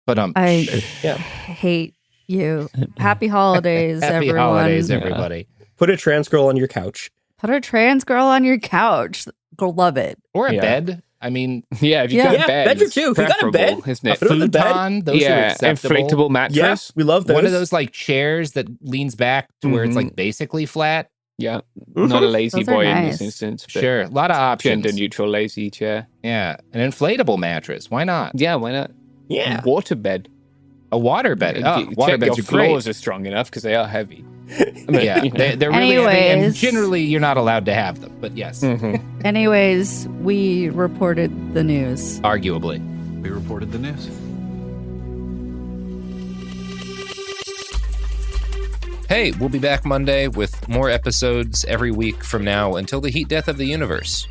S: But
C: I hate you. Happy holidays,
S: Happy
C: everyone.
S: holidays, everybody.
J: Put a trans girl on your couch.
C: Put a trans girl on your couch. Go love it.
S: Or a bed. I mean,
O: if you got a bed,
J: bedroom too. If you got a bed,
O: isn't it?
S: A futon, those are acceptable.
O: Inflatable mattress.
J: Yes, we love those.
S: One of those like chairs that leans back to where it's like basically flat.
O: Yeah, not a lazy boy in
C: nice.
O: this instance. But
S: Sure, a lot of options.
O: Gender neutral lazy chair.
S: Yeah, an inflatable mattress. Why not?
O: Yeah, why not?
J: Yeah,
O: water bed.
S: A water bed. Water beds
O: your
S: are great.
O: floors are strong enough because they are heavy.
S: Yeah, they're really heavy, and generally you're not allowed to have them. But yes.
C: Anyways, we reported the news.
S: Arguably.
B: We reported the news.
H: Hey, we'll be back Monday with more episodes every week from now until the heat death of the universe.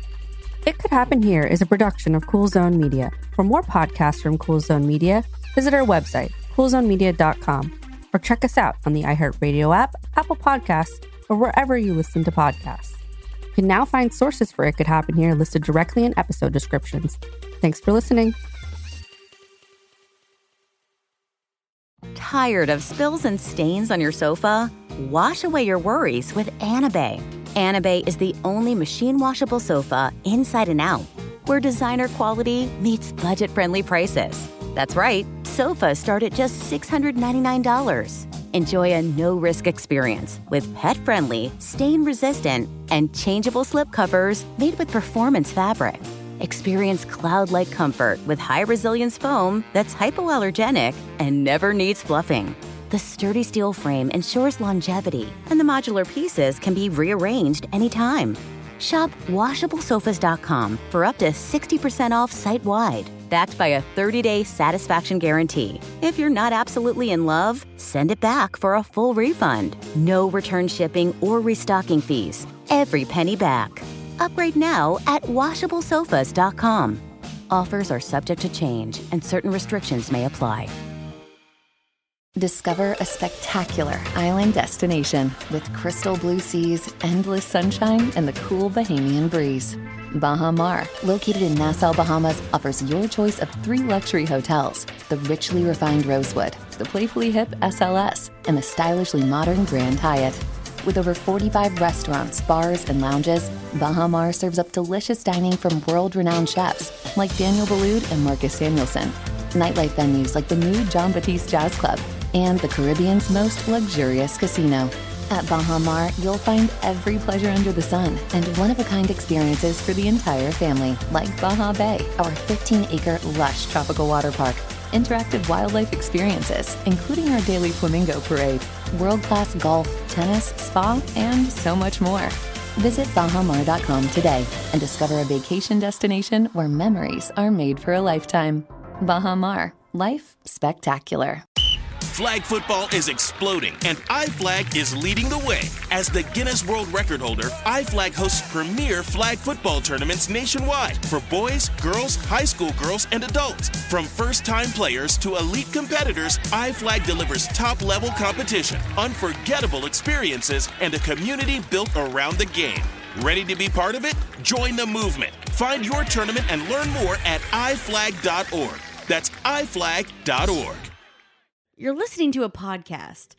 T: It Could Happen Here is a production of Cool Zone Media. For more podcasts from Cool Zone Media, visit our website, coolzonemedia.com, or check us out on the iHeartRadio app, Apple Podcasts, or wherever you listen to podcasts. You can now find sources for It Could Happen Here listed directly in episode descriptions. Thanks for listening.
K: Tired of spills and stains on your sofa? Wash away your worries with Anabay. Anabay is the only machine washable sofa inside and out, where designer quality meets budget-friendly prices. That's right, sofas start at just $699. Enjoy a no-risk experience with pet-friendly, stain-resistant, and changeable slip covers made with performance fabric. Experience cloud-like comfort with high-resilience foam that's hypoallergenic and never needs fluffing. The sturdy steel frame ensures longevity, and the modular pieces can be rearranged anytime. Shop WashableSofas.com for up to 60% off site-wide, backed by a 30-day satisfaction guarantee. If you're not absolutely in love, send it back for a full refund. No return shipping or restocking fees. Every penny back. Upgrade now at WashableSofas.com. Offers are subject to change, and certain restrictions may apply.
Q: Discover a spectacular island destination with crystal blue seas, endless sunshine, and the cool Bahamian breeze. Baha Mar, located in Nassau, Bahamas, offers your choice of 3 luxury hotels: the richly refined Rosewood, the playfully hip SLS, and the stylishly modern Grand Hyatt. With over 45 restaurants, bars, and lounges, Baha Mar serves up delicious dining from world-renowned chefs like Daniel Boulud and Marcus Samuelson. Nightlife venues like the new Jean Baptiste Jazz Club, and the Caribbean's most luxurious casino. At Baha Mar, you'll find every pleasure under the sun and one-of-a-kind experiences for the entire family, like Baha Bay, our 15-acre lush tropical water park, interactive wildlife experiences, including our daily flamingo parade, world-class golf, tennis, spa, and so much more. Visit bahamar.com today and discover a vacation destination where memories are made for a lifetime. Baha Mar, life spectacular.
L: Flag football is exploding, and iFlag is leading the way. As the Guinness World Record holder, iFlag hosts premier flag football tournaments nationwide for boys, girls, high school girls, and adults. From first-time players to elite competitors, iFlag delivers top-level competition, unforgettable experiences, and a community built around the game. Ready to be part of it? Join the movement. Find your tournament and learn more at iflag.org. That's iflag.org.
C: You're listening to a podcast,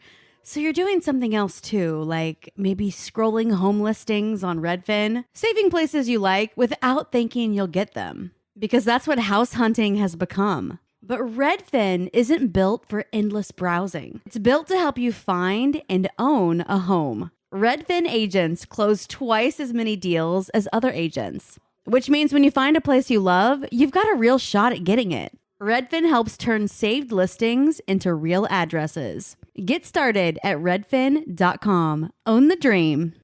C: so you're doing something else too, like maybe scrolling home listings on Redfin, saving places you like without thinking you'll get them, because that's what house hunting has become. But Redfin isn't built for endless browsing. It's built to help you find and own a home. Redfin agents close twice as many deals as other agents, which means when you find a place you love, you've got a real shot at getting it. Redfin helps turn saved listings into real addresses. Get started at redfin.com. Own the dream.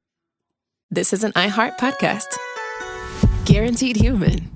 A: This is an iHeart podcast. Guaranteed human.